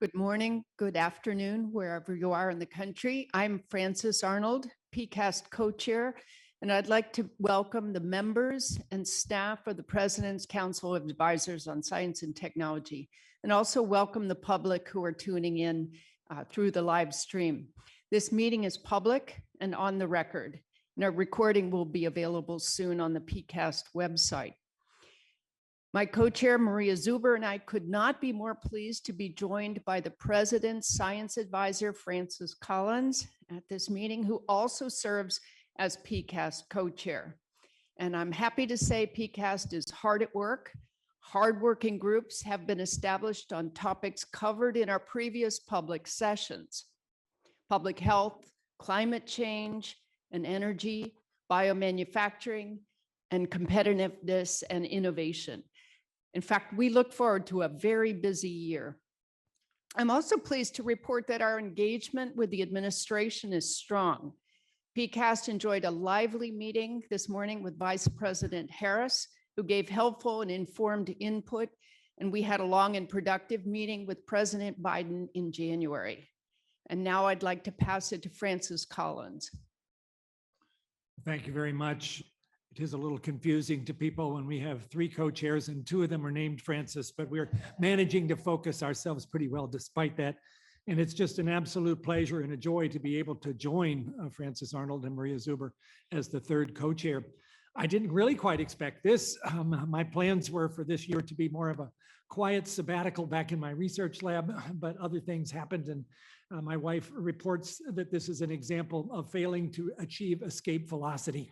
Good morning, good afternoon, wherever you are in the country. I'm Frances Arnold, PCAST co-chair, and I'd like to welcome the members and staff of the President's Council of Advisors on Science and Technology, and also welcome the public who are tuning in through the live stream. This meeting is public and on the record, and our recording will be available soon on the PCAST website. My co-chair, Maria Zuber, and I could not be more pleased to be joined by the President's Science Advisor, Francis Collins, at this meeting, who also serves as PCAST co-chair. And I'm happy to say PCAST is hard at work. Hardworking groups have been established on topics covered in our previous public sessions: public health, climate change, and energy, biomanufacturing, and competitiveness and innovation. In fact, we look forward to a very busy year. I'm also pleased to report that our engagement with the administration is strong. PCAST enjoyed a lively meeting this morning with Vice President Harris, who gave helpful and informed input, and we had a long and productive meeting with President Biden in January. And now I'd like to pass it to Francis Collins. Thank you very much. It is a little confusing to people when we have three co-chairs and two of them are named Francis, but we're managing to focus ourselves pretty well despite that. And it's just an absolute pleasure and a joy to be able to join Francis Arnold and Maria Zuber as the third co-chair. I didn't really quite expect this. My plans were for this year to be more of a quiet sabbatical back in my research lab, but other things happened, and my wife reports that this is an example of failing to achieve escape velocity.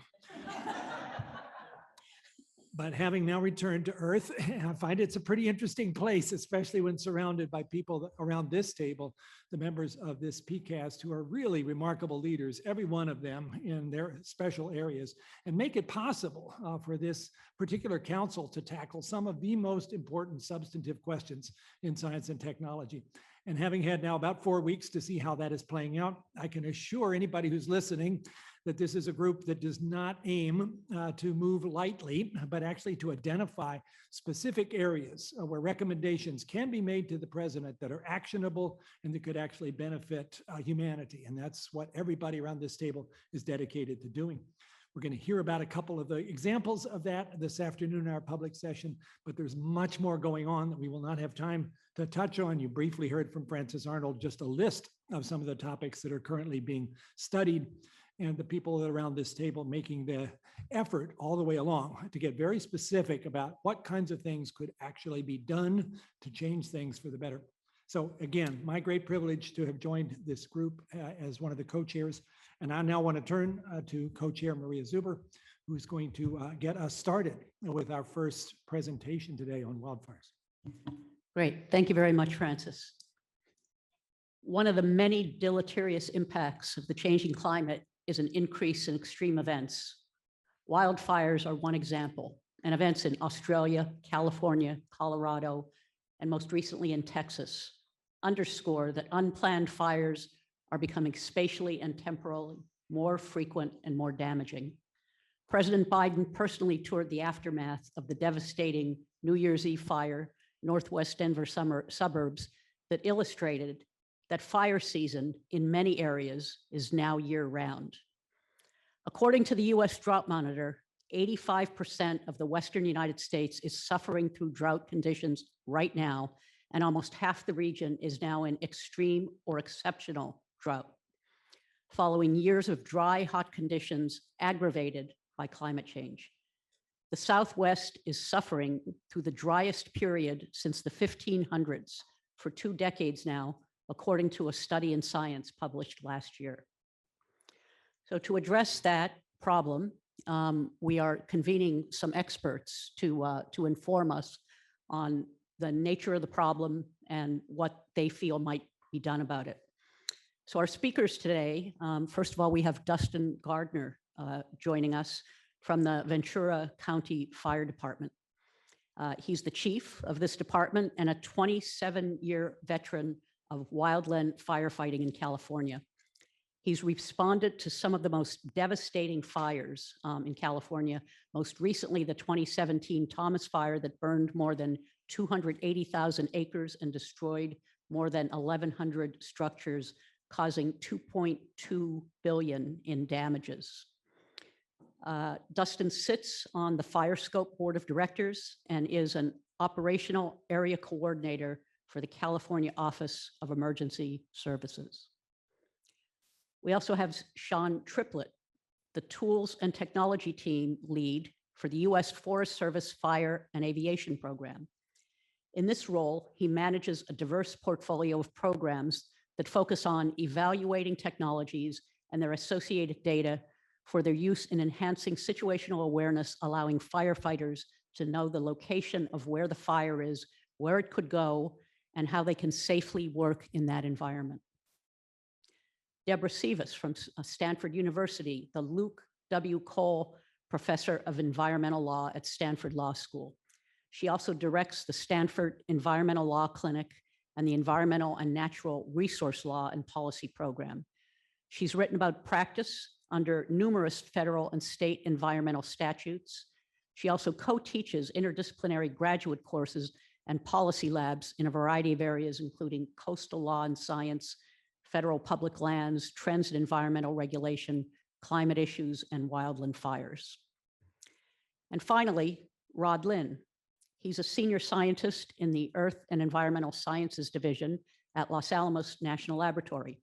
But having now returned to Earth, I find it's a pretty interesting place, especially when surrounded by people around this table, the members of this PCAST, who are really remarkable leaders, every one of them in their special areas, and make it possible for this particular council to tackle some of the most important substantive questions in science and technology. And having had now about 4 weeks to see how that is playing out, I can assure anybody who's listening that this is a group that does not aim to move lightly, but actually to identify specific areas where recommendations can be made to the president that are actionable and that could actually benefit humanity. And that's what everybody around this table is dedicated to doing. We're going to hear about a couple of the examples of that this afternoon in our public session, but there's much more going on that we will not have time to touch on. You briefly heard from Francis Arnold just a list of some of the topics that are currently being studied, and the people around this table making the effort all the way along to get very specific about what kinds of things could actually be done to change things for the better. So again, my great privilege to have joined this group as one of the co-chairs. And I now want to turn to co-chair Maria Zuber, who's going to get us started with our first presentation today on wildfires. Great. Thank you very much, Francis. One of the many deleterious impacts of the changing climate is an increase in extreme events. Wildfires are one example, and events in Australia, California, Colorado, and most recently in Texas underscore that unplanned fires are becoming spatially and temporally more frequent and more damaging. President Biden personally toured the aftermath of the devastating New Year's Eve fire, Northwest Denver suburbs, that illustrated that fire season in many areas is now year-round. According to the US Drought Monitor, 85% of the Western United States is suffering through drought conditions right now, and almost half the region is now in extreme or exceptional drought, following years of dry, hot conditions aggravated by climate change. The Southwest is suffering through the driest period since the 1500s for 2 decades now, according to a study in Science published last year. So to address that problem, we are convening some experts to inform us on the nature of the problem and what they feel might be done about it. So our speakers today, first of all, we have Dustin Gardner joining us from the Ventura County Fire Department. He's the chief of this department and a 27-year veteran of wildland firefighting in California. He's responded to some of the most devastating fires in California, most recently the 2017 Thomas Fire that burned more than 280,000 acres and destroyed more than 1,100 structures, causing 2.2 billion in damages. Dustin sits on the Fire Scope Board of Directors and is an operational area coordinator for the California Office of Emergency Services. We also have Sean Triplett, the Tools and Technology Team lead for the U.S. Forest Service Fire and Aviation Program. In this role, he manages a diverse portfolio of programs that focus on evaluating technologies and their associated data for their use in enhancing situational awareness, allowing firefighters to know the location of where the fire is, where it could go, and how they can safely work in that environment. Deborah Sivas from Stanford University, the Luke W. Cole Professor of Environmental Law at Stanford Law School. She also directs the Stanford Environmental Law Clinic and the Environmental and Natural Resource Law and Policy Program. She's written about practice under numerous federal and state environmental statutes. She also co-teaches interdisciplinary graduate courses and policy labs in a variety of areas, including coastal law and science, federal public lands, trends in environmental regulation, climate issues, and wildland fires. And finally, Rod Lynn. He's a senior scientist in the Earth and Environmental Sciences Division at Los Alamos National Laboratory.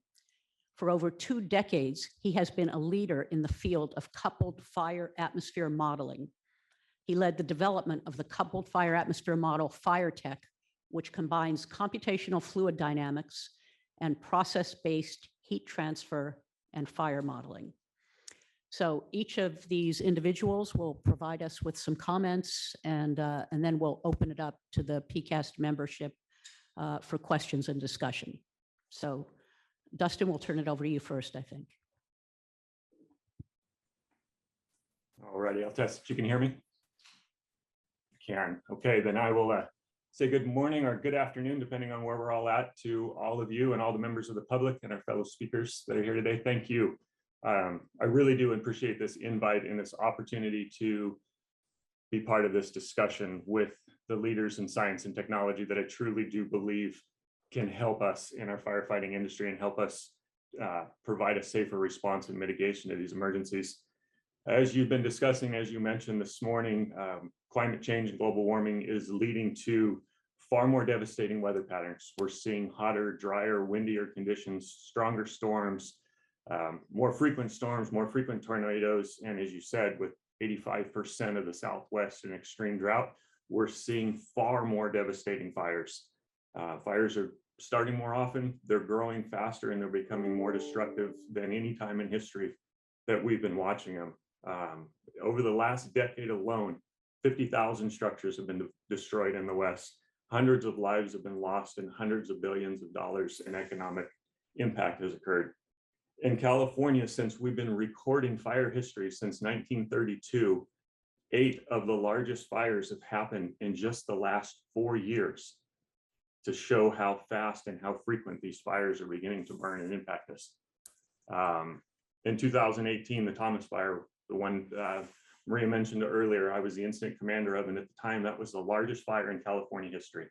For over 2 decades, he has been a leader in the field of coupled fire atmosphere modeling. He led the development of the coupled fire atmosphere model FireTech, which combines computational fluid dynamics and process-based heat transfer and fire modeling. So each of these individuals will provide us with some comments, and then we'll open it up to the PCAST membership for questions and discussion. So Dustin, we'll turn it over to you first, I think. All righty, I'll test if you can hear me. Karen, okay, then I will say good morning or good afternoon, depending on where we're all at, to all of you and all the members of the public and our fellow speakers that are here today. Thank you. I really do appreciate this invite and this opportunity to be part of this discussion with the leaders in science and technology that I truly do believe can help us in our firefighting industry and help us provide a safer response and mitigation to these emergencies. As you've been discussing, as you mentioned this morning, climate change and global warming is leading to far more devastating weather patterns. We're seeing hotter, drier, windier conditions, stronger storms, more frequent tornadoes, and as you said, with 85% of the Southwest in extreme drought, we're seeing far more devastating fires. Fires are starting more often, they're growing faster, and they're becoming more destructive than any time in history that we've been watching them. Over the last decade alone, 50,000 structures have been destroyed in the West. Hundreds of lives have been lost, and hundreds of billions of dollars in economic impact has occurred. In California, since we've been recording fire history since 1932, 8 of the largest fires have happened in just the last 4 years, to show how fast and how frequent these fires are beginning to burn and impact us. In 2018, the Thomas Fire, the one Maria mentioned earlier, I was the incident commander of, and at the time, that was the largest fire in California history.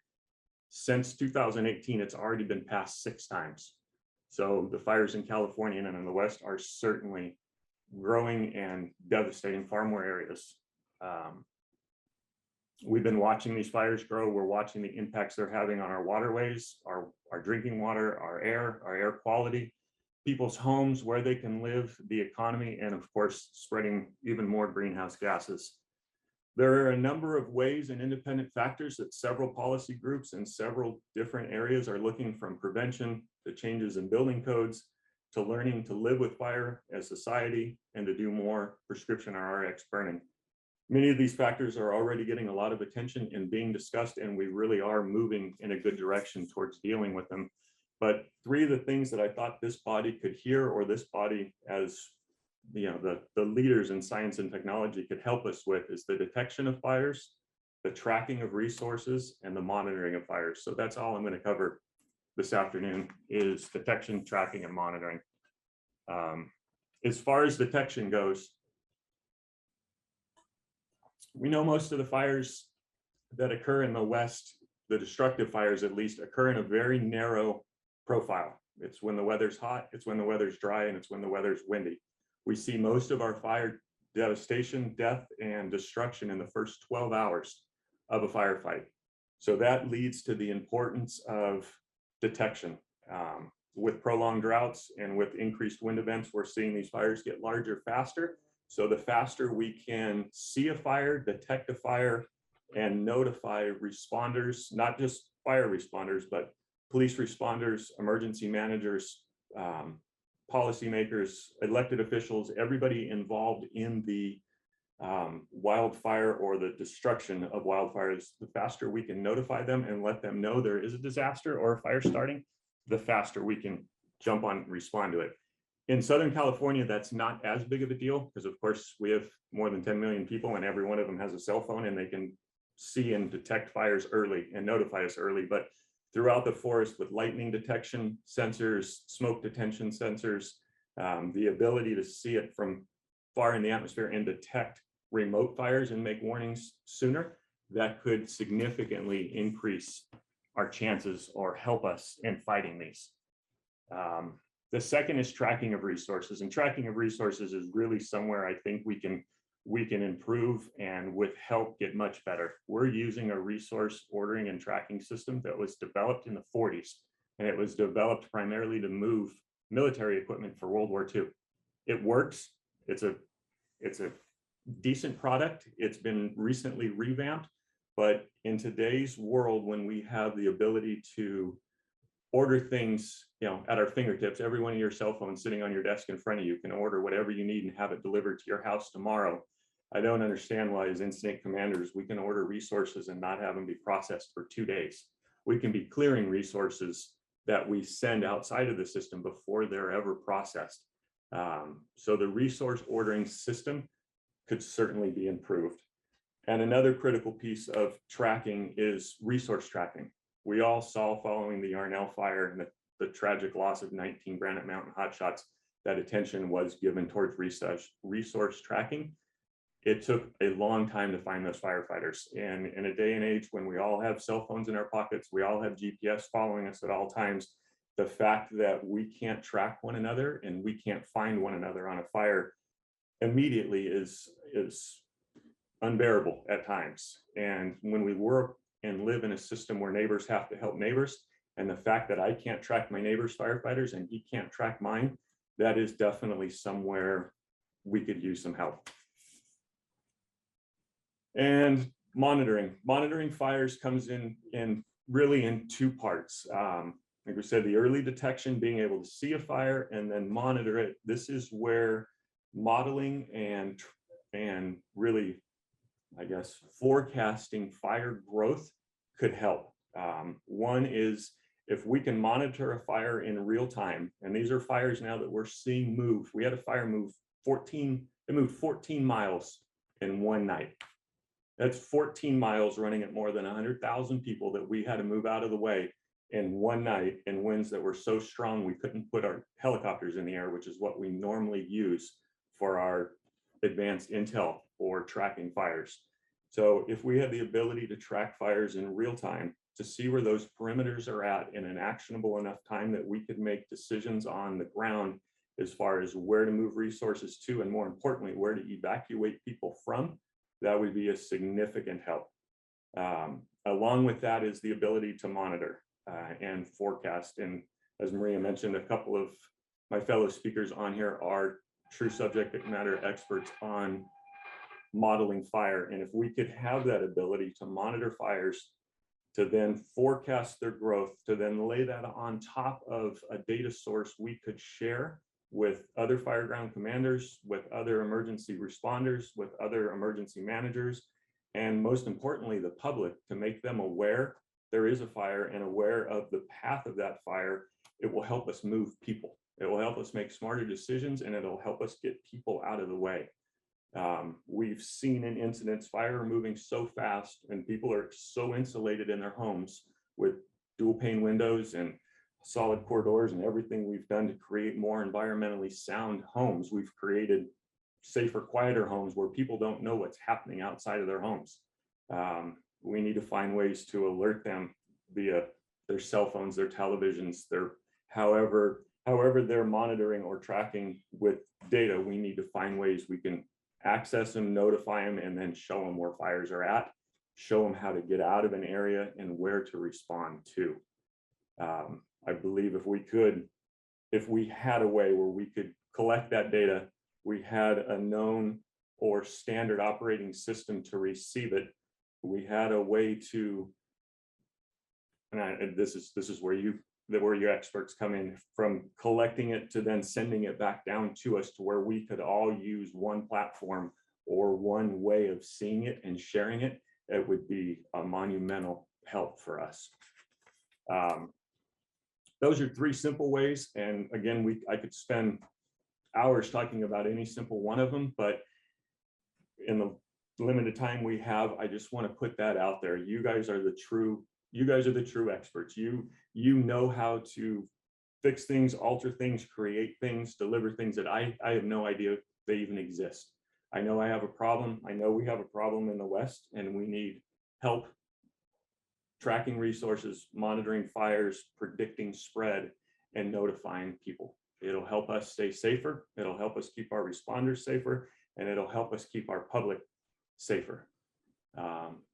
Since 2018, it's already been passed 6 times. So the fires in California and in the West are certainly growing and devastating far more areas. We've been watching these fires grow. We're watching the impacts they're having on our waterways, our drinking water, our air quality, people's homes, where they can live, the economy, and of course, spreading even more greenhouse gases. There are a number of ways and independent factors that several policy groups in several different areas are looking, from prevention to changes in building codes, to learning to live with fire as society, and to do more prescription or RX burning. Many of these factors are already getting a lot of attention and being discussed, and we really are moving in a good direction towards dealing with them. But 3 of the things that I thought this body could hear, or this body as the leaders in science and technology could help us with, is the detection of fires, the tracking of resources, and the monitoring of fires. So that's all I'm going to cover this afternoon, is detection, tracking, and monitoring. As far as detection goes, we know most of the fires that occur in the West the destructive fires at least, occur in a very narrow profile. It's when the weather's hot, it's when the weather's dry, and it's when the weather's windy. We see most of our fire devastation, death, and destruction in the first 12 hours of a firefight. So that leads to the importance of detection. With prolonged droughts and with increased wind events, we're seeing these fires get larger faster. So the faster we can see a fire, detect a fire, and notify responders, not just fire responders, but police responders, emergency managers, policymakers, elected officials, everybody involved in the wildfire or the destruction of wildfires, the faster we can notify them and let them know there is a disaster or a fire starting, the faster we can jump on and respond to it. In Southern California, that's not as big of a deal because, of course, we have more than 10 million people and every one of them has a cell phone and they can see and detect fires early and notify us early. But throughout the forest with lightning detection sensors, smoke detection sensors, the ability to see it from far in the atmosphere and detect remote fires and make warnings sooner, that could significantly increase our chances or help us in fighting these. The second is tracking of resources, and tracking of resources is really somewhere I think we can improve and with help get much better. We're using a resource ordering and tracking system that was developed in the 40s, and it was developed primarily to move military equipment for World War II. It works. It's a decent product. It's been recently revamped, but in today's world, when we have the ability to order things, at our fingertips, every one of your cell phones sitting on your desk in front of you can order whatever you need and have it delivered to your house tomorrow. I don't understand why, as incident commanders, we can order resources and not have them be processed for 2 days. We can be clearing resources that we send outside of the system before they're ever processed. So the resource ordering system could certainly be improved. And another critical piece of tracking is resource tracking. We all saw following the Yarnell fire and the tragic loss of 19 Granite Mountain hotshots that attention was given towards resource tracking. It took a long time to find those firefighters. And in a day and age when we all have cell phones in our pockets, we all have GPS following us at all times, the fact that we can't track one another and we can't find one another on a fire immediately is unbearable at times. And when we work and live in a system where neighbors have to help neighbors, and the fact that I can't track my neighbor's firefighters and he can't track mine, that is definitely somewhere we could use some help. And monitoring fires comes in really in two parts. Like we said, the early detection, being able to see a fire and then monitor it. This is where modeling and really, I guess, forecasting fire growth could help. One is if we can monitor a fire in real time, and these are fires now that we're seeing move. We had a fire move 14 miles in one night. That's 14 miles running at more than 100,000 people that we had to move out of the way in one night in winds that were so strong we couldn't put our helicopters in the air, which is what we normally use for our advanced intel or tracking fires. So if we had the ability to track fires in real time, to see where those perimeters are at in an actionable enough time that we could make decisions on the ground as far as where to move resources to, and more importantly, where to evacuate people from, that would be a significant help. Along with that is the ability to monitor and forecast. And as Maria mentioned, a couple of my fellow speakers on here are true subject matter experts on modeling fire. And if we could have that ability to monitor fires, to then forecast their growth, to then lay that on top of a data source we could share with other fireground commanders, with other emergency responders, with other emergency managers, and most importantly, the public, to make them aware there is a fire and aware of the path of that fire. It will help us move people. It will help us make smarter decisions, and it'll help us get people out of the way. We've seen in incidents fire moving so fast and people are so insulated in their homes with dual pane windows and solid core doors and everything we've done to create more environmentally sound homes. We've created safer, quieter homes where people don't know what's happening outside of their homes. We need to find ways to alert them via their cell phones, their televisions, their however they're monitoring or tracking with data. We need to find ways we can access them, notify them, and then show them where fires are at, show them how to get out of an area and where to respond to. I believe if we had a way where we could collect that data, we had a known or standard operating system to receive it, we had a way to, and this is where your experts come in, from collecting it to then sending it back down to us to where we could all use one platform or one way of seeing it and sharing it. It would be a monumental help for us. Those are three simple ways. And again, I could spend hours talking about any simple one of them, but in the limited time we have, I just want to put that out there. You guys are the true experts. You know how to fix things, alter things, create things, deliver things that I have no idea they even exist. I know I have a problem. I know we have a problem in the West, and we need help tracking resources, monitoring fires, predicting spread, and notifying people. It'll help us stay safer. It'll help us keep our responders safer, and it'll help us keep our public safer.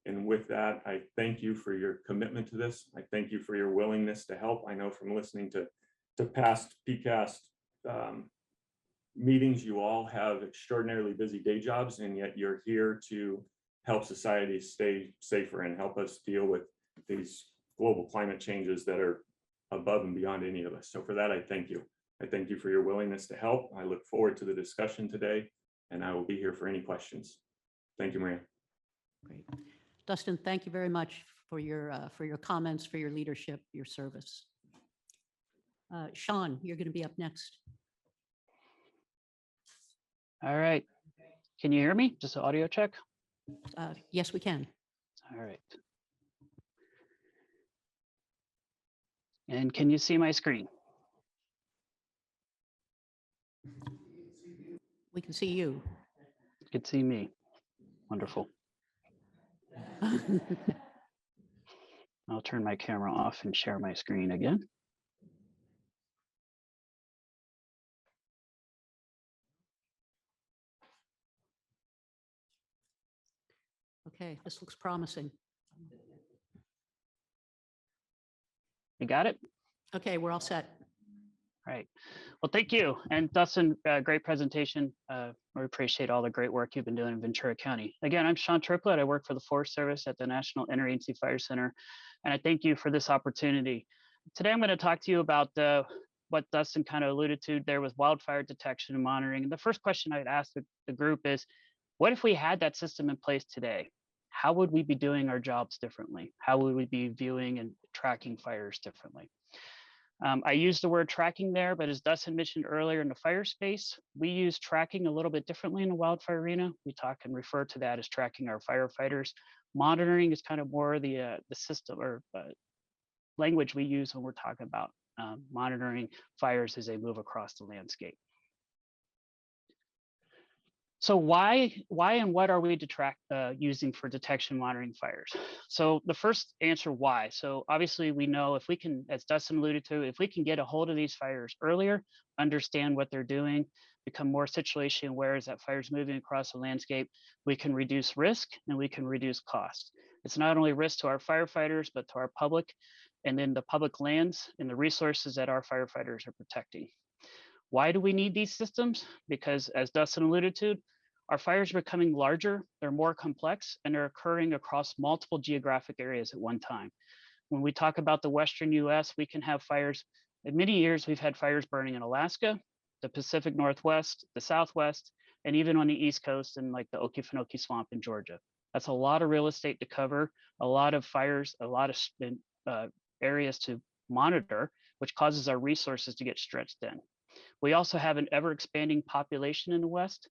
And with that, I thank you for your commitment to this. I thank you for your willingness to help. I know from listening to past PCAST meetings, you all have extraordinarily busy day jobs, and yet you're here to help society stay safer and help us deal with these global climate changes that are above and beyond any of us. So for that, I thank you. I thank you for your willingness to help. I look forward to the discussion today, and I will be here for any questions. Thank you, Maria. Great. Dustin, thank you very much for your comments, for your leadership, your service. Sean, you're going to be up next. All right. Can you hear me? Just an audio check. Yes, we can. All right. And can you see my screen? We can see you. You can see me. Wonderful. I'll turn my camera off and share my screen again. Okay, this looks promising. You got it? Okay, we're all set. All right. Well, thank you. And Dustin, great presentation. We appreciate all the great work you've been doing in Ventura County. Again, I'm Sean Triplett. I work for the Forest Service at the National Interagency Fire Center, and I thank you for this opportunity. Today, I'm going to talk to you about what Dustin kind of alluded to there with wildfire detection and monitoring. And the first question I'd ask the group is, what if we had that system in place today? How would we be doing our jobs differently? How would we be viewing and tracking fires differently? I use the word tracking there, but as Dustin mentioned earlier, in the fire space, we use tracking a little bit differently in the wildfire arena. We talk and refer to that as tracking our firefighters. Monitoring is kind of more the system or language we use when we're talking about monitoring fires as they move across the landscape. So why and what are we using for detection monitoring fires? So the first answer, why? So obviously we know if we can, as Dustin alluded to, if we can get a hold of these fires earlier, understand what they're doing, become more situation aware as that fire's moving across the landscape, we can reduce risk and we can reduce cost. It's not only risk to our firefighters, but to our public, and then the public lands and the resources that our firefighters are protecting. Why do we need these systems? Because as Dustin alluded to, our fires are becoming larger, they're more complex, and they're occurring across multiple geographic areas at one time. When we talk about the Western US, we can have fires. In many years, we've had fires burning in Alaska, the Pacific Northwest, the Southwest, and even on the East Coast in like the Okefenokee Swamp in Georgia. That's a lot of real estate to cover, a lot of fires, a lot of areas to monitor, which causes our resources to get stretched thin. We also have an ever expanding population in the West.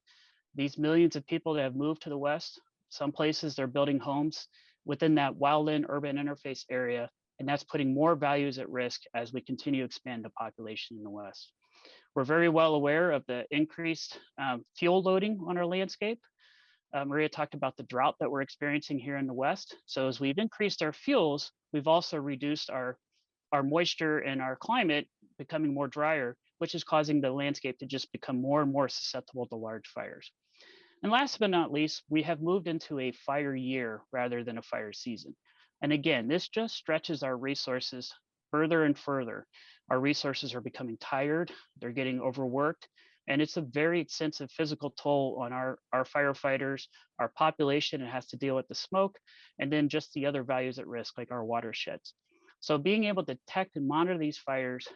These millions of people that have moved to the West, some places they're building homes within that wildland urban interface area, and that's putting more values at risk as we continue to expand the population in the West. We're very well aware of the increased fuel loading on our landscape. Maria talked about the drought that we're experiencing here in the West. So as we've increased our fuels, we've also reduced our moisture and our climate becoming more drier, which is causing the landscape to just become more and more susceptible to large fires. And last but not least, we have moved into a fire year rather than a fire season. And again, this just stretches our resources further and further. Our resources are becoming tired, they're getting overworked, and it's a very extensive physical toll on our firefighters, our population. It has to deal with the smoke, and then just the other values at risk, like our watersheds. So being able to detect and monitor these fires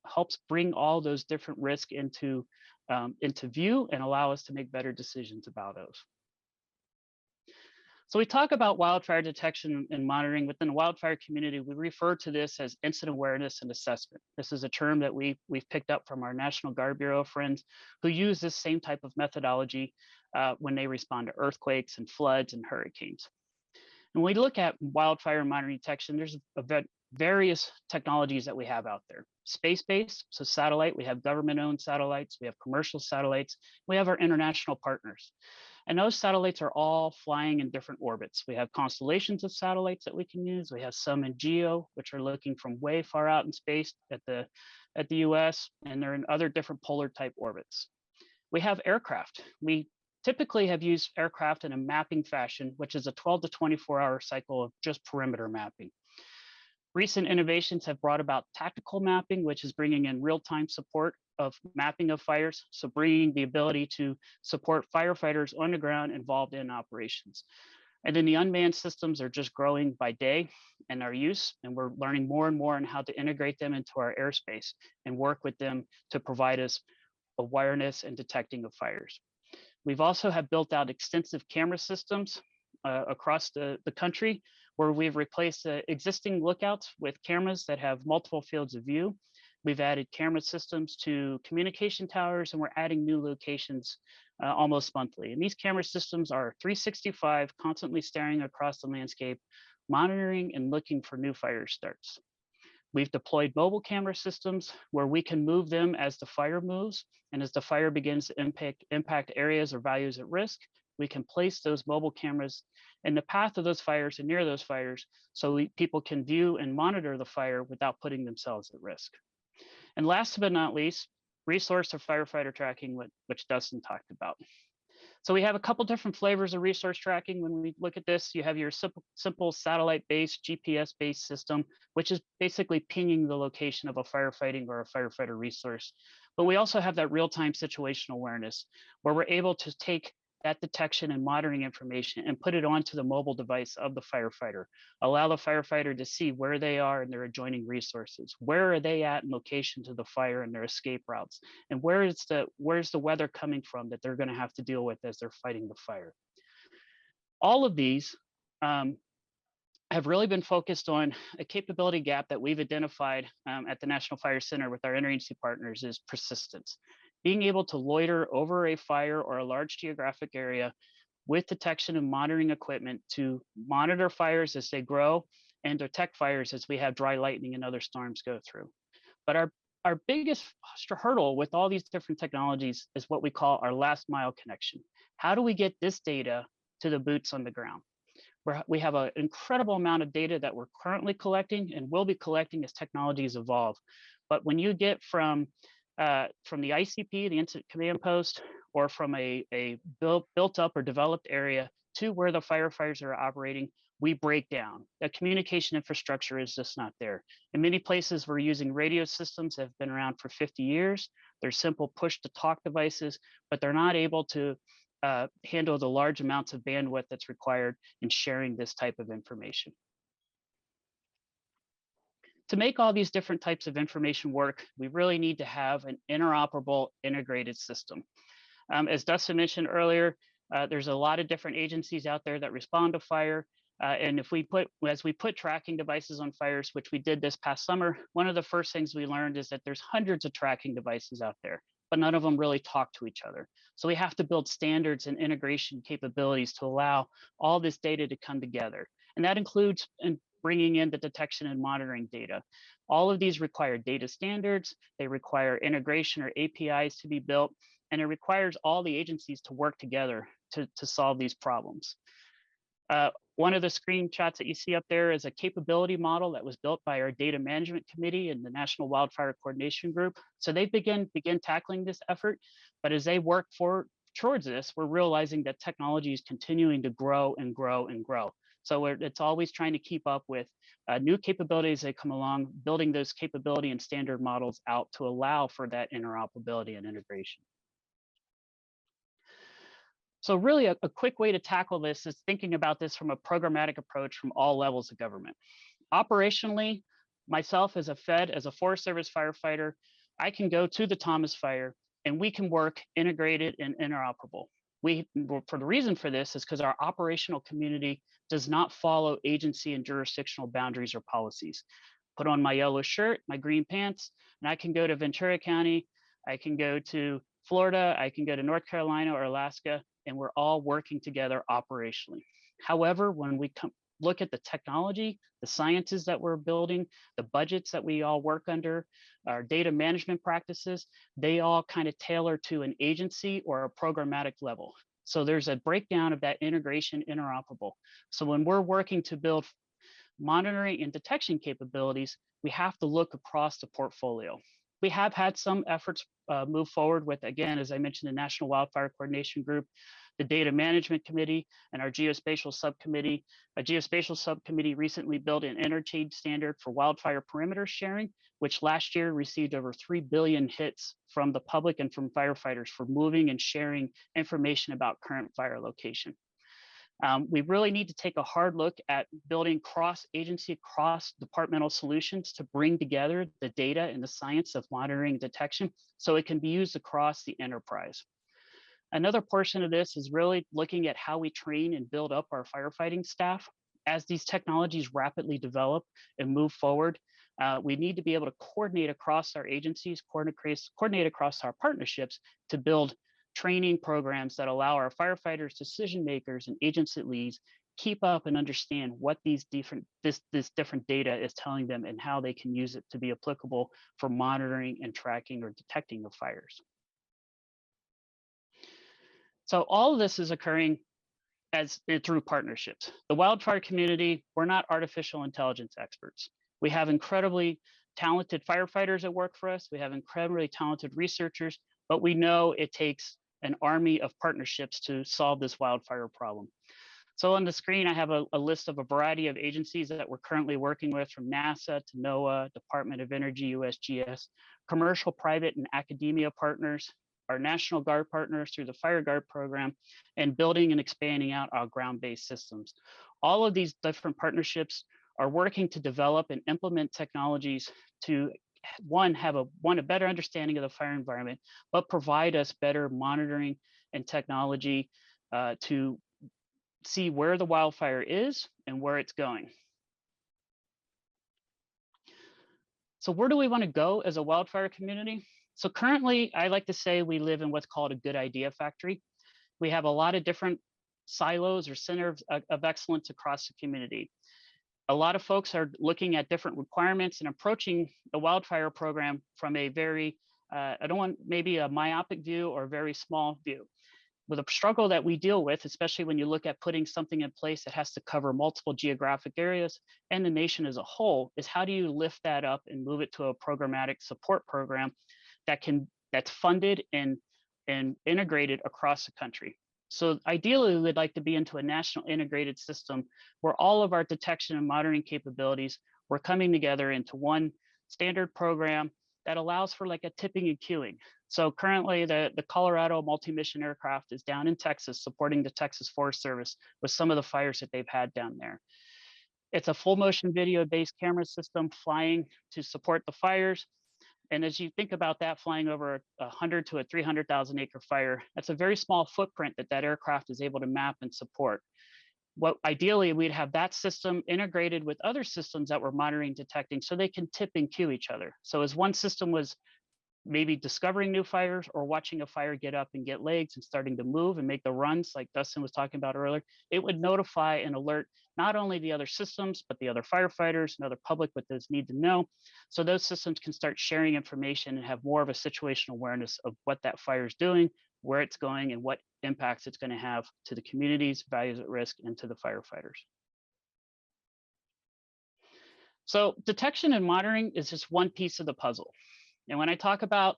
helps bring all those different risks into view and allow us to make better decisions about those. So we talk about wildfire detection and monitoring within the wildfire community. We refer to this as incident awareness and assessment. This is a term that we've picked up from our National Guard Bureau friends who use this same type of methodology when they respond to earthquakes and floods and hurricanes. And when we look at wildfire monitoring detection, there's various technologies that we have out there. Space-based, so satellite, we have government-owned satellites, we have commercial satellites, we have our international partners. And those satellites are all flying in different orbits. We have constellations of satellites that we can use. We have some in GEO, which are looking from way far out in space at the US, and they're in other different polar type orbits. We have aircraft. We typically have used aircraft in a mapping fashion, which is a 12 to 24-hour cycle of just perimeter mapping. Recent innovations have brought about tactical mapping, which is bringing in real-time support of mapping of fires, so bringing the ability to support firefighters on the ground involved in operations. And then the unmanned systems are just growing by day in our use, and we're learning more and more on how to integrate them into our airspace and work with them to provide us awareness and detecting of fires. We've also have built out extensive camera systems across the country, where we've replaced existing lookouts with cameras that have multiple fields of view. We've added camera systems to communication towers, and we're adding new locations almost monthly. And these camera systems are 365, constantly staring across the landscape, monitoring and looking for new fire starts. We've deployed mobile camera systems where we can move them as the fire moves, and as the fire begins to impact areas or values at risk, we can place those mobile cameras in the path of those fires and near those fires, so people can view and monitor the fire without putting themselves at risk. And last but not least, resource or firefighter tracking, which Dustin talked about. So we have a couple different flavors of resource tracking. When we look at this, you have your simple satellite-based, GPS-based system, which is basically pinging the location of a firefighting or a firefighter resource. But we also have that real-time situational awareness, where we're able to take that detection and monitoring information and put it onto the mobile device of the firefighter. Allow the firefighter to see where they are in their adjoining resources. Where are they at in location to the fire and their escape routes? And where's the weather coming from that they're going to have to deal with as they're fighting the fire? All of these have really been focused on a capability gap that we've identified at the National Fire Center with our interagency partners is persistence. Being able to loiter over a fire or a large geographic area with detection and monitoring equipment to monitor fires as they grow and detect fires as we have dry lightning and other storms go through. But our biggest hurdle with all these different technologies is what we call our last mile connection. How do we get this data to the boots on the ground? We have an incredible amount of data that we're currently collecting and will be collecting as technologies evolve. But when you get from the ICP, the Incident Command Post, or from a built up or developed area to where the firefighters are operating, we break down. The communication infrastructure is just not there. In many places, we're using radio systems that have been around for 50 years. They're simple push-to-talk devices, but they're not able to handle the large amounts of bandwidth that's required in sharing this type of information. To make all these different types of information work, we really need to have an interoperable, integrated system. As Dustin mentioned earlier, there's a lot of different agencies out there that respond to fire. And as we put tracking devices on fires, which we did this past summer, one of the first things we learned is that there's hundreds of tracking devices out there, but none of them really talk to each other. So we have to build standards and integration capabilities to allow all this data to come together. And that includes bringing in the detection and monitoring data. All of these require data standards, they require integration or APIs to be built, and it requires all the agencies to work together to solve these problems. One of the screenshots that you see up there is a capability model that was built by our data management committee and the National Wildfire Coordination Group. So they begin tackling this effort, but as they work towards this, we're realizing that technology is continuing to grow and grow and grow. So it's always trying to keep up with new capabilities that come along, building those capability and standard models out to allow for that interoperability and integration. So really a quick way to tackle this is thinking about this from a programmatic approach from all levels of government. Operationally, myself as a Fed, as a Forest Service firefighter, I can go to the Thomas Fire and we can work integrated and interoperable. For the reason for this is because our operational community does not follow agency and jurisdictional boundaries or policies. Put on my yellow shirt, my green pants, and I can go to Ventura County, I can go to Florida, I can go to North Carolina or Alaska, and we're all working together operationally. However, when we look at the technology, the sciences that we're building, the budgets that we all work under, our data management practices, they all kind of tailor to an agency or a programmatic level. So there's a breakdown of that integration interoperable. So when we're working to build monitoring and detection capabilities, we have to look across the portfolio. We have had some efforts move forward with, again, as I mentioned, the National Wildfire Coordination Group, the Data Management Committee, and our Geospatial Subcommittee. A Geospatial Subcommittee recently built an interchange standard for wildfire perimeter sharing, which last year received over 3 billion hits from the public and from firefighters for moving and sharing information about current fire location. We really need to take a hard look at building cross-agency, cross-departmental solutions to bring together the data and the science of monitoring and detection so it can be used across the enterprise. Another portion of this is really looking at how we train and build up our firefighting staff. As these technologies rapidly develop and move forward, we need to be able to coordinate across our agencies, coordinate across our partnerships to build training programs that allow our firefighters, decision makers, and agents at leads keep up and understand what this different data is telling them and how they can use it to be applicable for monitoring and tracking or detecting of fires. So all of this is occurring through partnerships. The wildfire community, we're not artificial intelligence experts. We have incredibly talented firefighters that work for us. We have incredibly talented researchers, but we know it takes an army of partnerships to solve this wildfire problem. So on the screen, I have a list of a variety of agencies that we're currently working with, from NASA to NOAA, Department of Energy, USGS, commercial, private, and academia partners, our National Guard partners through the Fire Guard program, and building and expanding out our ground-based systems. All of these different partnerships are working to develop and implement technologies to have a better understanding of the fire environment, but provide us better monitoring and technology to see where the wildfire is and where it's going. So where do we want to go as a wildfire community? So currently, I like to say we live in what's called a good idea factory. We have a lot of different silos or centers of excellence across the community. A lot of folks are looking at different requirements and approaching the wildfire program from a very, maybe a myopic view or a very small view. With a struggle that we deal with, especially when you look at putting something in place that has to cover multiple geographic areas and the nation as a whole, is how do you lift that up and move it to a programmatic support program that's funded and integrated across the country. So ideally, we would like to be into a national integrated system where all of our detection and monitoring capabilities were coming together into one standard program that allows for like a tipping and queuing. So currently the Colorado multi-mission aircraft is down in Texas supporting the Texas Forest Service with some of the fires that they've had down there. It's a full motion video based camera system flying to support the fires. And as you think about that flying over 100 to a 300,000 acre fire, that's a very small footprint that aircraft is able to map and support. What ideally we'd have that system integrated with other systems that we're monitoring, detecting, so they can tip and queue each other. So as one system was maybe discovering new fires or watching a fire get up and get legs and starting to move and make the runs like Dustin was talking about earlier, it would notify and alert not only the other systems, but the other firefighters and other public what those need to know. So those systems can start sharing information and have more of a situational awareness of what that fire is doing, where it's going and what impacts it's going to have to the communities, values at risk, and to the firefighters. So detection and monitoring is just one piece of the puzzle. And when I talk about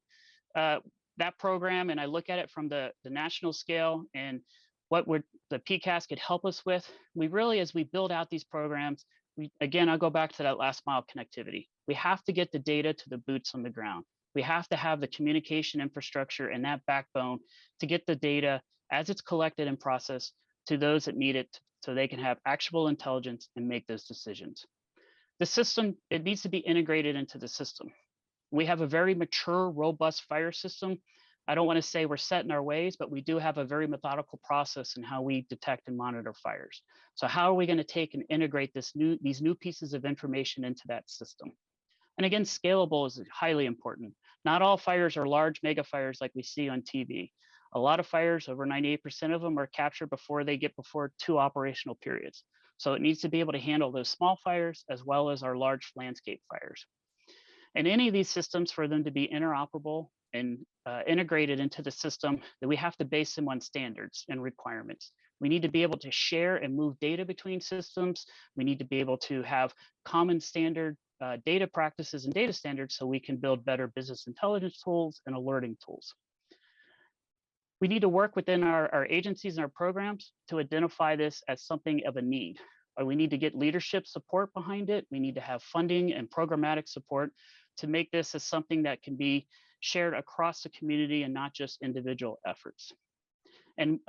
that program and I look at it from the national scale and what would the PCAST could help us with, we really, as we build out these programs, again, I'll go back to that last mile connectivity. We have to get the data to the boots on the ground. We have to have the communication infrastructure and that backbone to get the data as it's collected and processed to those that need it so they can have actual intelligence and make those decisions. The system, it needs to be integrated into the system. We have a very mature, robust fire system. I don't want to say we're set in our ways, but we do have a very methodical process in how we detect and monitor fires. So how are we going to take and integrate these new pieces of information into that system? And again, scalable is highly important. Not all fires are large mega fires like we see on TV. A lot of fires, over 98% of them, are captured before they get before 2 operational periods. So it needs to be able to handle those small fires as well as our large landscape fires. And any of these systems, for them to be interoperable and integrated into the system, that we have to base them on standards and requirements. We need to be able to share and move data between systems. We need to be able to have common standard data practices and data standards so we can build better business intelligence tools and alerting tools. We need to work within our agencies and our programs to identify this as something of a need. We need to get leadership support behind it. We need to have funding and programmatic support to make this as something that can be shared across the community and not just individual efforts. And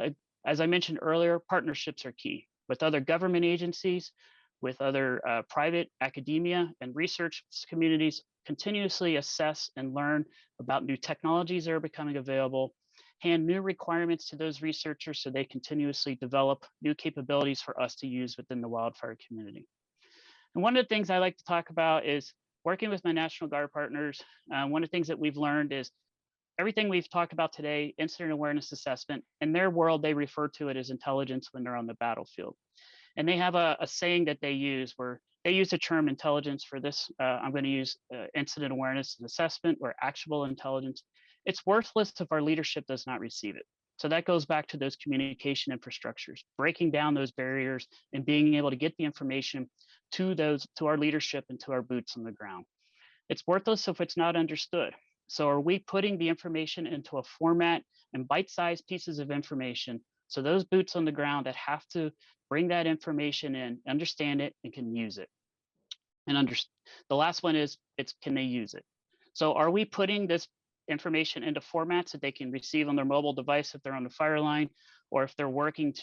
as I mentioned earlier, partnerships are key with other government agencies, with other private academia and research communities. Continuously assess and learn about new technologies that are becoming available, hand new requirements to those researchers so they continuously develop new capabilities for us to use within the wildfire community. And one of the things I like to talk about is working with my National Guard partners. One of the things that we've learned is everything we've talked about today, incident awareness assessment, in their world, they refer to it as intelligence when they're on the battlefield. And they have a saying that they use where they use the term intelligence for this. I'm going to use incident awareness and assessment or actionable intelligence. It's worthless if our leadership does not receive it. So that goes back to those communication infrastructures, breaking down those barriers and being able to get the information to our leadership and to our boots on the ground. It's worthless if it's not understood. So are we putting the information into a format and bite-sized pieces of information so those boots on the ground that have to bring that information in, understand it, and can use it? And the last one is, can they use it? So are we putting this information into formats that they can receive on their mobile device if they're on the fire line, or if they're working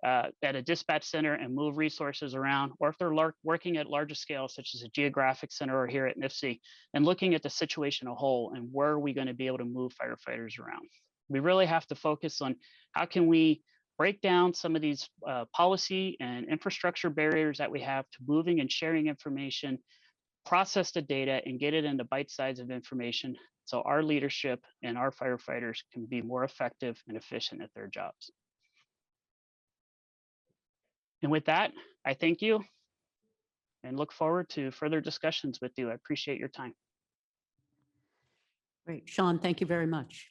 at a dispatch center and move resources around, or if they're working at larger scale, such as a geographic center or here at NIFC, and looking at the situation as a whole and where are we going to be able to move firefighters around? We really have to focus on how can we break down some of these policy and infrastructure barriers that we have to moving and sharing information, process the data and get it into bite size of information so our leadership and our firefighters can be more effective and efficient at their jobs. And with that, I thank you and look forward to further discussions with you. I appreciate your time. Great. Sean, thank you very much.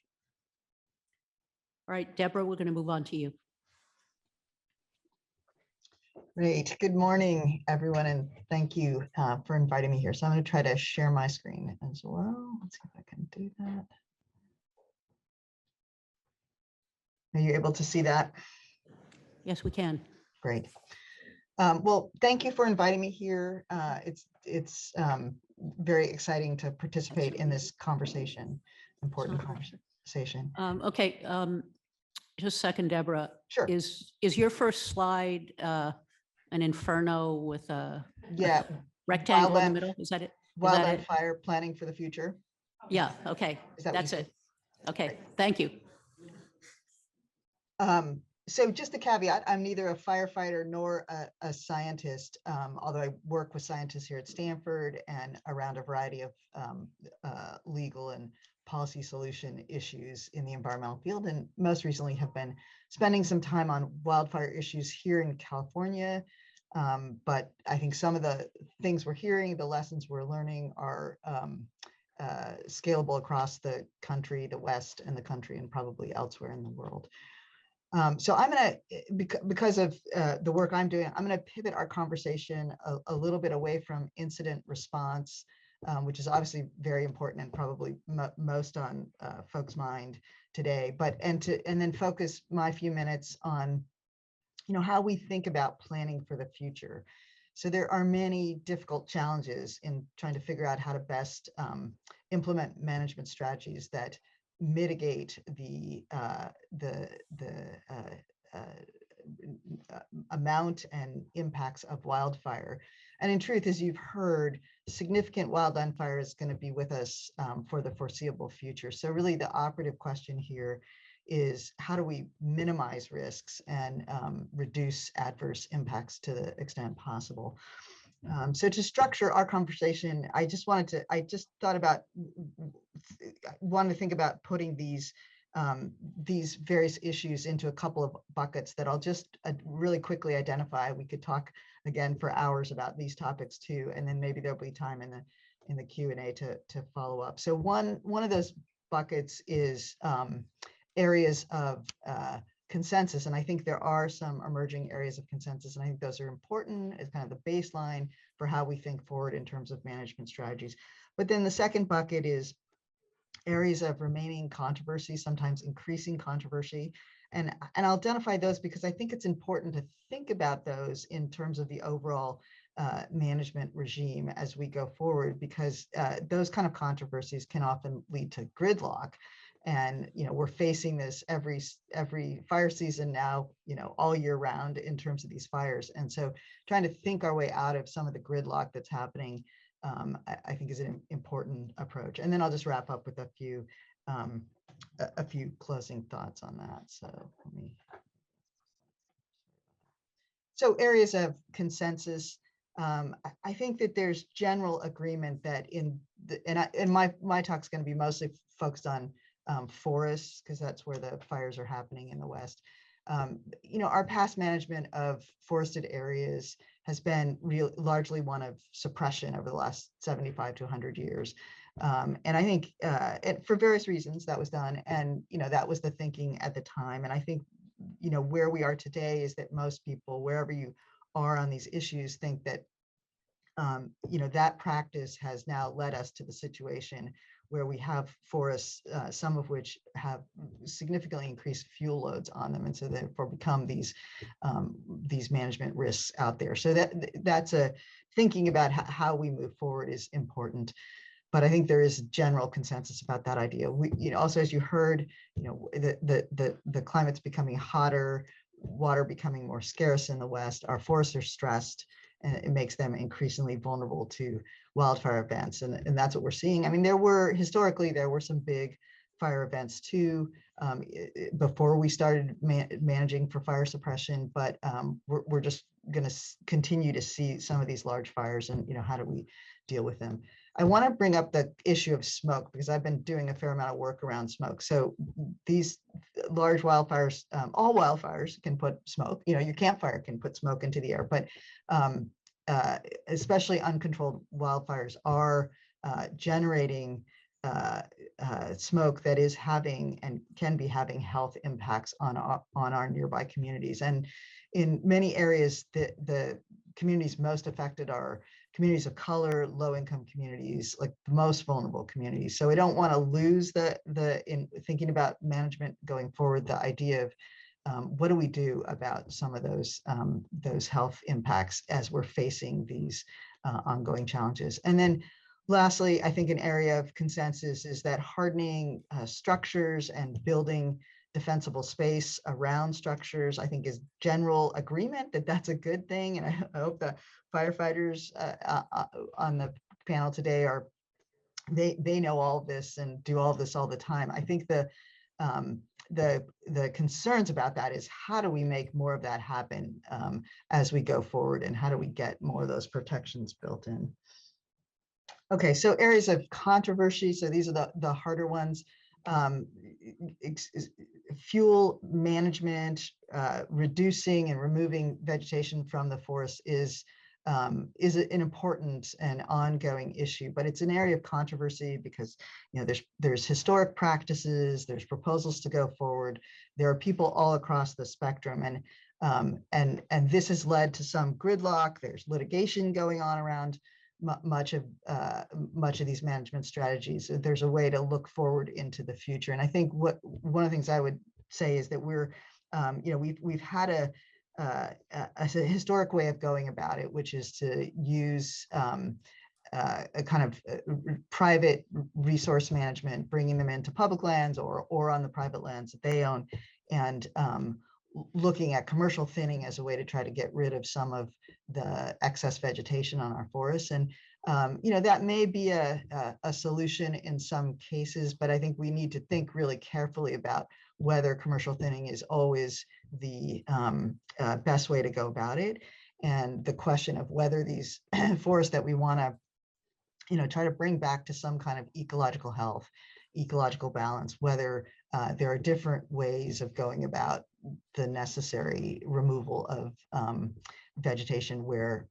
All right, Deborah, we're going to move on to you. Great. Good morning, everyone, and thank you for inviting me here. So I'm going to try to share my screen as well. Let's see if I can do that. Are you able to see that? Yes, we can. Great. Well, thank you for inviting me here. It's very exciting to participate in this conversation, important conversation. Okay, just a second, Deborah. Sure. Is your first slide an inferno with a rectangle in the middle? Is that it? Wildland fire planning for the future. Yeah, okay, that's it. Okay, thank you. So just a caveat, I'm neither a firefighter nor a scientist, although I work with scientists here at Stanford and around a variety of legal and policy solution issues in the environmental field, and most recently have been spending some time on wildfire issues here in California. But I think some of the things we're hearing, the lessons we're learning are scalable across the country, the West and the country, and probably elsewhere in the world. So I'm going to, because of the work I'm doing, I'm going to pivot our conversation a little bit away from incident response, which is obviously very important and probably most on folks' mind today, and then focus my few minutes on, how we think about planning for the future. So there are many difficult challenges in trying to figure out how to best implement management strategies that mitigate the amount and impacts of wildfire. And in truth, as you've heard, significant wildfire is going to be with us for the foreseeable future. So really the operative question here is, how do we minimize risks and reduce adverse impacts to the extent possible? So to structure our conversation, I wanted to think about putting these various issues into a couple of buckets that I'll just really quickly identify. We could talk again for hours about these topics too, and then maybe there'll be time in the Q&A to follow up. So one of those buckets is areas of consensus, and I think there are some emerging areas of consensus, and I think those are important as kind of the baseline for how we think forward in terms of management strategies. But then the second bucket is areas of remaining controversy, sometimes increasing controversy, and I'll identify those because I think it's important to think about those in terms of the overall management regime as we go forward, because those kind of controversies can often lead to gridlock. And we're facing this every fire season now, all year round in terms of these fires. And so trying to think our way out of some of the gridlock that's happening, I think is an important approach. And then I'll just wrap up with a few closing thoughts on that. So areas of consensus. I think that there's general agreement that my talk's going to be mostly focused on forests, because that's where the fires are happening in the West. Our past management of forested areas has been largely one of suppression over the last 75 to 100 years. And I think for various reasons that was done. And, that was the thinking at the time. And I think, where we are today is that most people, wherever you are on these issues, think that, that practice has now led us to the situation where we have forests, some of which have significantly increased fuel loads on them, and so therefore become these management risks out there. So that's a thinking about how we move forward is important. But I think there is general consensus about that idea. We, also, as you heard, the climate's becoming hotter, water becoming more scarce in the West. Our forests are stressed, and it makes them increasingly vulnerable to wildfire events. And that's what we're seeing. I mean, historically, there were some big fire events too, before we started managing for fire suppression, but we're just going to continue to see some of these large fires, and how do we deal with them? I want to bring up the issue of smoke, because I've been doing a fair amount of work around smoke. So these large wildfires, all wildfires can put smoke, your campfire can put smoke into the air, but especially uncontrolled wildfires are generating smoke that is having and can be having health impacts on our nearby communities. And in many areas, the communities most affected are communities of color, low-income communities, like the most vulnerable communities. So we don't want to lose in thinking about management going forward, the idea of what do we do about some of those health impacts as we're facing these ongoing challenges. And then lastly, I think an area of consensus is that hardening structures and building defensible space around structures, I think, is general agreement that that's a good thing. And I hope the firefighters on the panel today they know all of this and do all of this all the time. I think the concerns about that is, how do we make more of that happen as we go forward, and how do we get more of those protections built in? Okay, so areas of controversy. So these are the harder ones. Fuel management, reducing and removing vegetation from the forest is an important and ongoing issue, but it's an area of controversy because there's historic practices, there's proposals to go forward. There are people all across the spectrum, and this has led to some gridlock. There's litigation going on around much of these management strategies. There's a way to look forward into the future, and I think one of the things I would say is that we've had a historic way of going about it, which is to use a kind of private resource management, bringing them into public lands or on the private lands that they own, and looking at commercial thinning as a way to try to get rid of some of the excess vegetation on our forests. And that may be a solution in some cases, but I think we need to think really carefully about whether commercial thinning is always the best way to go about it. And the question of whether these forests that we want to try to bring back to some kind of ecological health, ecological balance, whether there are different ways of going about the necessary removal of vegetation where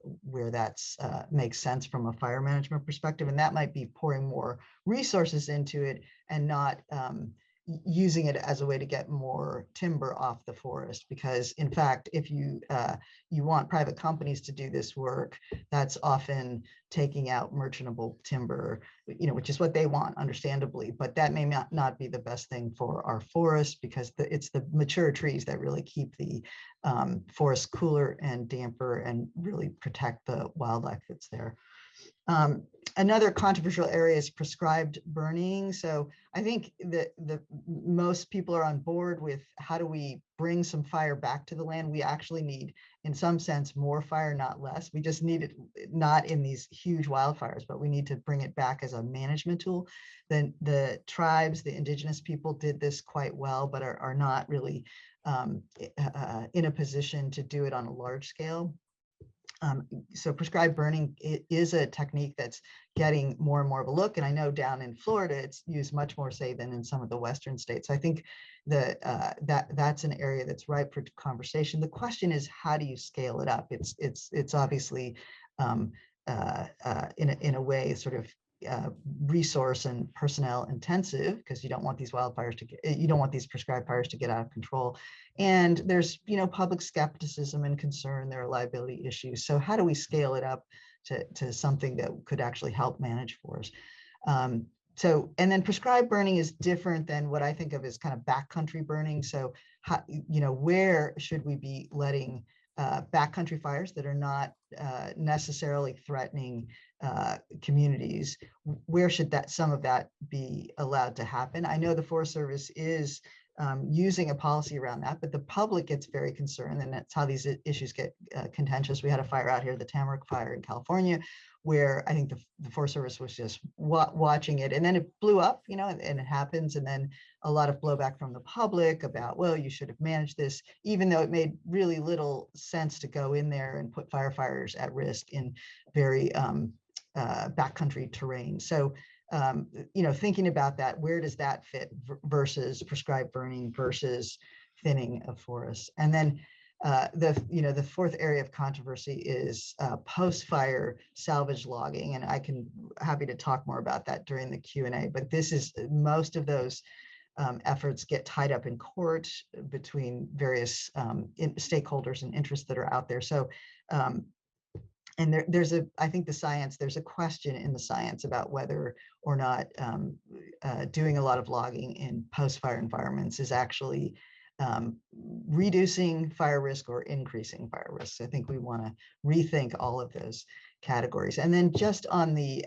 that's makes sense from a fire management perspective. And that might be pouring more resources into it and not using it as a way to get more timber off the forest. Because in fact, if you want private companies to do this work, that's often taking out merchantable timber, which is what they want, understandably, but that may not be the best thing for our forests, because it's the mature trees that really keep the forest cooler and damper and really protect the wildlife that's there. Another controversial area is prescribed burning. So I think that most people are on board with how do we bring some fire back to the land. We actually need, in some sense, more fire, not less. We just need it not in these huge wildfires, but we need to bring it back as a management tool. Then the tribes, the indigenous people did this quite well, but are not really in a position to do it on a large scale. So prescribed burning is a technique that's getting more and more of a look. And I know down in Florida, it's used much more, say, than in some of the Western states. I think that's an area that's ripe for conversation. The question is, how do you scale it up? It's obviously in a way sort of resource and personnel intensive, because you don't want these prescribed fires to get out of control. And there's public skepticism and concern. There are liability issues. So how do we scale it up to something that could actually help manage forests? And then prescribed burning is different than what I think of as kind of backcountry burning. So where should we be letting backcountry fires that are not necessarily threatening communities? Where should some of that be allowed to happen? I know the Forest Service is using a policy around that, but the public gets very concerned, and that's how these issues get contentious. We had a fire out here, the Tamarack fire in California, where I think the Forest Service was just watching it, and then it blew up, and it happens, and then a lot of blowback from the public about, well, you should have managed this, even though it made really little sense to go in there and put firefighters at risk in very backcountry terrain. So thinking about that, where does that fit versus prescribed burning versus thinning of forests? And then the fourth area of controversy is post-fire salvage logging, and happy to talk more about that during the Q&A. But this is most of those efforts get tied up in court between various stakeholders and interests that are out there. So. And there's a question in the science about whether or not doing a lot of logging in post-fire environments is actually reducing fire risk or increasing fire risk. I think we want to rethink all of those categories. And then just on the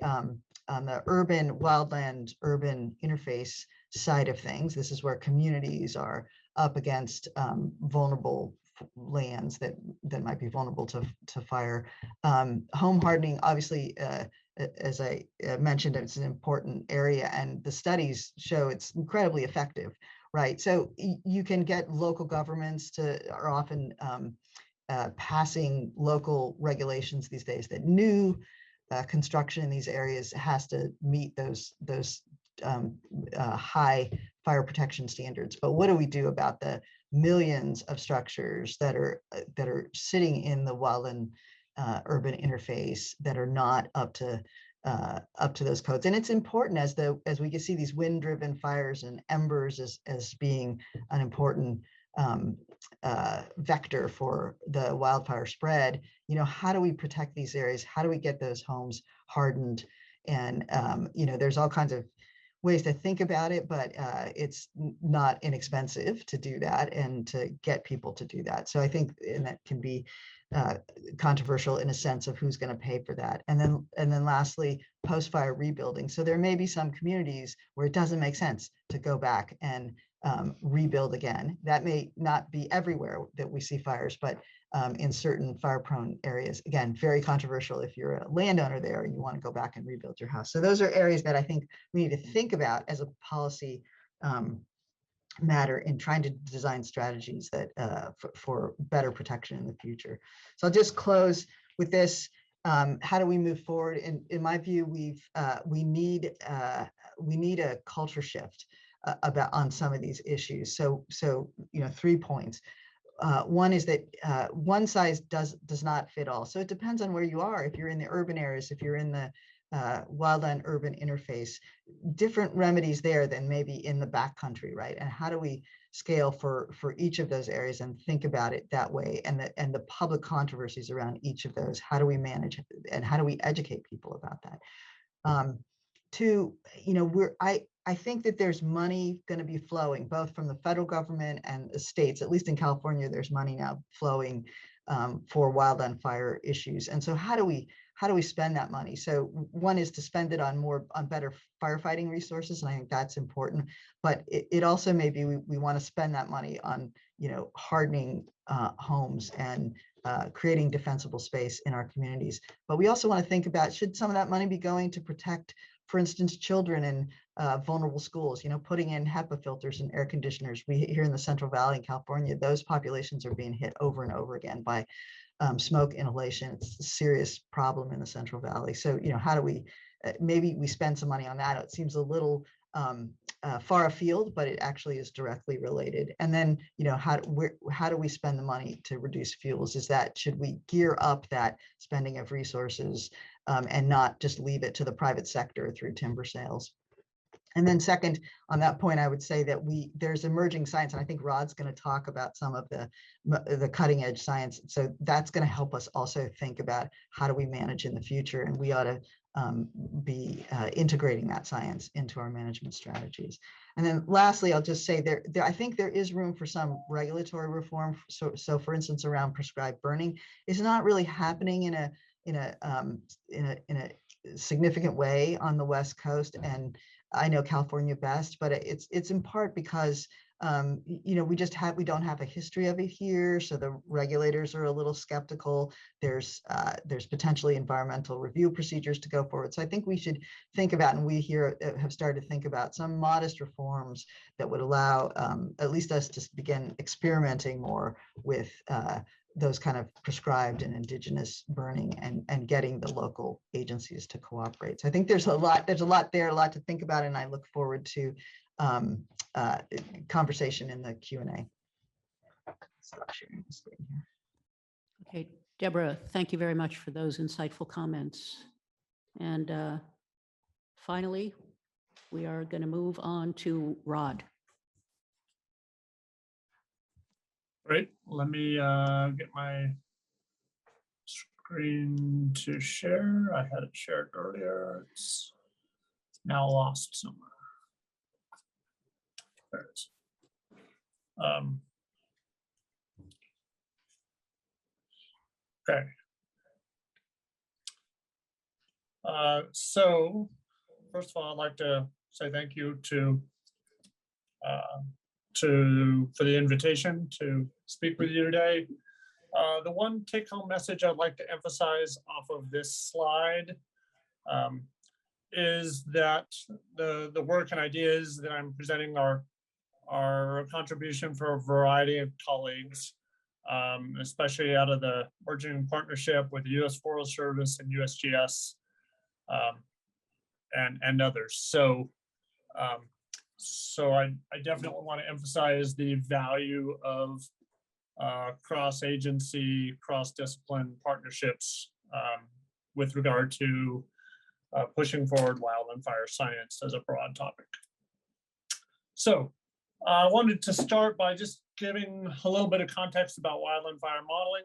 urban wildland urban interface side of things, this is where communities are up against vulnerable lands that might be vulnerable to fire. Home hardening, obviously, as I mentioned, it's an important area, and the studies show it's incredibly effective, right? So you can get local governments are often passing local regulations these days that new construction in these areas has to meet those high fire protection standards. But what do we do about the millions of structures that are sitting in the wildland urban interface that are not up to those codes. And it's important as we can see these wind-driven fires and embers as being an important vector for the wildfire spread. You know, how do we protect these areas? How do we get those homes hardened? And you know, there's all kinds of ways to think about it, but it's not inexpensive to do that and to get people to do that. So I think, and that can be controversial in a sense of who's going to pay for that. And then lastly, post-fire rebuilding. So there may be some communities where it doesn't make sense to go back and rebuild again. That may not be everywhere that we see fires, but in certain fire-prone areas. Again, very controversial if you're a landowner there and you want to go back and rebuild your house. So those are areas that I think we need to think about as a policy matter in trying to design strategies that for better protection in the future. So I'll just close with this. How do we move forward? In my view, we need a culture shift on some of these issues. So you know, 3 points. One is that one size does not fit all. So it depends on where you are. If you're in the urban areas, if you're in the wildland urban interface, different remedies there than maybe in the backcountry, right? And how do we scale for each of those areas and think about it that way? And the public controversies around each of those, how do we manage and how do we educate people about that? Two, you know, I think that there's money going to be flowing both from the federal government and the states. At least in California, there's money now flowing for wildland fire issues. And so how do we spend that money? So one is to spend it on better firefighting resources, and I think that's important. But it also may be we want to spend that money on, you know, hardening homes and creating defensible space in our communities. But we also want to think about, should some of that money be going to protect, for instance, children in vulnerable schools, you know, putting in HEPA filters and air conditioners. We here in the Central Valley in California, those populations are being hit over and over again by smoke inhalation. It's a serious problem in the Central Valley. So, you know, how do we, maybe we spend some money on that. It seems a little far afield, but it actually is directly related. And then, you know, how do we spend the money to reduce fuels? Should we gear up that spending of resources and not just leave it to the private sector through timber sales? And then second, on that point, I would say that there's emerging science, and I think Rod's going to talk about some of the cutting edge science. So that's going to help us also think about how do we manage in the future, and we ought to be integrating that science into our management strategies. And then lastly, I'll just say I think there is room for some regulatory reform. So for instance, around prescribed burning is not really happening in a significant way on the West Coast, and I know California best, but it's in part because you know, we don't have a history of it here, so the regulators are a little skeptical. There's potentially environmental review procedures to go forward. So I think we should think about, and we here have started to think about some modest reforms that would allow at least us to begin experimenting more with those kind of prescribed and indigenous burning and getting the local agencies to cooperate. So I think there's a lot there, a lot to think about, and I look forward to conversation in the Q&A. Stop sharing the screen here. Okay, Deborah, thank you very much for those insightful comments. And finally, we are going to move on to Rod. Great. Let me get my screen to share. I had it shared earlier. It's now lost somewhere. There it is. Okay. So first of all, I'd like to say thank you for the invitation to speak with you today. The one take-home message I'd like to emphasize off of this slide is that the work and ideas that I'm presenting are a contribution for a variety of colleagues, especially out of the burgeoning partnership with the U.S. Forest Service and USGS and others. So I definitely want to emphasize the value of cross-agency, cross-discipline partnerships with regard to pushing forward wildland fire science as a broad topic. So I wanted to start by just giving a little bit of context about wildland fire modeling.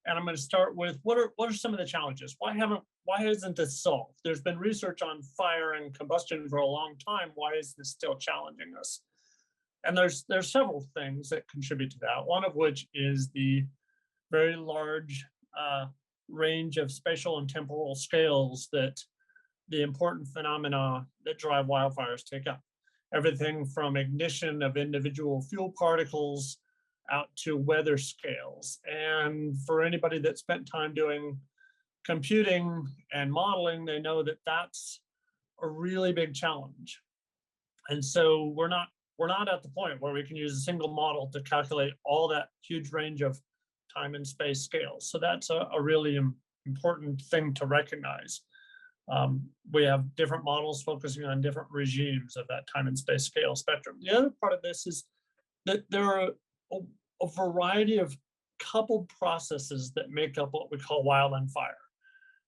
And I'm going to start with what are some of the challenges? Why isn't this solved? There's been research on fire and combustion for a long time. Why is this still challenging us? And there's several things that contribute to that. One of which is the very large range of spatial and temporal scales that the important phenomena that drive wildfires take up. Everything from ignition of individual fuel particles out to weather scales. And for anybody that spent time doing computing and modeling, they know that that's a really big challenge. And so we're not at the point where we can use a single model to calculate all that huge range of time and space scales. So that's a really important thing to recognize. We have different models focusing on different regimes of that time and space scale spectrum. The other part of this is that there are a variety of coupled processes that make up what we call wildland fire.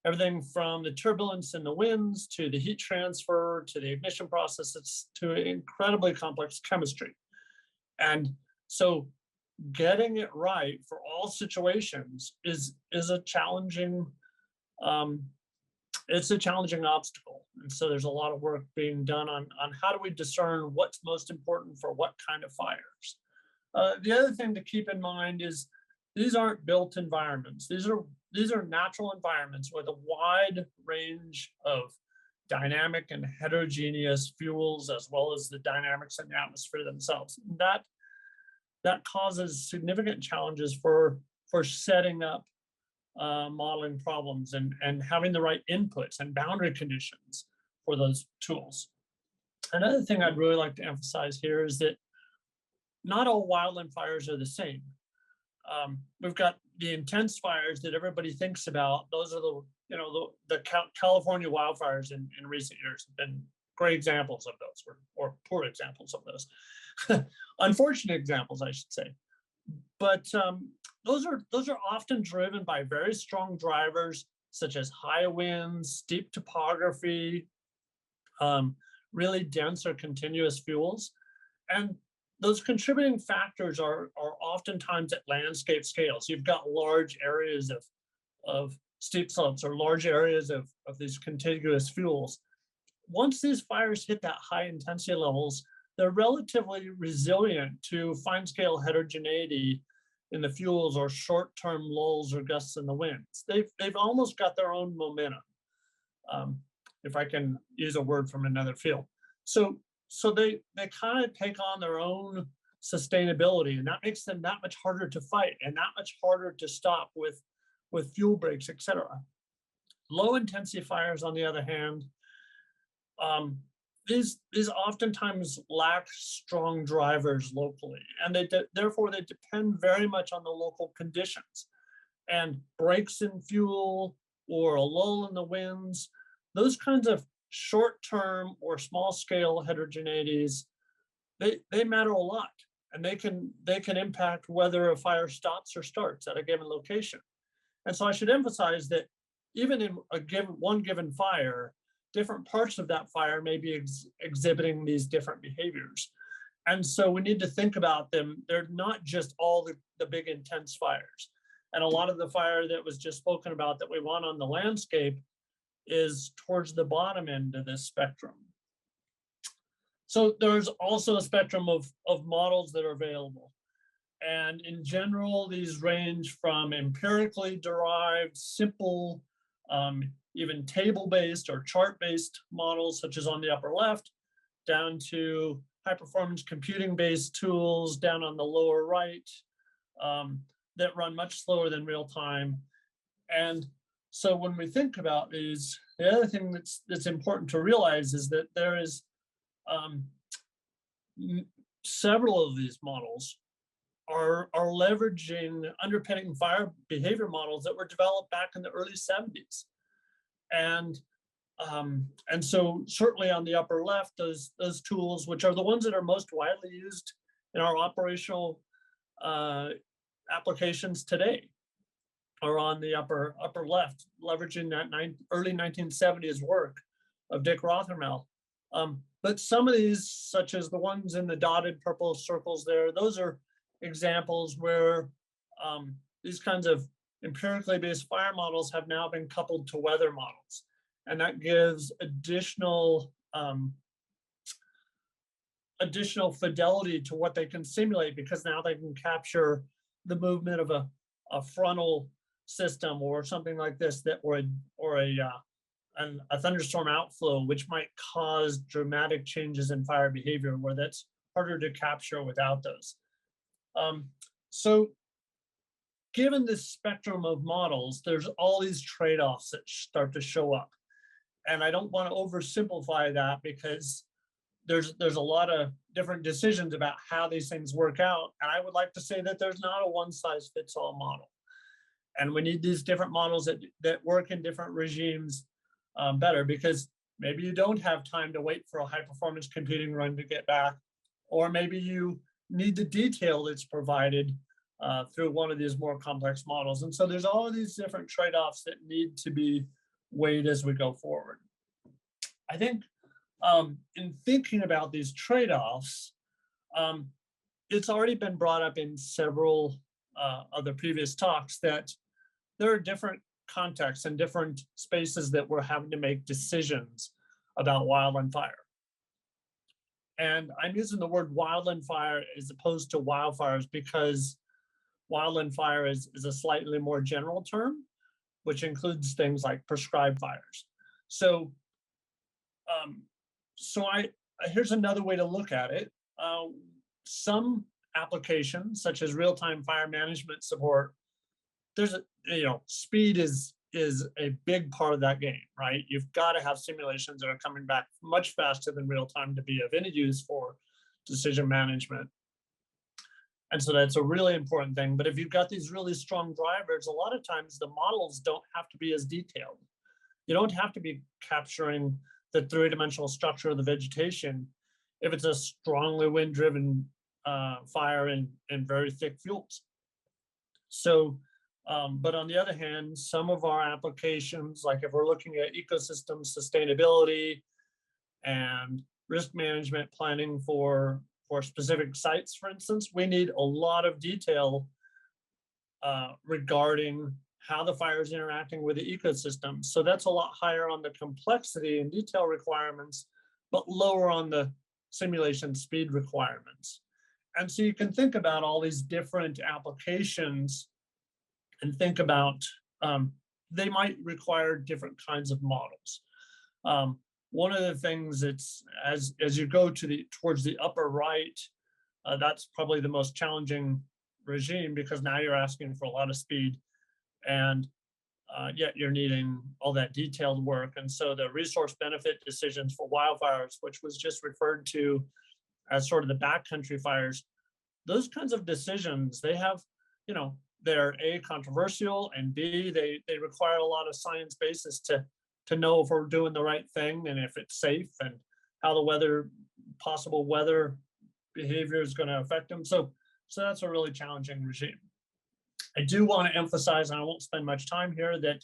Everything from the turbulence in the winds to the heat transfer to the ignition processes to incredibly complex chemistry. And so getting it right for all situations is a challenging it's a challenging obstacle. And so there's a lot of work being done on how do we discern what's most important for what kind of fires. The other thing to keep in mind is these aren't built environments. These are natural environments with a wide range of dynamic and heterogeneous fuels, as well as the dynamics in the atmosphere themselves. That causes significant challenges for setting up modeling problems and having the right inputs and boundary conditions for those tools. Another thing I'd really like to emphasize here is that not all wildland fires are the same. We've got the intense fires that everybody thinks about. Those are the California wildfires in recent years have been great examples of those, or poor examples of those. Unfortunate examples, I should say. But those are often driven by very strong drivers, such as high winds, steep topography, really dense or continuous fuels. And those contributing factors are oftentimes at landscape scales. You've got large areas of steep slopes or large areas of these contiguous fuels. Once these fires hit that high intensity levels, they're relatively resilient to fine scale heterogeneity in the fuels or short-term lulls or gusts in the winds. They've almost got their own momentum, if I can use a word from another field. So they kind of take on their own sustainability, and that makes them that much harder to fight and that much harder to stop with fuel breaks, et cetera. Low intensity fires, on the other hand, these oftentimes lack strong drivers locally, and therefore they depend very much on the local conditions. And breaks in fuel or a lull in the winds, those kinds of short-term or small-scale heterogeneities, they matter a lot, and they can impact whether a fire stops or starts at a given location. And so I should emphasize that even in one given fire, different parts of that fire may be exhibiting these different behaviors. And so we need to think about them. They're not just all the big intense fires. And a lot of the fire that was just spoken about that we want on the landscape is towards the bottom end of this spectrum. So there's also a spectrum of models that are available. And in general, these range from empirically derived, simple, even table-based or chart-based models, such as on the upper left, down to high-performance computing-based tools down on the lower right that run much slower than real time. And so when we think about these, the other thing that's important to realize is that there is several of these models are leveraging underpinning fire behavior models that were developed back in the early 70s. And so certainly on the upper left, those tools, which are the ones that are most widely used in our operational applications today. are on the upper left, leveraging that early 1970s work of Dick Rothermel. But some of these, such as the ones in the dotted purple circles there, those are examples where these kinds of empirically based fire models have now been coupled to weather models. And that gives additional fidelity to what they can simulate, because now they can capture the movement of a frontal system or something like this, that or a thunderstorm outflow, which might cause dramatic changes in fire behavior, where that's harder to capture without those. So given this spectrum of models, there's all these trade-offs that start to show up. And I don't want to oversimplify that, because there's a lot of different decisions about how these things work out. And I would like to say that there's not a one-size-fits-all model. And we need these different models that work in different regimes better, because maybe you don't have time to wait for a high-performance computing run to get back, or maybe you need the detail that's provided through one of these more complex models. And so there's all of these different trade-offs that need to be weighed as we go forward. I think in thinking about these trade-offs, it's already been brought up in several other previous talks that there are different contexts and different spaces that we're having to make decisions about wildland fire. And I'm using the word wildland fire as opposed to wildfires, because wildland fire is a slightly more general term, which includes things like prescribed fires. So, here's another way to look at it. Some applications, such as real-time fire management support, speed is a big part of that game, right? You've got to have simulations that are coming back much faster than real time to be of any use for decision management. And so that's a really important thing. But if you've got these really strong drivers, a lot of times the models don't have to be as detailed. You don't have to be capturing the three-dimensional structure of the vegetation if it's a strongly wind-driven fire in very thick fuels. So, but on the other hand, some of our applications, like if we're looking at ecosystem sustainability and risk management planning for specific sites, for instance, we need a lot of detail regarding how the fire is interacting with the ecosystem. So that's a lot higher on the complexity and detail requirements, but lower on the simulation speed requirements. And so you can think about all these different applications and think about, they might require different kinds of models. One of the things that's, as you go towards the upper right, that's probably the most challenging regime, because now you're asking for a lot of speed, and yet you're needing all that detailed work. And so the resource benefit decisions for wildfires, which was just referred to as sort of the backcountry fires, those kinds of decisions, they have, they're A, controversial, and B, they require a lot of science basis to know if we're doing the right thing and if it's safe and how the possible weather behavior is going to affect them. So that's a really challenging regime. I do want to emphasize, and I won't spend much time here, that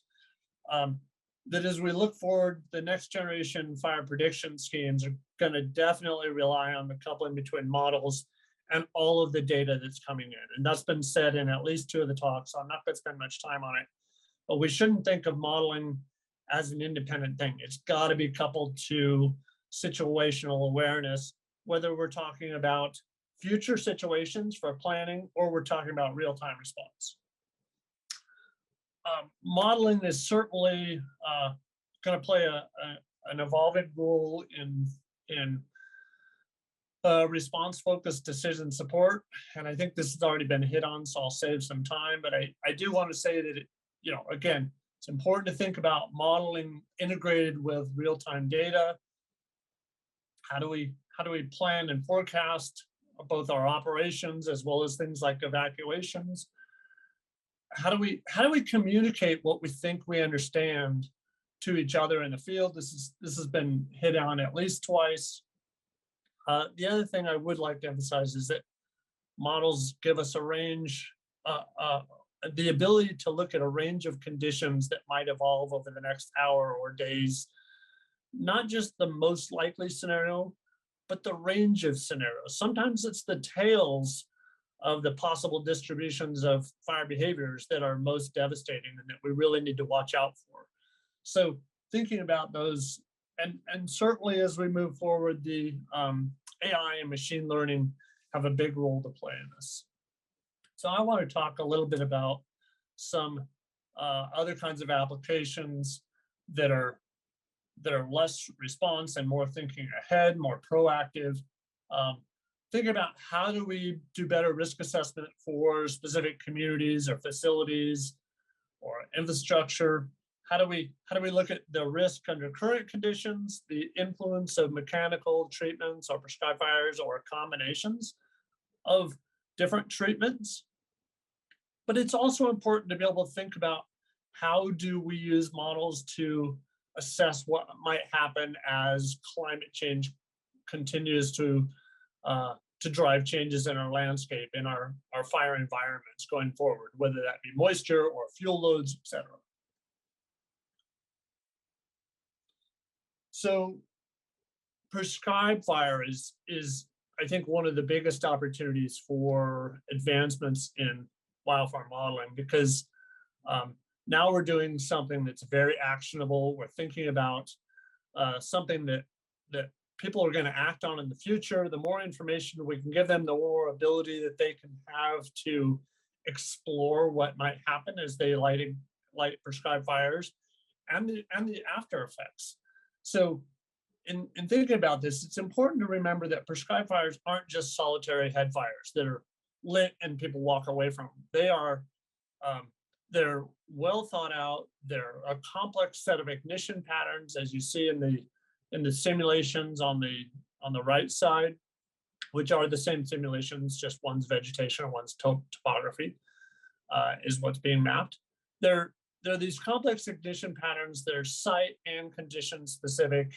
that as we look forward, the next generation fire prediction schemes are going to definitely rely on the coupling between models and all of the data that's coming in. And that's been said in at least two of the talks, so I'm not going to spend much time on it. But we shouldn't think of modeling as an independent thing. It's got to be coupled to situational awareness, whether we're talking about future situations for planning or we're talking about real-time response. Modeling is certainly going to play an evolving role in response-focused decision support. And I think this has already been hit on, so I'll save some time. But I do want to say that, again, it's important to think about modeling integrated with real-time data. How do we plan and forecast both our operations as well as things like evacuations? How do we communicate what we think we understand to each other in the field? This has been hit on at least twice. The other thing I would like to emphasize is that models give us a range, the ability to look at a range of conditions that might evolve over the next hour or days, not just the most likely scenario, but the range of scenarios. Sometimes it's the tails of the possible distributions of fire behaviors that are most devastating and that we really need to watch out for. So thinking about those, and certainly as we move forward, the AI and machine learning have a big role to play in this. So I want to talk a little bit about some other kinds of applications that are less response and more thinking ahead, more proactive. Think about how do we do better risk assessment for specific communities or facilities or infrastructure? How do we look at the risk under current conditions, the influence of mechanical treatments or prescribed fires or combinations of different treatments? But it's also important to be able to think about how do we use models to assess what might happen as climate change continues to drive changes in our landscape, in our fire environments going forward, whether that be moisture or fuel loads, et cetera. So prescribed fire is I think one of the biggest opportunities for advancements in wildfire modeling, because now we're doing something that's very actionable. We're thinking about something that people are going to act on in the future. The more information we can give them, the more ability that they can have to explore what might happen as they light prescribed fires and the after effects. So in thinking about this, it's important to remember that prescribed fires aren't just solitary head fires that are lit and people walk away from them. They are they're well thought out. They're a complex set of ignition patterns, as you see in the simulations on the right side, which are the same simulations, just one's vegetation and one's topography is what's being mapped. They're these complex ignition patterns that are site and condition specific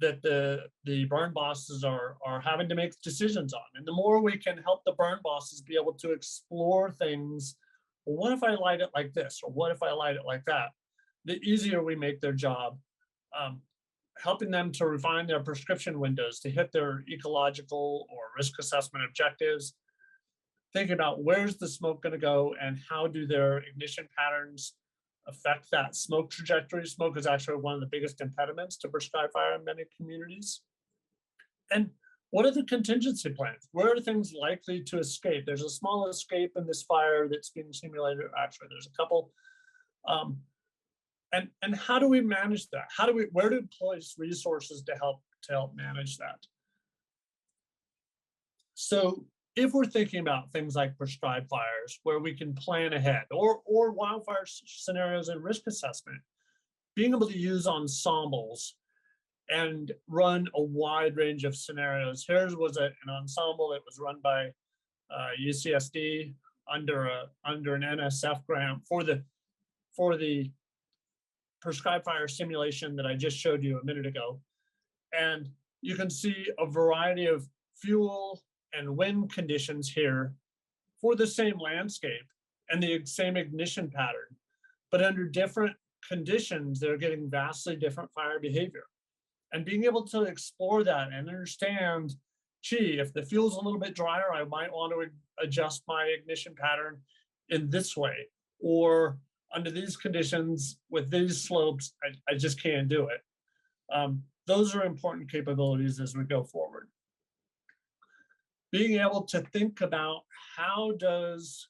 that the burn bosses are having to make decisions on. And the more we can help the burn bosses be able to explore things, well, what if I light it like this? Or what if I light it like that? The easier we make their job, helping them to refine their prescription windows to hit their ecological or risk assessment objectives, thinking about where's the smoke going to go and how do their ignition patterns affect that smoke trajectory. Smoke is actually one of the biggest impediments to prescribed fire in many communities. And what are the contingency plans? Where are things likely to escape? There's a small escape in this fire that's being simulated. Actually, there's a couple. And how do we manage that? Where do we place resources to help manage that? So if we're thinking about things like prescribed fires, where we can plan ahead, or wildfire scenarios and risk assessment, being able to use ensembles and run a wide range of scenarios. Here's was an ensemble that was run by UCSD under an NSF grant for the prescribed fire simulation that I just showed you a minute ago. And you can see a variety of fuel and wind conditions here for the same landscape and the same ignition pattern, but under different conditions, they're getting vastly different fire behavior. And being able to explore that and understand, gee, if the fuel's a little bit drier, I might want to adjust my ignition pattern in this way, or under these conditions with these slopes, I just can't do it. Those are important capabilities as we go forward. Being able to think about how does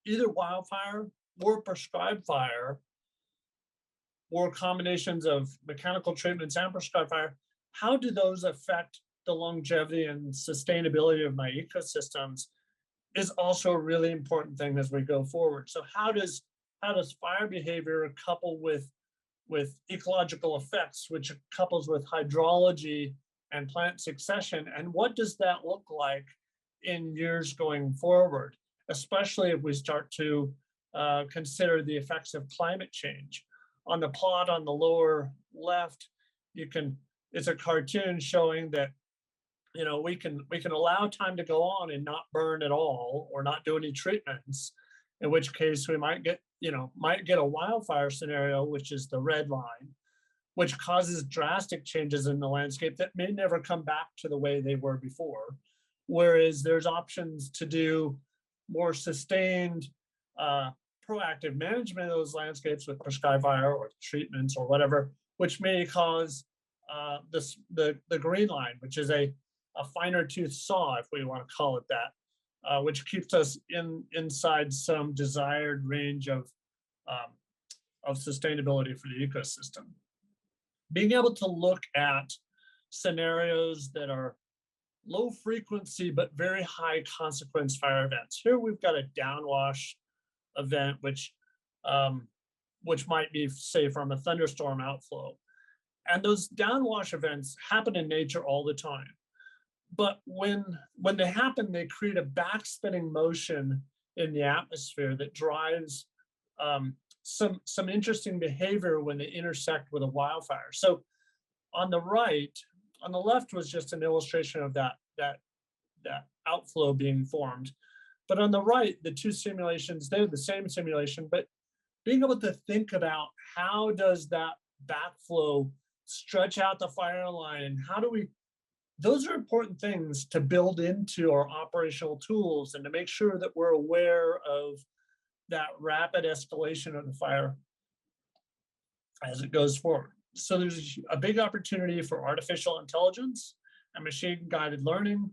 either wildfire or prescribed fire or combinations of mechanical treatments and prescribed fire, how do those affect the longevity and sustainability of my ecosystems is also a really important thing as we go forward. So how does fire behavior couple with ecological effects, which couples with hydrology and plant succession, and what does that look like in years going forward, especially if we start to consider the effects of climate change? On the plot on the lower left, it's a cartoon showing that we can allow time to go on and not burn at all or not do any treatments, in which case we might get a wildfire scenario, which is the red line, which causes drastic changes in the landscape that may never come back to the way they were before. Whereas there's options to do more sustained proactive management of those landscapes with prescribed fire or treatments or whatever, which may cause the green line, which is a finer tooth saw, if we want to call it that, which keeps us inside some desired range of sustainability for the ecosystem. Being able to look at scenarios that are low frequency but very high consequence fire events. Here we've got a downwash event, which might be, say, from a thunderstorm outflow. And those downwash events happen in nature all the time. But when they happen, they create a backspinning motion in the atmosphere that drives some interesting behavior when they intersect with a wildfire. So on the left was just an illustration of that outflow being formed. But on the right, the two simulations, they're the same simulation, but being able to think about how does that backflow stretch out the fire line, and how do we, those are important things to build into our operational tools and to make sure that we're aware of that rapid escalation of the fire as it goes forward. So there's a big opportunity for artificial intelligence and machine guided learning.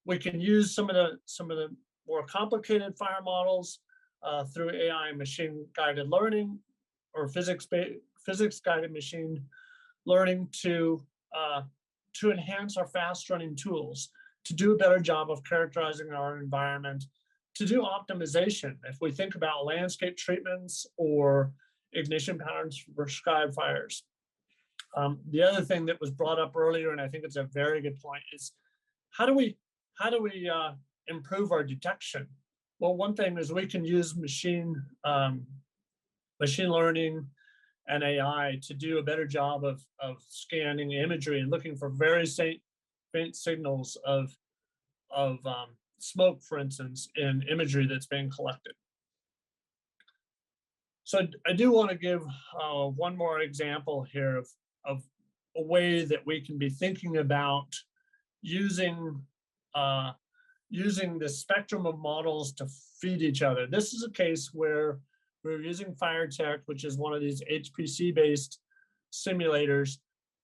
We can use some of the more complicated fire models through AI and machine guided learning or physics guided machine learning to enhance our fast running tools, to do a better job of characterizing our environment, to do optimization. If we think about landscape treatments or ignition patterns for prescribed fires. The other thing that was brought up earlier, and I think it's a very good point, is how do we improve our detection? Well, one thing is we can use machine learning and AI to do a better job of scanning imagery and looking for very faint signals of smoke, for instance, in imagery that's being collected. So I do want to give one more example here of a way that we can be thinking about using the spectrum of models to feed each other. This is a case where we're using FireTech, which is one of these HPC-based simulators,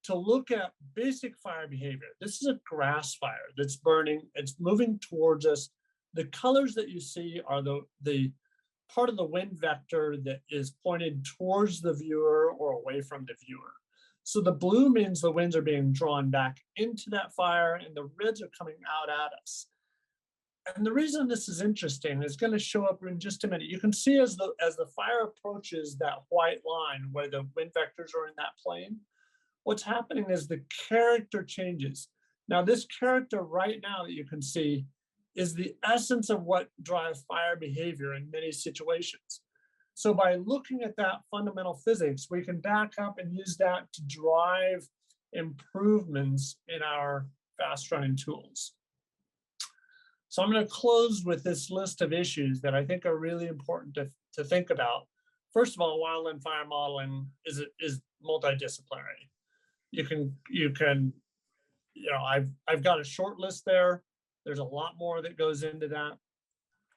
to look at basic fire behavior. This is a grass fire that's burning. It's moving towards us. The colors that you see are the part of the wind vector that is pointed towards the viewer or away from the viewer. So the blue means the winds are being drawn back into that fire, and the reds are coming out at us. And the reason this is interesting is going to show up in just a minute. You can see as the fire approaches that white line where the wind vectors are in that plane, what's happening is the character changes. Now, this character right now that you can see is the essence of what drives fire behavior in many situations. So by looking at that fundamental physics, we can back up and use that to drive improvements in our fast running tools. So I'm going to close with this list of issues that I think are really important to think about. First of all, wildland fire modeling is multidisciplinary. I've got a short list there. There's a lot more that goes into that.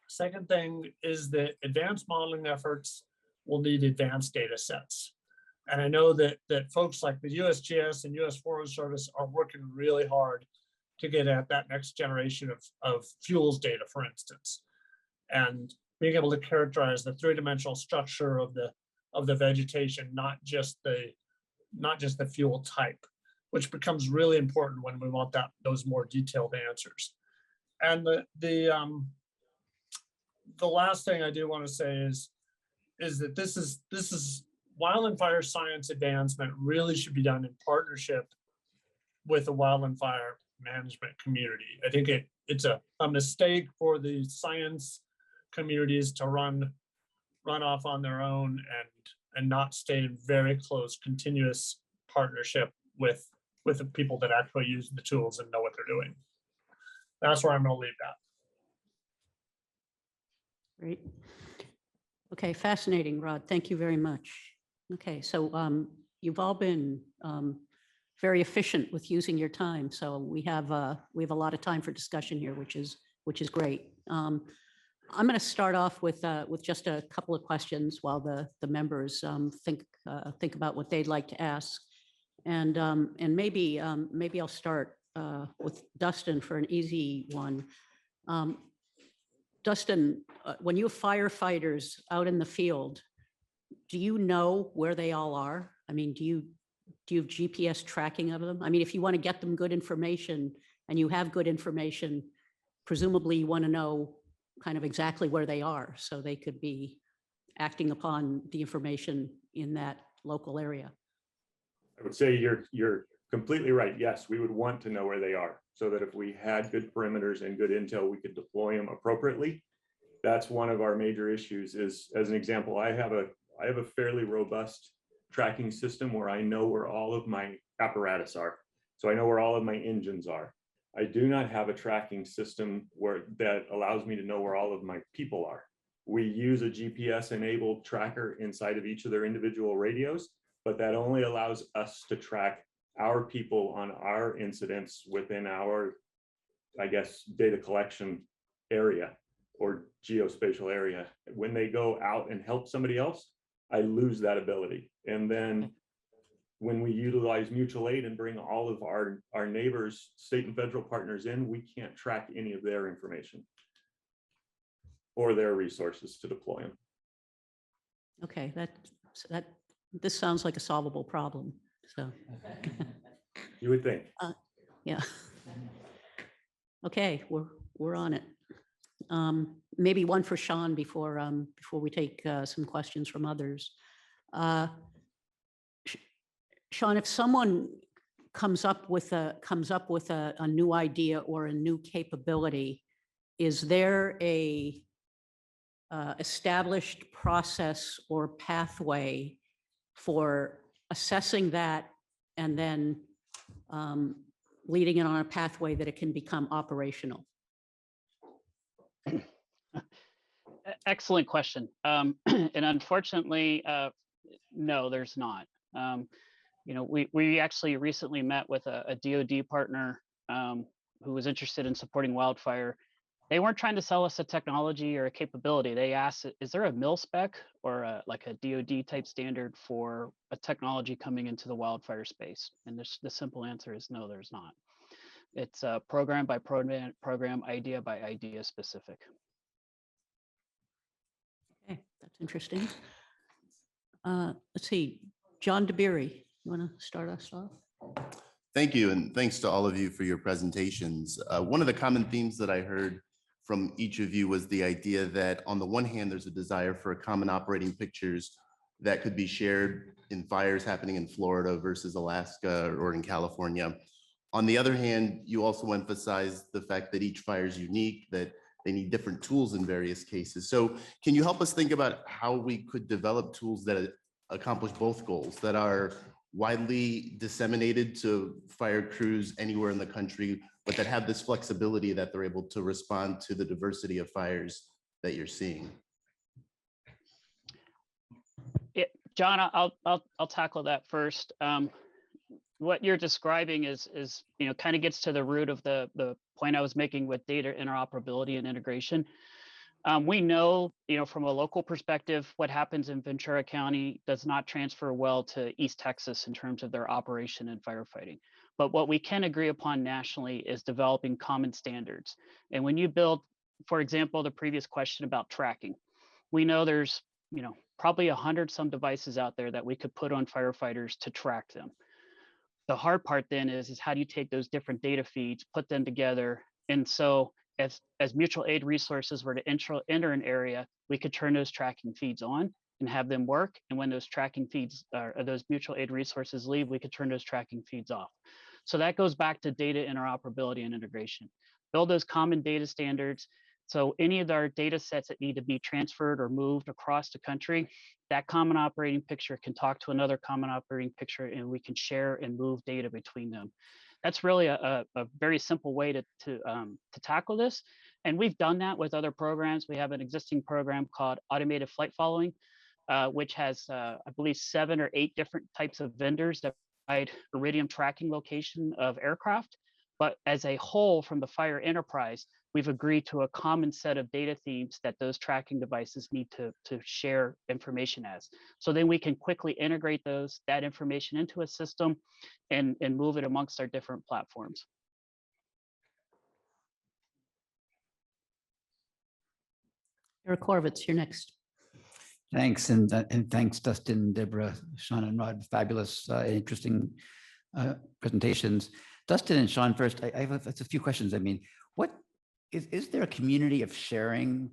Second thing is that advanced modeling efforts will need advanced data sets. And I know that folks like the USGS and US Forest Service are working really hard to get at that next generation of fuels data, for instance, and being able to characterize the three-dimensional structure of the vegetation, not just the fuel type, which becomes really important when we want those more detailed answers. And the last thing I do want to say is that this is wildland fire science advancement really should be done in partnership with the wildland fire management community. I think it's a mistake for the science communities to run off on their own and not stay in very close continuous partnership with the people that actually use the tools and know what they're doing. That's where I'm going to leave that. Great. Okay, fascinating, Rod. Thank you very much. Okay, so you've all been very efficient with using your time. So we have a lot of time for discussion here, which is great. I'm going to start off with just a couple of questions while the members think about what they'd like to ask, and maybe I'll start with Dustin for an easy one. Dustin, when you have firefighters out in the field, do you know where they all are? I mean, do you have GPS tracking of them? I mean, if you want to get them good information and you have good information, presumably you want to know kind of exactly where they are so they could be acting upon the information in that local area. I would say you're completely right. Yes, we would want to know where they are so that if we had good perimeters and good intel, we could deploy them appropriately. That's one of our major issues is, as an example, I have a fairly robust tracking system where I know where all of my apparatus are. So I know where all of my engines are. I do not have a tracking system that allows me to know where all of my people are. We use a GPS enabled tracker inside of each of their individual radios, but that only allows us to track our people on our incidents within our, I guess, data collection area or geospatial area. When they go out and help somebody else, I lose that ability. And then when we utilize mutual aid and bring all of our neighbors, state and federal partners in, we can't track any of their information or their resources to deploy them. Okay, this sounds like a solvable problem. So You would think. yeah. Okay, we're on it. Maybe one for Sean before we take some questions from others. Sean, if someone comes up with a new idea or a new capability, is there a established process or pathway for assessing that and then leading it on a pathway that it can become operational? Excellent question. And unfortunately, no, there's not. We actually recently met with a DoD partner who was interested in supporting wildfire. They weren't trying to sell us a technology or a capability. They asked, is there a mil spec or like a DoD type standard for a technology coming into the wildfire space? And the simple answer is no, there's not. It's program by program, idea by idea specific. Okay, that's interesting. Let's see, John DeBerry, you want to start us off? Thank you, and thanks to all of you for your presentations. One of the common themes that I heard from each of you was the idea that on the one hand, there's a desire for common operating pictures that could be shared in fires happening in Florida versus Alaska or in California. On the other hand, you also emphasize the fact that each fire is unique, that they need different tools in various cases. So can you help us think about how we could develop tools that accomplish both goals, that are widely disseminated to fire crews anywhere in the country, but that have this flexibility that they're able to respond to the diversity of fires that you're seeing? John, I'll tackle that first. What you're describing is kind of gets to the root of the point I was making with data interoperability and integration. We know, from a local perspective, what happens in Ventura County does not transfer well to East Texas in terms of their operation and firefighting. But what we can agree upon nationally is developing common standards. And when you build, for example, the previous question about tracking, we know there's, probably 100 some devices out there that we could put on firefighters to track them. The hard part then is how do you take those different data feeds, put them together, and so as mutual aid resources were to enter an area, we could turn those tracking feeds on and have them work. And when those tracking feeds or those mutual aid resources leave, we could turn those tracking feeds off. So that goes back to data interoperability and integration. Build those common data standards. So any of our data sets that need to be transferred or moved across the country, that common operating picture can talk to another common operating picture and we can share and move data between them. that's really a very simple way to tackle this. And we've done that with other programs. We have an existing program called Automated Flight Following, which has, I believe, 7 or 8 different types of vendors that provide iridium tracking location of aircraft. But as a whole, from the fire enterprise, we've agreed to a common set of data themes that those tracking devices need to share information as. So then we can quickly integrate that information into a system and move it amongst our different platforms. Eric Horvitz, you're next. Thanks, and thanks, Dustin, Deborah, Sean, and Rod. Fabulous, interesting presentations. Dustin and Sean, first, I have a few questions. I mean, what is there a community of sharing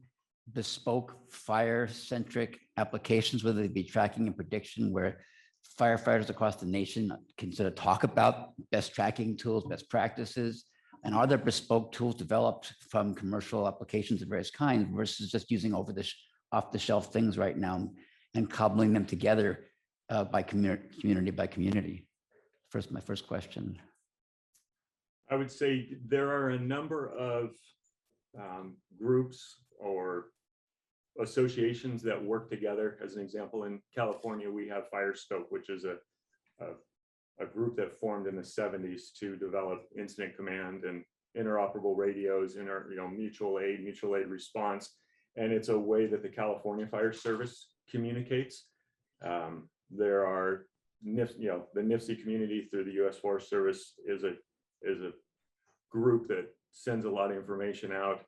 bespoke fire-centric applications, whether they be tracking and prediction, where firefighters across the nation can sort of talk about best tracking tools, best practices? And are there bespoke tools developed from commercial applications of various kinds versus just using off-the-shelf things right now and cobbling them together by community by community? My first question. I would say there are a number of groups or associations that work together. As an example, in California, we have FireScope, which is a group that formed in the 70s to develop incident command and interoperable radios, mutual aid response. And it's a way that the California Fire Service communicates. There are, the NIFC community through the U.S. Forest Service is a group that sends a lot of information out,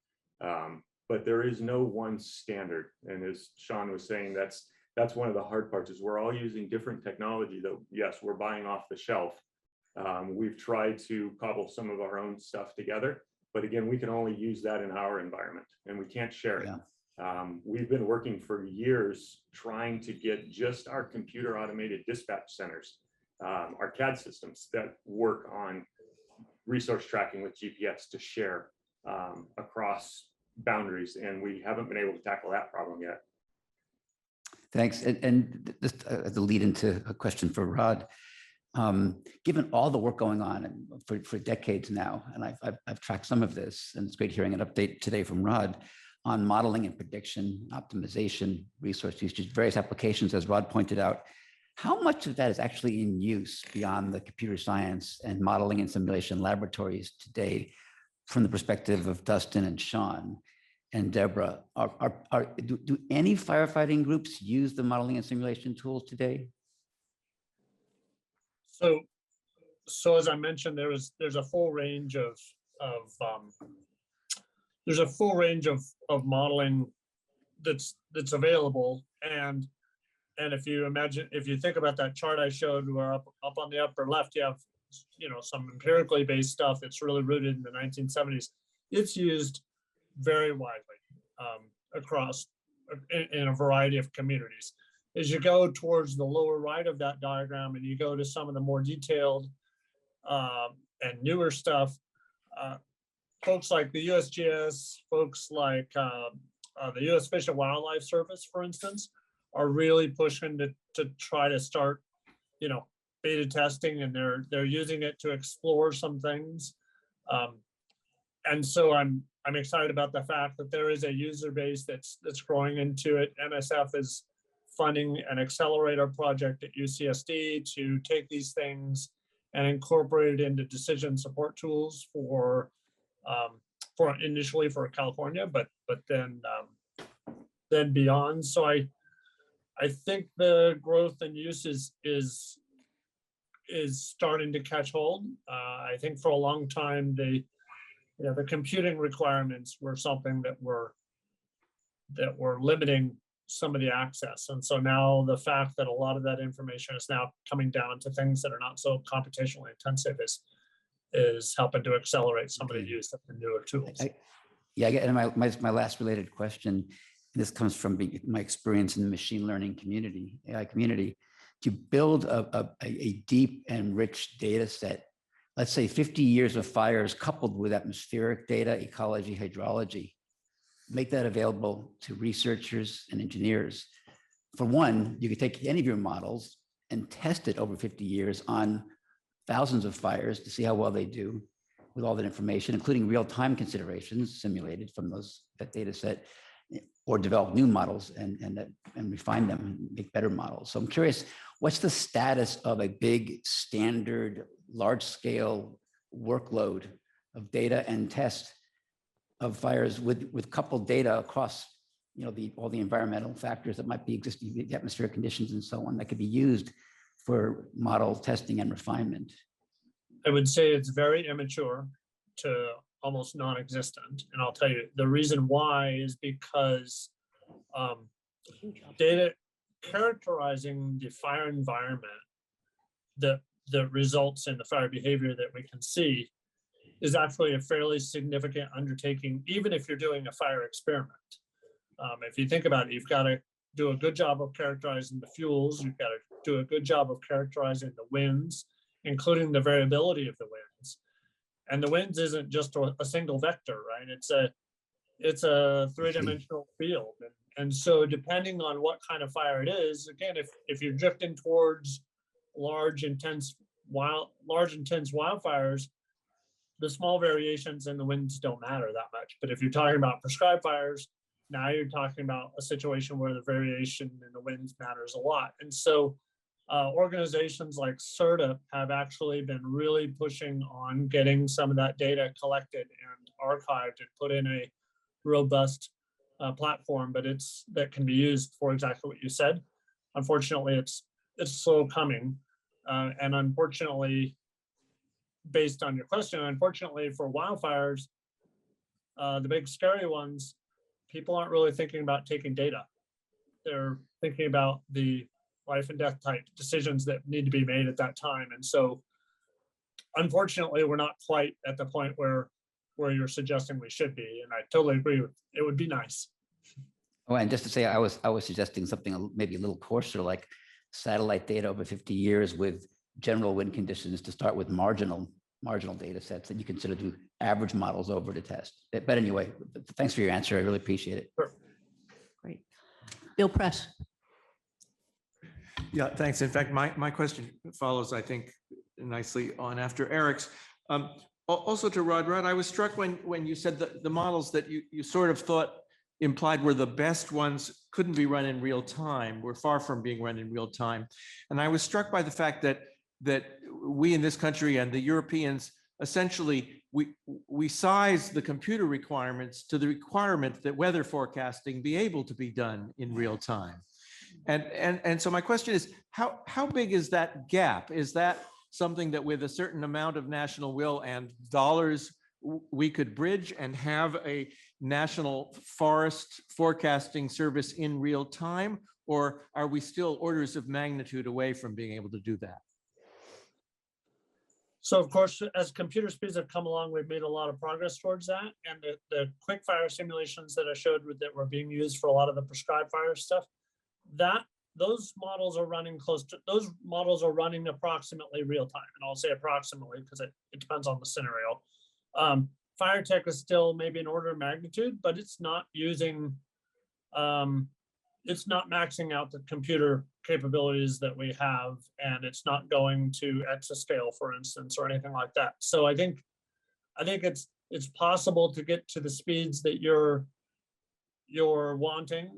but there is no one standard. And as Sean was saying, that's one of the hard parts, is we're all using different technology that, yes, we're buying off the shelf. We've tried to cobble some of our own stuff together, but again, we can only use that in our environment and we can't share it. Yeah. We've been working for years trying to get just our computer automated dispatch centers, our CAD systems that work on resource tracking with GPS to share across boundaries, and we haven't been able to tackle that problem yet. Thanks. And just as a lead into a question for Rod, given all the work going on for decades now, and I've tracked some of this, and it's great hearing an update today from Rod on modeling and prediction, optimization, resource usage, various applications, as Rod pointed out. How much of that is actually in use beyond the computer science and modeling and simulation laboratories today, from the perspective of Dustin and Sean and Deborah? Do any firefighting groups use the modeling and simulation tools today? So as I mentioned, there's a full range of modeling that's available, and if you think about that chart I showed, where up on the upper left, you have some empirically based stuff that's really rooted in the 1970s. It's used very widely across in a variety of communities. As you go towards the lower right of that diagram and you go to some of the more detailed and newer stuff, folks like the USGS, folks like the U.S. Fish and Wildlife Service, for instance, are really pushing to try to start, beta testing, and they're using it to explore some things. And so I'm excited about the fact that there is a user base that's growing into it. NSF is funding an accelerator project at UCSD to take these things and incorporate it into decision support tools for initially for California, but then beyond. So I think the growth and use is starting to catch hold. I think for a long time the computing requirements were something that were limiting some of the access, and so now the fact that a lot of that information is now coming down to things that are not so computationally intensive is helping to accelerate some of the use of the newer tools. And my last related question, this comes from my experience in the machine learning community, AI community, to build a deep and rich data set, let's say 50 years of fires coupled with atmospheric data, ecology, hydrology, make that available to researchers and engineers. For one, you could take any of your models and test it over 50 years on thousands of fires to see how well they do with all that information, including real-time considerations simulated from that data set, or develop new models and refine them and make better models. So I'm curious, what's the status of a big standard large-scale workload of data and test of fires with coupled data across, all the environmental factors that might be existing, the atmospheric conditions and so on, that could be used for model testing and refinement? I would say it's very immature to almost non-existent. And I'll tell you, the reason why is because data characterizing the fire environment that results in the fire behavior that we can see is actually a fairly significant undertaking, even if you're doing a fire experiment. If you think about it, you've got to do a good job of characterizing the fuels. You've got to do a good job of characterizing the winds, including the variability of the winds. And the winds isn't just a single vector, right? It's a three-dimensional field. And so depending on what kind of fire it is, again, if you're drifting towards large, intense wildfires, the small variations in the winds don't matter that much. But if you're talking about prescribed fires, now you're talking about a situation where the variation in the winds matters a lot. And so organizations like CERTA have actually been really pushing on getting some of that data collected and archived and put in a robust platform, but that can be used for exactly what you said. Unfortunately, it's slow coming. And unfortunately, based on your question, unfortunately for wildfires, the big scary ones, people aren't really thinking about taking data. They're thinking about the life and death type decisions that need to be made at that time. And so unfortunately, we're not quite at the point where you're suggesting we should be. And I totally agree with it. Would be nice. Oh, and just to say, I was suggesting something maybe a little coarser, like satellite data over 50 years with general wind conditions to start with marginal data sets that you consider to average models over to test. But anyway, thanks for your answer. I really appreciate it. Sure. Great. Bill Press. Yeah, thanks. In fact, my question follows, I think, nicely on after Eric's. Also to Rod, I was struck when you said that the models that you sort of thought implied were the best ones couldn't be run in real time, were far from being run in real time. And I was struck by the fact that we in this country and the Europeans, essentially, we size the computer requirements to the requirement that weather forecasting be able to be done in real time. And so my question is, how big is that gap? Is that something that with a certain amount of national will and dollars, we could bridge and have a national forest forecasting service in real time? Or are we still orders of magnitude away from being able to do that? So of course, as computer speeds have come along, we've made a lot of progress towards that. And the quick fire simulations that I showed that were being used for a lot of the prescribed fire stuff, those models are running approximately real time. And I'll say approximately because it depends on the scenario. Fire tech is still maybe an order of magnitude, but it's not using, it's not maxing out the computer capabilities that we have, and it's not going to exascale, for instance, or anything like that. So I think it's possible to get to the speeds that you're wanting.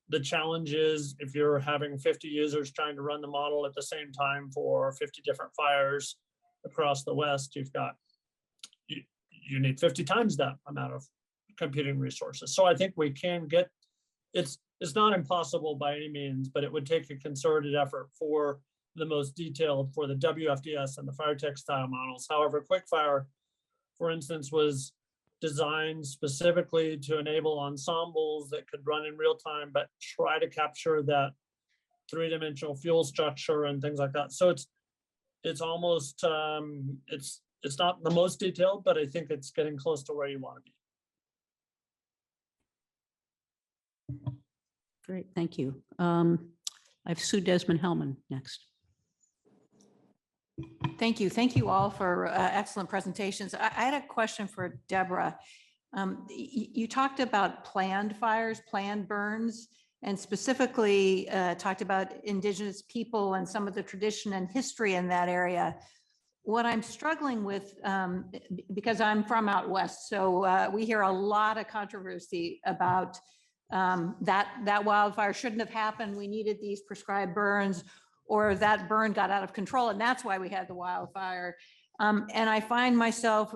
The challenge is if you're having 50 users trying to run the model at the same time for 50 different fires across the West, you need 50 times that amount of computing resources. So I think we can get, it's not impossible by any means, but it would take a concerted effort for the most detailed, for the WFDS and the fire tech style models. However, QuickFire, for instance, was designed specifically to enable ensembles that could run in real time, but try to capture that three-dimensional fuel structure and things like that. So it's almost, it's not the most detailed, but I think it's getting close to where you want to be. Great, thank you. I have Sue Desmond-Hellman next. Thank you. Thank you all for excellent presentations. I had a question for Deborah. You talked about planned fires, planned burns, and specifically talked about Indigenous people and some of the tradition and history in that area. what I'm struggling with, because I'm from out west, so we hear a lot of controversy about that wildfire shouldn't have happened. We needed these prescribed burns, or that burn got out of control, and that's why we had the wildfire. And I find myself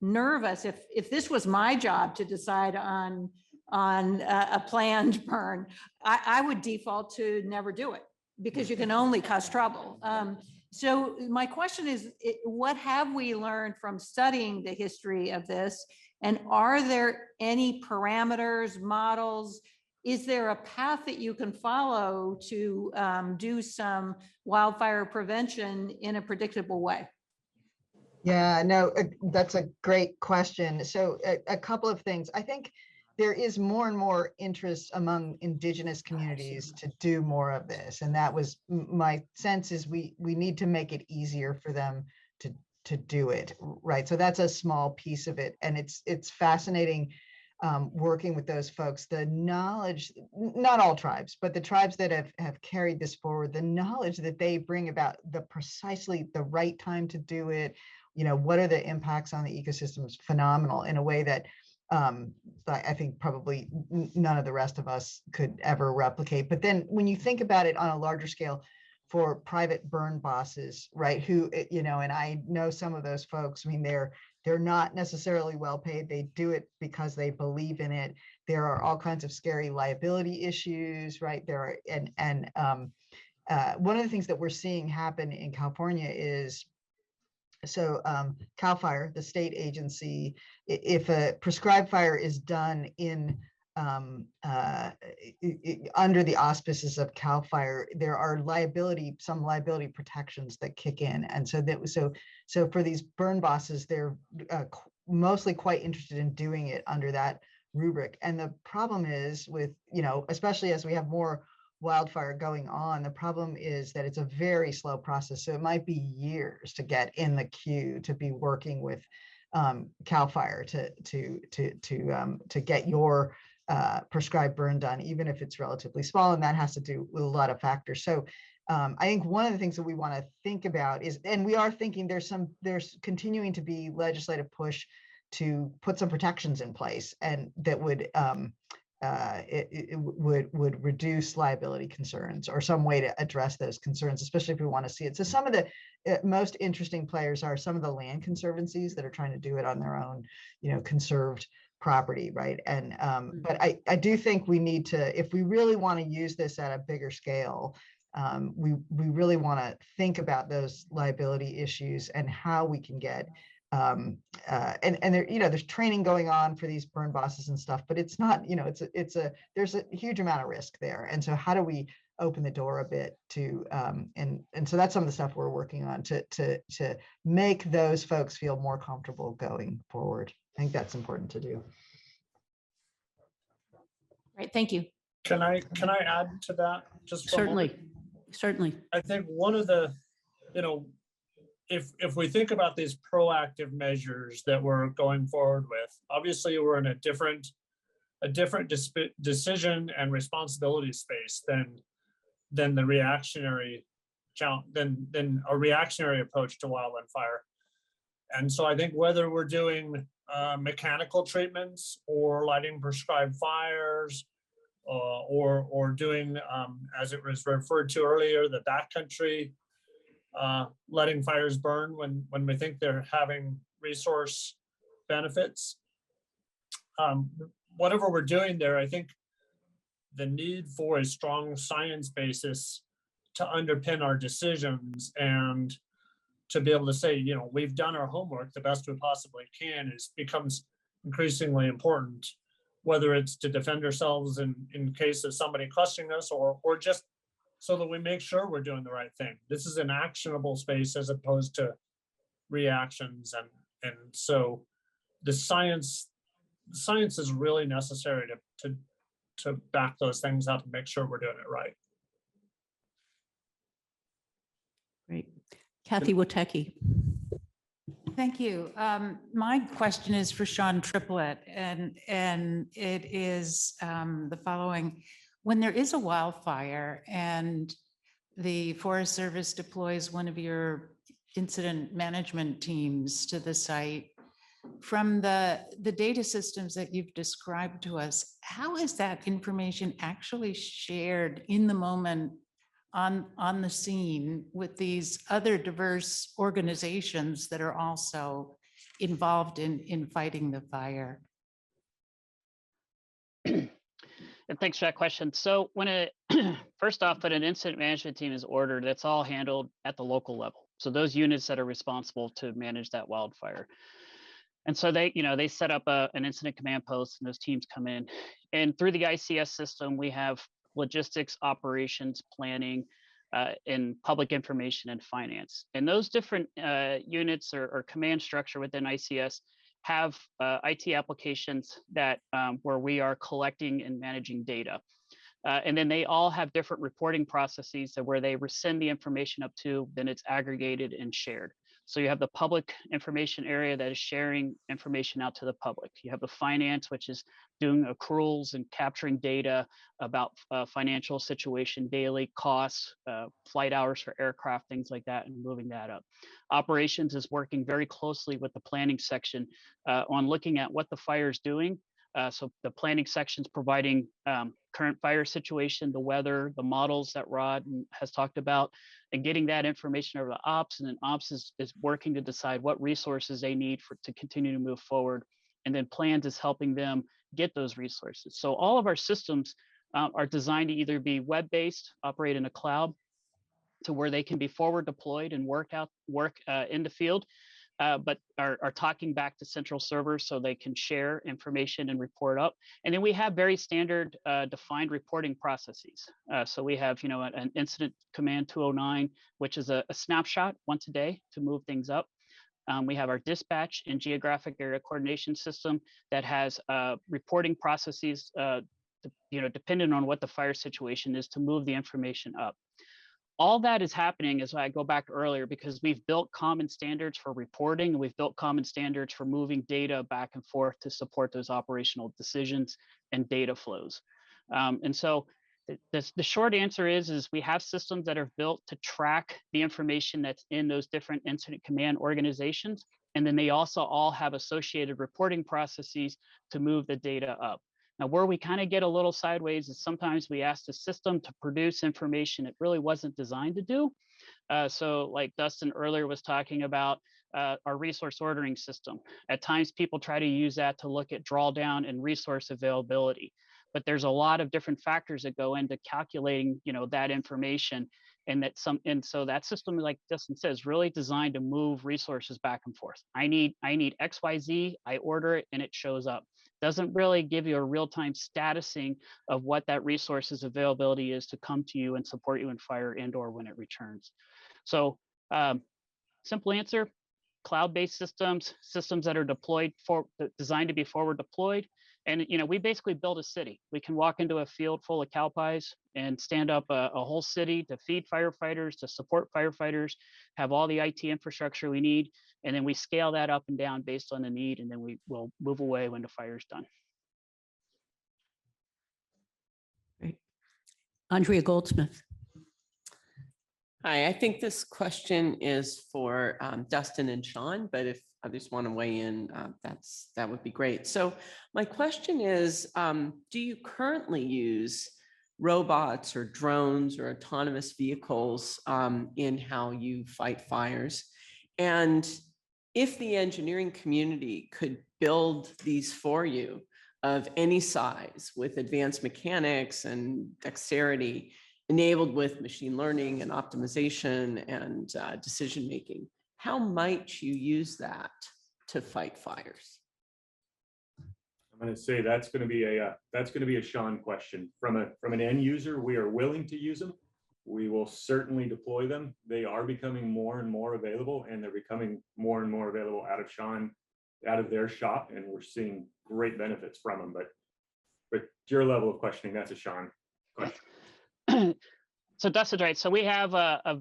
nervous if this was my job to decide on a planned burn, I would default to never do it because you can only cause trouble. So my question is, what have we learned from studying the history of this? And are there any parameters, models? Is there a path that you can follow to do some wildfire prevention in a predictable way? Yeah, no, that's a great question. So a couple of things. I think there is more and more interest among indigenous communities to do more of this. And that was my sense is we need to make it easier for them to do it, right? So that's a small piece of it. And it's fascinating working with those folks, the knowledge, not all tribes, but the tribes that have carried this forward, the knowledge that they bring about the precisely the right time to do it, what are the impacts on the ecosystem is phenomenal in a way that I think probably none of the rest of us could ever replicate. But then when you think about it on a larger scale for private burn bosses, right, who, and I know some of those folks, I mean, they're not necessarily well paid. They do it because they believe in it. There are all kinds of scary liability issues, right? There are, one of the things that we're seeing happen in California is, so CAL FIRE, the state agency, if a prescribed fire is done in under the auspices of CAL FIRE, there are some liability protections that kick in. And so for these burn bosses, they're mostly quite interested in doing it under that rubric. And the problem is with, especially as we have more wildfire going on, the problem is that it's a very slow process. So it might be years to get in the queue to be working with CAL FIRE to get your prescribed burn done, even if it's relatively small, and that has to do with a lot of factors. So I think one of the things that we want to think about is, and we are thinking there's continuing to be legislative push to put some protections in place, and that would would reduce liability concerns or some way to address those concerns, especially if we want to see it. So some of the most interesting players are some of the land conservancies that are trying to do it on their own, conserved property, right? And but I do think we need to, if we really want to use this at a bigger scale, we really want to think about those liability issues and how we can get and there, there's training going on for these burn bosses and stuff, but it's not, there's a huge amount of risk there. And so how do we open the door a bit to and so that's some of the stuff we're working on to make those folks feel more comfortable going forward. I think that's important to do. Right, thank you. Can I add to that just for a moment? Certainly. I think one of the, if we think about these proactive measures that we're going forward with, obviously we're in a different decision and responsibility space than the reactionary than a reactionary approach to wildland fire. And so I think whether we're doing mechanical treatments or lighting prescribed fires, or doing, as it was referred to earlier, the backcountry, letting fires burn when we think they're having resource benefits. Whatever we're doing there, I think the need for a strong science basis to underpin our decisions and to be able to say, we've done our homework the best we possibly can becomes increasingly important, whether it's to defend ourselves in case of somebody questioning us or just so that we make sure we're doing the right thing. This is an actionable space as opposed to reactions. And so the science is really necessary to back those things up and make sure we're doing it right. Great. Kathy Wotecki. Thank you. My question is for Sean Triplett, and it is the following. When there is a wildfire and the Forest Service deploys one of your incident management teams to the site. From the data systems that you've described to us, how is that information actually shared in the moment on the scene with these other diverse organizations that are also involved in fighting the fire? And thanks for that question. So when it first off, when an incident management team is ordered, that's all handled at the local level. So those units that are responsible to manage that wildfire. And so they set up an incident command post, and those teams come in. And through the ICS system, we have logistics, operations, planning, and public information and finance. And those different units or command structure within ICS have IT applications that where we are collecting and managing data. And then they all have different reporting processes where they send the information up to, then it's aggregated and shared. So you have the public information area that is sharing information out to the public. You have the finance, which is doing accruals and capturing data about financial situation, daily costs, flight hours for aircraft, things like that, and moving that up. Operations is working very closely with the planning section on looking at what the fire is doing. So the planning section's providing current fire situation, the weather, the models that Rod has talked about, and getting that information over to ops. And then ops is working to decide what resources they need to continue to move forward. And then plans is helping them get those resources. So all of our systems are designed to either be web-based, operate in a cloud, to where they can be forward deployed and work in the field, but are talking back to central servers so they can share information and report up. And then we have very standard defined reporting processes. So we have, an incident command 209, which is a snapshot once a day to move things up. We have our dispatch and geographic area coordination system that has reporting processes, depending on what the fire situation is, to move the information up. All that is happening, as I go back earlier, because we've built common standards for reporting, and we've built common standards for moving data back and forth to support those operational decisions and data flows. And so the short answer is we have systems that are built to track the information that's in those different incident command organizations. And then they also all have associated reporting processes to move the data up. Now, where we kind of get a little sideways is sometimes we ask the system to produce information it really wasn't designed to do. So like Dustin earlier was talking about our resource ordering system. At times people try to use that to look at drawdown and resource availability. But there's a lot of different factors that go into calculating, that information. And so that system, like Dustin says, really designed to move resources back and forth. I need XYZ, I order it and it shows up. Doesn't really give you a real-time statusing of what that resource's availability is to come to you and support you in fire and or when it returns. So simple answer, cloud-based systems that are designed to be forward deployed. And we basically build a city. We can walk into a field full of cow pies and stand up a whole city to feed firefighters, to support firefighters, have all the IT infrastructure we need, and then we scale that up and down based on the need, and then we will move away when the fire's done. Great. Andrea Goldsmith. Hi, I think this question is for Dustin and Sean, but if others want to weigh in, that would be great. So my question is, do you currently use robots or drones or autonomous vehicles in how you fight fires? And if the engineering community could build these for you of any size with advanced mechanics and dexterity, enabled with machine learning and optimization and decision-making, how might you use that to fight fires? I'm going to say that's going to be a Sean question. From an end user, we are willing to use them. We will certainly deploy them. They are becoming more and more available, and they're becoming more and more available out of their shop, and we're seeing great benefits from them. But your level of questioning, that's a Sean question. So Dustin's right. So we have a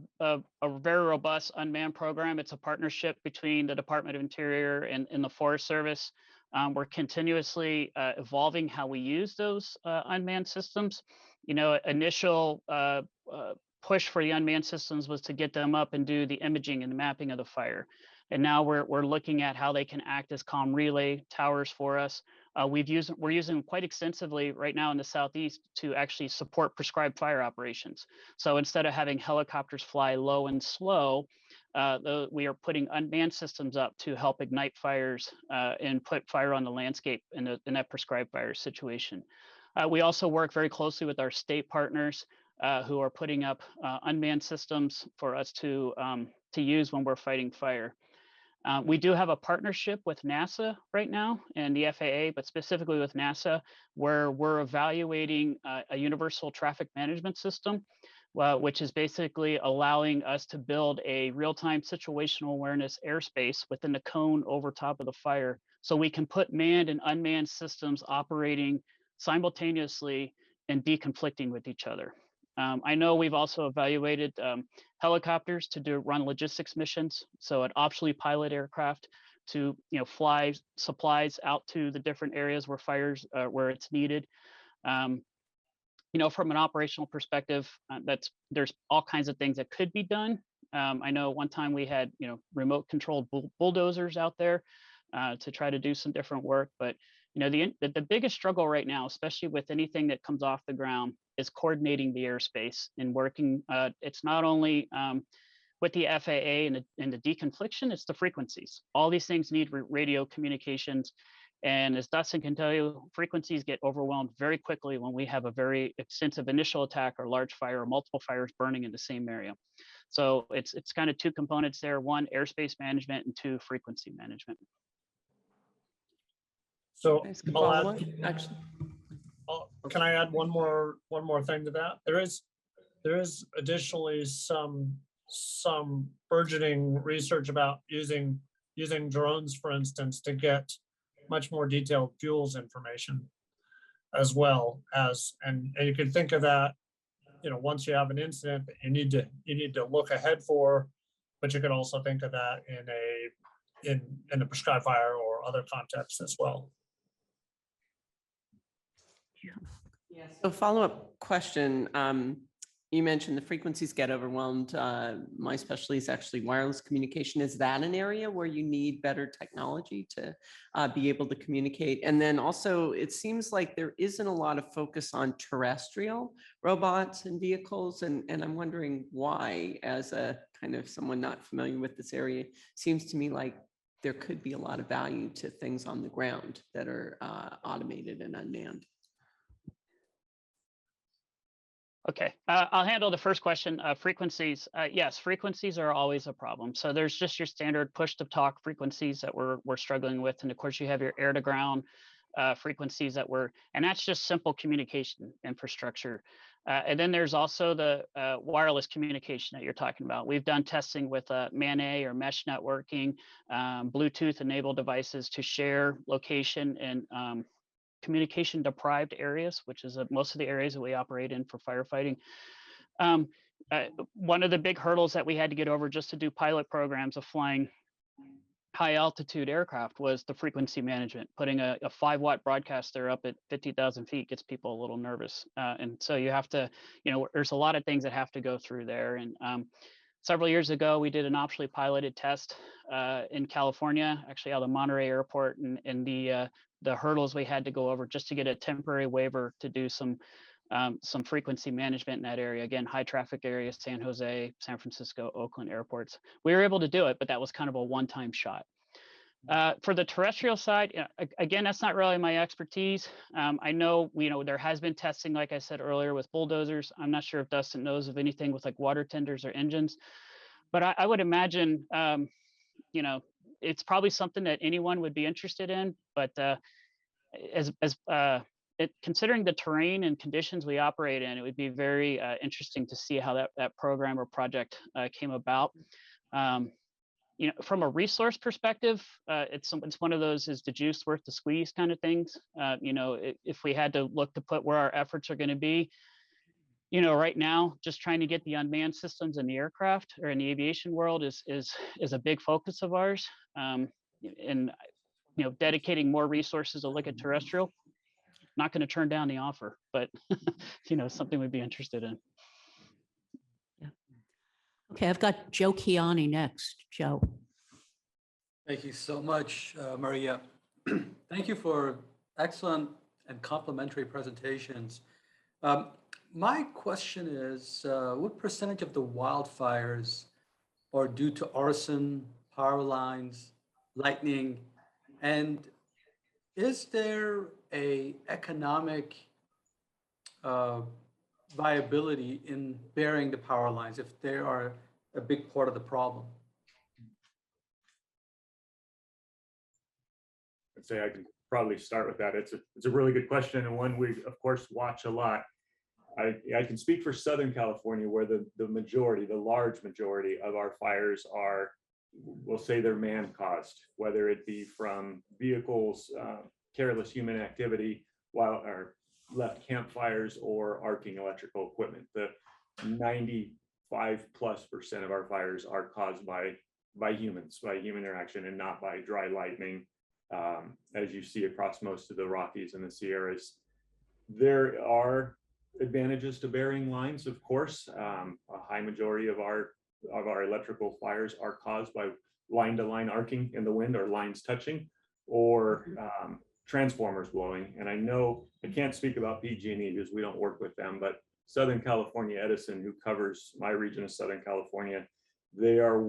very robust unmanned program. It's a partnership between the Department of Interior and the Forest Service. We're continuously evolving how we use those unmanned systems. Initial push for the unmanned systems was to get them up and do the imaging and the mapping of the fire. And now we're looking at how they can act as comm relay towers for us. We're using them quite extensively right now in the Southeast to actually support prescribed fire operations. So instead of having helicopters fly low and slow, we are putting unmanned systems up to help ignite fires and put fire on the landscape in that prescribed fire situation. We also work very closely with our state partners who are putting up unmanned systems for us to use when we're fighting fire. We do have a partnership with NASA right now and the FAA, but specifically with NASA, where we're evaluating a universal traffic management system, which is basically allowing us to build a real-time situational awareness airspace within the cone over top of the fire. So we can put manned and unmanned systems operating simultaneously and deconflicting with each other. I know we've also evaluated helicopters to run logistics missions. So an optionally pilot aircraft to fly supplies out to the different areas where fires where it's needed. From an operational perspective, there's all kinds of things that could be done. I know one time we had remote controlled bulldozers out there to try to do some different work, but the biggest struggle right now, especially with anything that comes off the ground, is coordinating the airspace and working. It's not only with the FAA and the deconfliction, it's the frequencies. All these things need radio communications. And as Dustin can tell you, frequencies get overwhelmed very quickly when we have a very extensive initial attack or large fire or multiple fires burning in the same area. So it's kind of two components there: one, airspace management, and two, frequency management. So Follow-up? can I add one more thing to that? There is additionally some burgeoning research about using drones, for instance, to get much more detailed fuels information as well as, and you can think of that, once you have an incident that you need to look ahead for, but you can also think of that in a prescribed fire or other contexts as well. So follow-up question. You mentioned the frequencies get overwhelmed. My specialty is actually wireless communication. Is that an area where you need better technology to be able to communicate? And then also, it seems like there isn't a lot of focus on terrestrial robots and vehicles. And I'm wondering why, as a kind of someone not familiar with this area, seems to me like there could be a lot of value to things on the ground that are automated and unmanned. Okay, I'll handle the first question. Frequencies. Yes, frequencies are always a problem. So there's just your standard push to talk frequencies that we're struggling with, and of course you have your air to ground frequencies and that's just simple communication infrastructure. And then there's also the wireless communication that you're talking about. We've done testing with MAN-A or mesh networking, Bluetooth enabled devices to share location and communication deprived areas, which is most of the areas that we operate in for firefighting. One of the big hurdles that we had to get over just to do pilot programs of flying high altitude aircraft was the frequency management. Putting a 5-watt broadcaster up at 50,000 feet gets people a little nervous. And so you have to, there's a lot of things that have to go through there. And several years ago, we did an optionally piloted test in California, actually out of Monterey Airport, and the hurdles we had to go over just to get a temporary waiver to do some frequency management in that area. Again, high traffic areas, San Jose, San Francisco, Oakland airports. We were able to do it, but that was kind of a one-time shot. For the terrestrial side, again, that's not really my expertise. I know, there has been testing, like I said earlier, with bulldozers. I'm not sure if Dustin knows of anything with like water tenders or engines, but I would imagine, it's probably something that anyone would be interested in, but considering the terrain and conditions we operate in, it would be very interesting to see how that program or project came about. From a resource perspective, it's one of those, is the juice worth the squeeze kind of things. If we had to look to put where our efforts are going to be, right now, just trying to get the unmanned systems in the aircraft or in the aviation world is a big focus of ours. And dedicating more resources to look at terrestrial, not going to turn down the offer, but something we'd be interested in. Okay, I've got Joe Kiani next. Joe. Thank you so much, Maria. Thank you for excellent and complimentary presentations. My question is, what percentage of the wildfires are due to arson, power lines, lightning, and is there a economic viability in burying the power lines if they are a big part of the problem? I'd say I can probably start with that. It's a really good question, and one we of course watch a lot. I can speak for Southern California, where the large majority of our fires are, we'll say they're man caused, whether it be from vehicles, careless human activity, or left campfires, or arcing electrical equipment. The 95+% of our fires are caused by humans, by human interaction, and not by dry lightning. As you see across most of the Rockies and the Sierras, there are advantages to burying lines, of course. A high majority of our electrical fires are caused by line-to-line arcing in the wind, or lines touching, or transformers blowing. And I know I can't speak about PG&E because we don't work with them, but Southern California Edison, who covers my region of Southern California, they are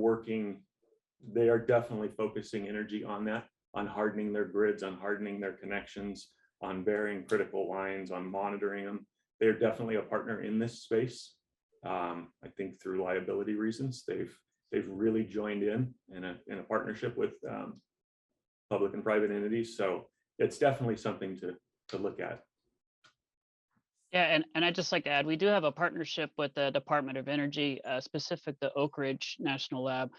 definitely focusing energy on that, on hardening their grids, on hardening their connections, on burying critical lines, on monitoring them. They're definitely a partner in this space. I think through liability reasons, they've really joined in a partnership with public and private entities. So it's definitely something to look at. Yeah, and I'd just like to add, we do have a partnership with the Department of Energy, specific the Oak Ridge National Lab.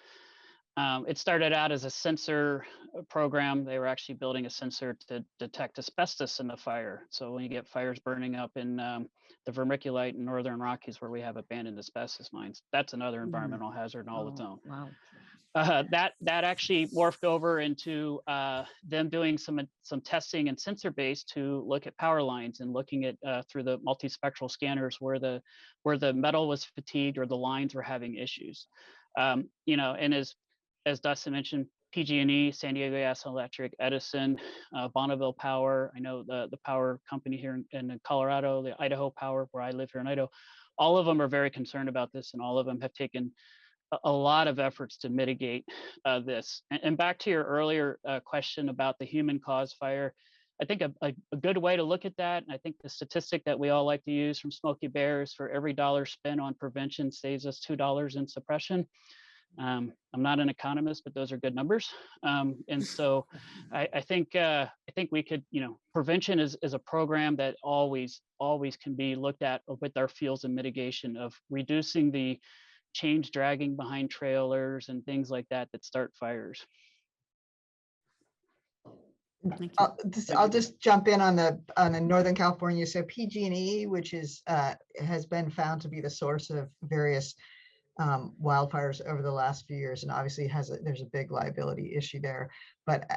It started out as a sensor program. They were actually building a sensor to detect asbestos in the fire. So when you get fires burning up in the vermiculite in Northern Rockies, where we have abandoned asbestos mines, that's another environmental hazard all its own. Wow. That actually morphed over into them doing some testing and sensor based to look at power lines, and looking at through the multispectral scanners where the metal was fatigued or the lines were having issues. And as Dustin mentioned, PG&E, San Diego Gas and Electric, Edison, Bonneville Power. I know the power company here in Colorado, the Idaho Power, where I live here in Idaho. All of them are very concerned about this, and all of them have taken a lot of efforts to mitigate this. And back to your earlier question about the human caused fire, I think a good way to look at that, and I think the statistic that we all like to use from Smokey Bear, is for every dollar spent on prevention saves us $2 in suppression. I'm not an economist, but those are good numbers. And so I think we could, prevention is a program that always can be looked at with our fields and mitigation of reducing the chains dragging behind trailers and things like that start fires. I'll just jump in on the Northern California. So PG&E, which has been found to be the source of various wildfires over the last few years, and obviously there's a big liability issue there. But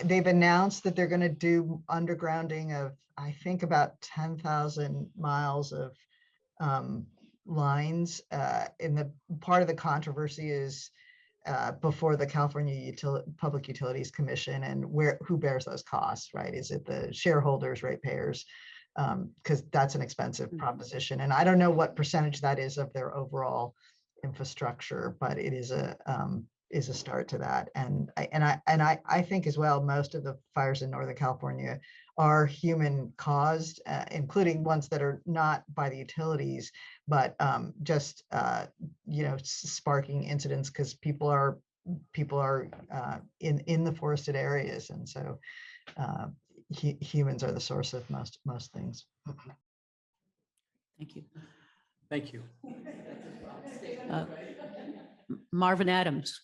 they've announced that they're going to do undergrounding of, I think, about 10,000 miles of lines. And the part of the controversy is before the California Public Utilities Commission, and who bears those costs, right? Is it the shareholders, ratepayers? Because that's an expensive proposition, and I don't know what percentage that is of their overall infrastructure, but it is a start to that. And I think as well, most of the fires in Northern California are human caused, including ones that are not by the utilities, but just sparking incidents because people are in the forested areas, and so humans are the source of most things. Thank you. Thank you. Marvin Adams.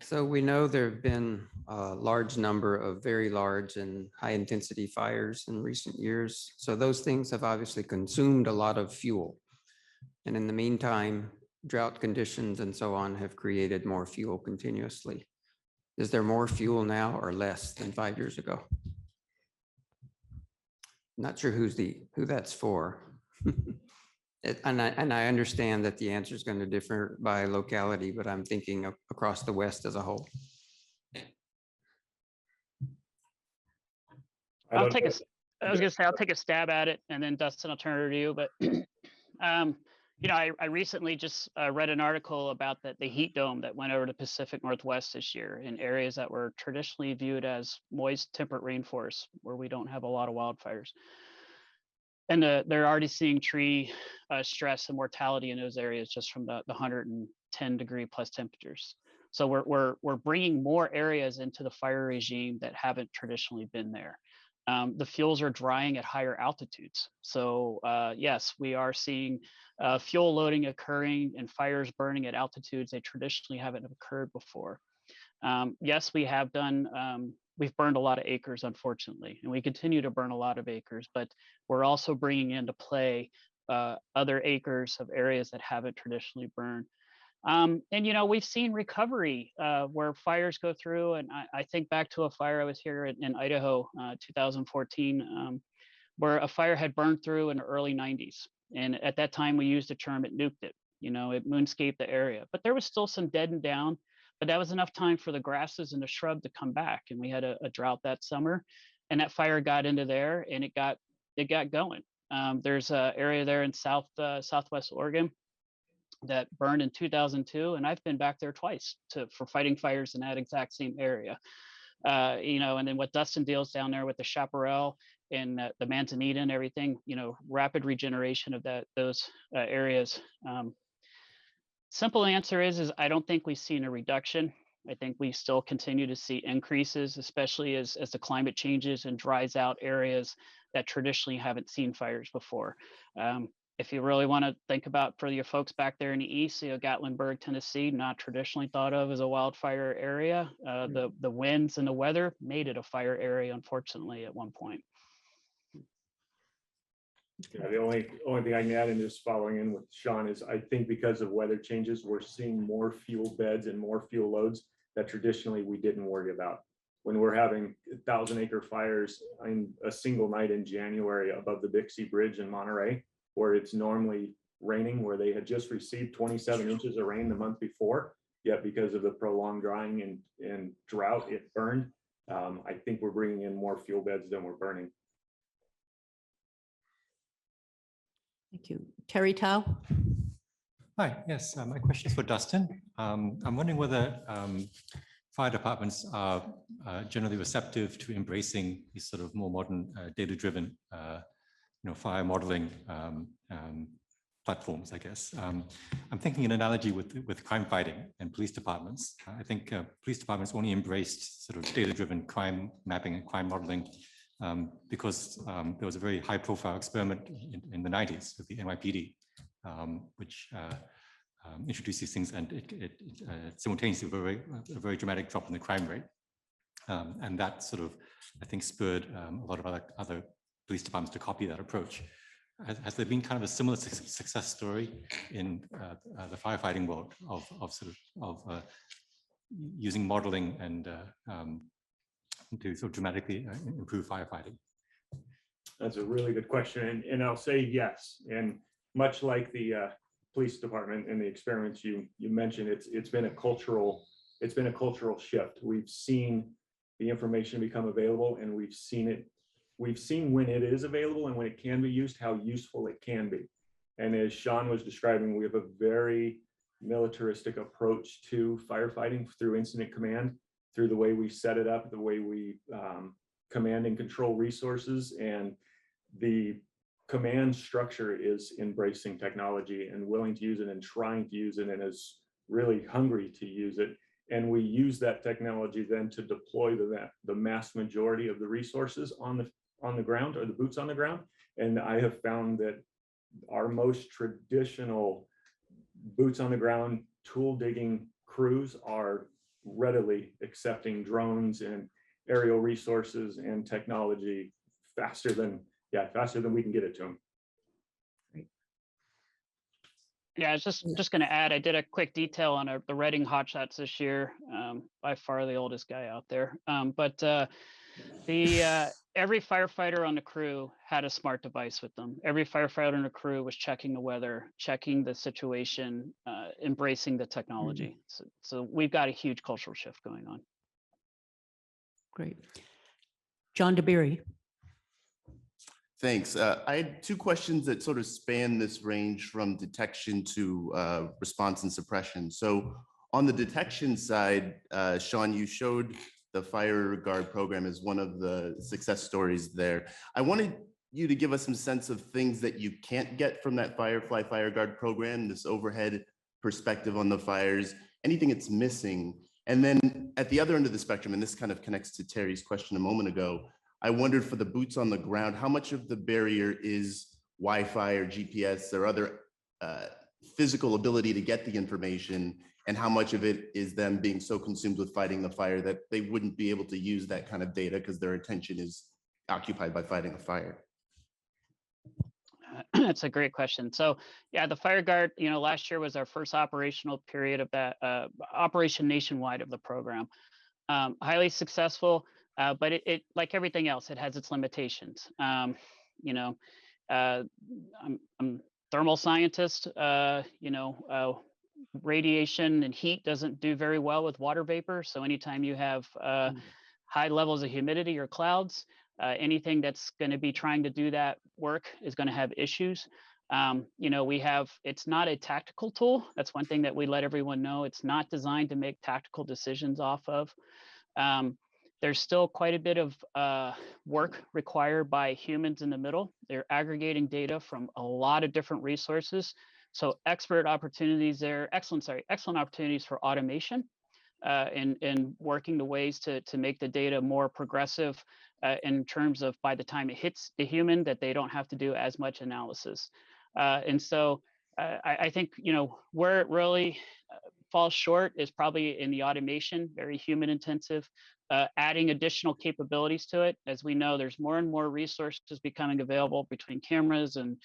So we know there have been a large number of very large and high intensity fires in recent years. So those things have obviously consumed a lot of fuel. And in the meantime, drought conditions and so on have created more fuel continuously. Is there more fuel now or less than 5 years ago? Not sure who that's for. And I understand that the answer is going to differ by locality, but I'm thinking across the West as a whole. I was gonna say, I'll take a stab at it, and then Dustin, I'll turn it to you, but I recently just read an article about the heat dome that went over the Pacific Northwest this year in areas that were traditionally viewed as moist temperate rainforests where we don't have a lot of wildfires. And they're already seeing tree stress and mortality in those areas just from the 110-degree plus temperatures. So we're bringing more areas into the fire regime that haven't traditionally been there. The fuels are drying at higher altitudes. So yes, we are seeing fuel loading occurring and fires burning at altitudes they traditionally haven't occurred before. Yes, we have done, we've burned a lot of acres, unfortunately, and we continue to burn a lot of acres, but we're also bringing into play other acres of areas that haven't traditionally burned. And we've seen recovery where fires go through, and I think back to a fire I was here in Idaho, 2014, where a fire had burned through in the early 90s. And at that time, we used the term it nuked it. It moonscaped the area, but there was still some dead and down. But that was enough time for the grasses and the shrub to come back, and we had a drought that summer, and that fire got into there, and it got going. There's an area there in southwest Oregon that burned in 2002, and I've been back there twice for fighting fires in that exact same area. And then what Dustin deals down there with the chaparral and the manzanita and everything, rapid regeneration of those areas. Simple answer is I don't think we've seen a reduction. I think we still continue to see increases, especially as the climate changes and dries out areas that traditionally haven't seen fires before. If you really want to think about for your folks back there in the east, Gatlinburg, Tennessee, not traditionally thought of as a wildfire area. The winds and the weather made it a fire area, unfortunately, at one point. Yeah, the only thing I can add in is following in with Sean is I think because of weather changes, we're seeing more fuel beds and more fuel loads that traditionally we didn't worry about. When we're having 1,000-acre fires in a single night in January above the Bixby Bridge in Monterey, where it's normally raining, where they had just received 27 inches of rain the month before, yet because of the prolonged drying and drought, it burned. I think we're bringing in more fuel beds than we're burning. Thank you. Terry Tao. Hi, yes, my question is for Dustin. I'm wondering whether fire departments are generally receptive to embracing these sort of more modern data-driven fire modeling platforms, I guess. I'm thinking an analogy with crime fighting and police departments. I think police departments only embraced sort of data-driven crime mapping and crime modeling because there was a very high-profile experiment in the 90s with the NYPD, which introduced these things, and it simultaneously a very dramatic drop in the crime rate. And that sort of, I think, spurred a lot of other police departments to copy that approach. Has there been kind of a similar success story in the firefighting world of using modeling and to sort of dramatically improve firefighting? That's a really good question, and I'll say yes. And much like the police department and the experiments you mentioned, it's been a cultural shift. We've seen the information become available, and we've seen when it is available and when it can be used, how useful it can be. And as Sean was describing, we have a very militaristic approach to firefighting through incident command, through the way we set it up, the way we command and control resources, and the command structure is embracing technology and willing to use it and trying to use it and is really hungry to use it. And we use that technology then to deploy the mass majority of the resources on the ground, or the boots on the ground. And I have found that our most traditional boots on the ground tool digging crews are readily accepting drones and aerial resources and technology faster than we can get it to them. Yeah, I was just going to add, I did a quick detail on the Reading hotshots this year. By far the oldest guy out there. And every firefighter on the crew had a smart device with them. Every firefighter on the crew was checking the weather, checking the situation, embracing the technology. So we've got a huge cultural shift going on. Great. John DeBerry. Thanks. I had two questions that sort of span this range from detection to response and suppression. So on the detection side, Sean, you showed the Fire Guard program as one of the success stories there. I wanted you to give us some sense of things that you can't get from that Firefly Fire Guard program, this overhead perspective on the fires, anything it's missing. And then at the other end of the spectrum, and this kind of connects to Terry's question a moment ago, I wondered for the boots on the ground, how much of the barrier is Wi-Fi or GPS or other physical ability to get the information, and how much of it is them being so consumed with fighting the fire that they wouldn't be able to use that kind of data because their attention is occupied by fighting a fire? That's a great question. So yeah, the Fire Guard, last year was our first operational period of that operation nationwide of the program. Highly successful, but it like everything else, it has its limitations. I'm thermal scientist, radiation and heat doesn't do very well with water vapor. So anytime you have high levels of humidity or clouds, anything that's going to be trying to do that work is going to have issues. It's not a tactical tool. That's one thing that we let everyone know. It's not designed to make tactical decisions off of. There's still quite a bit of work required by humans in the middle. They're aggregating data from a lot of different resources. So excellent opportunities for automation and working the ways to make the data more progressive in terms of by the time it hits the human, that they don't have to do as much analysis. And so I think, where it really falls short is probably in the automation, very human intensive, adding additional capabilities to it. As we know, there's more and more resources becoming available between cameras and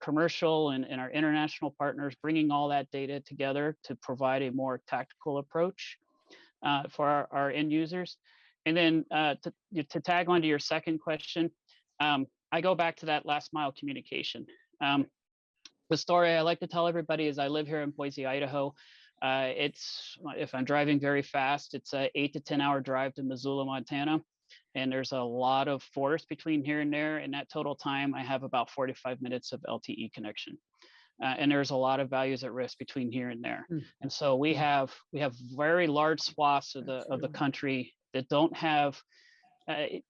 commercial and our international partners, bringing all that data together to provide a more tactical approach for our end users. And then to tag on to your second question, I go back to that last mile communication. The story I like to tell everybody is I live here in Boise, Idaho. If I'm driving very fast, it's a 8 to 10 hour drive to Missoula, Montana. And there's a lot of forest between here and there. And that total time, I have about 45 minutes of LTE connection. And there's a lot of values at risk between here and there. And so we have very large swaths of the country that don't have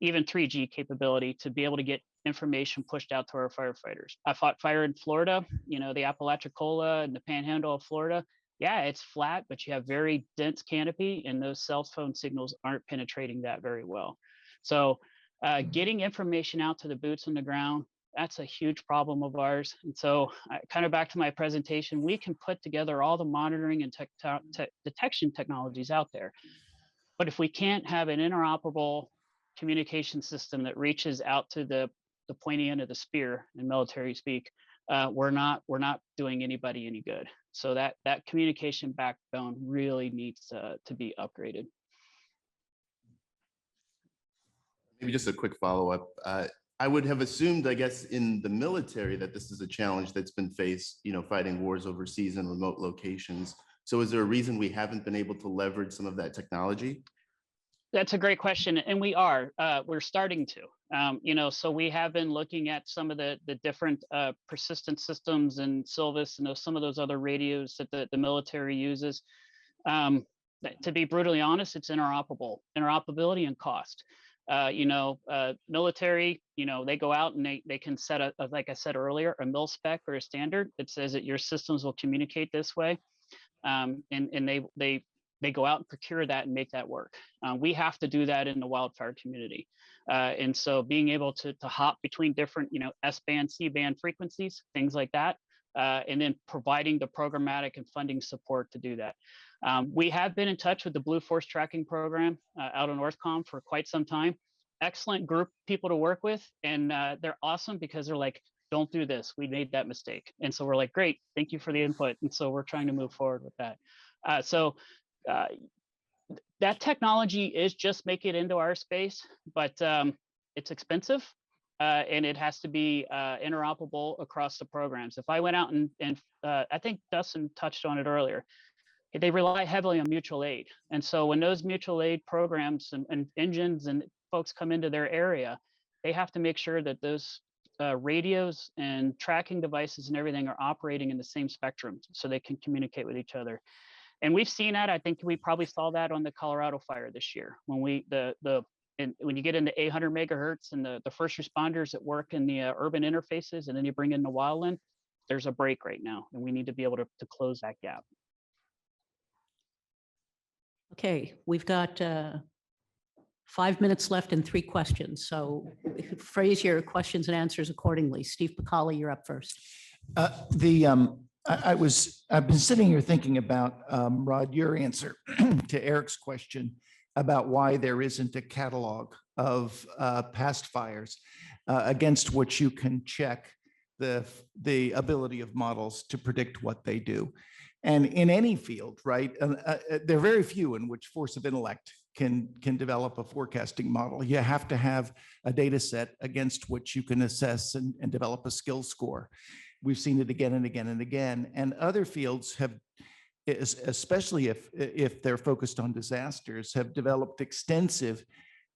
even 3G capability to be able to get information pushed out to our firefighters. I fought fire in Florida, the Apalachicola and the Panhandle of Florida. Yeah, it's flat, but you have very dense canopy, and those cell phone signals aren't penetrating that very well. So getting information out to the boots on the ground, that's a huge problem of ours. And so kind of back to my presentation, we can put together all the monitoring and detection technologies out there. But if we can't have an interoperable communication system that reaches out to the pointy end of the spear in military speak, we're not doing anybody any good. So that communication backbone really needs to be upgraded. Maybe just a quick follow-up. I would have assumed, I guess, in the military that this is a challenge that's been faced, fighting wars overseas in remote locations. So is there a reason we haven't been able to leverage some of that technology? That's a great question, and we're starting to. So we have been looking at some of the different persistent systems and Silvus and some of those other radios that the military uses. To be brutally honest, it's interoperability and cost. Military, they go out and they can set like I said earlier, a mil spec or a standard that says that your systems will communicate this way, and they go out and procure that and make that work. We have to do that in the wildfire community. And so being able to hop between different, S-band, C-band frequencies, things like that, and then providing the programmatic and funding support to do that. We have been in touch with the Blue Force Tracking Program out on Northcom for quite some time. Excellent group of people to work with. And they're awesome because they're like, don't do this. We made that mistake. And so we're like, great, thank you for the input. And so we're trying to move forward with that. That technology is just making it into our space, but it's expensive. And it has to be interoperable across the programs. If I went out and I think Dustin touched on it earlier, they rely heavily on mutual aid. And so when those mutual aid programs and engines and folks come into their area, they have to make sure that those radios and tracking devices and everything are operating in the same spectrum so they can communicate with each other. And we've seen that. I think we probably saw that on the Colorado fire this year when when you get into 800 megahertz and the first responders that work in the urban interfaces, and then you bring in the wildland, there's a break right now, and we need to be able to close that gap. Okay, we've got 5 minutes left and 3 questions. So phrase your questions and answers accordingly. Steve Picali, you're up first. I've been sitting here thinking about, Rod, your answer to Eric's question about why there isn't a catalog of past fires against which you can check the ability of models to predict what they do. And in any field, right, there are very few in which force of intellect can develop a forecasting model. You have to have a data set against which you can assess and develop a skill score. We've seen it again and again and again. And other fields have, especially if they're focused on disasters, have developed extensive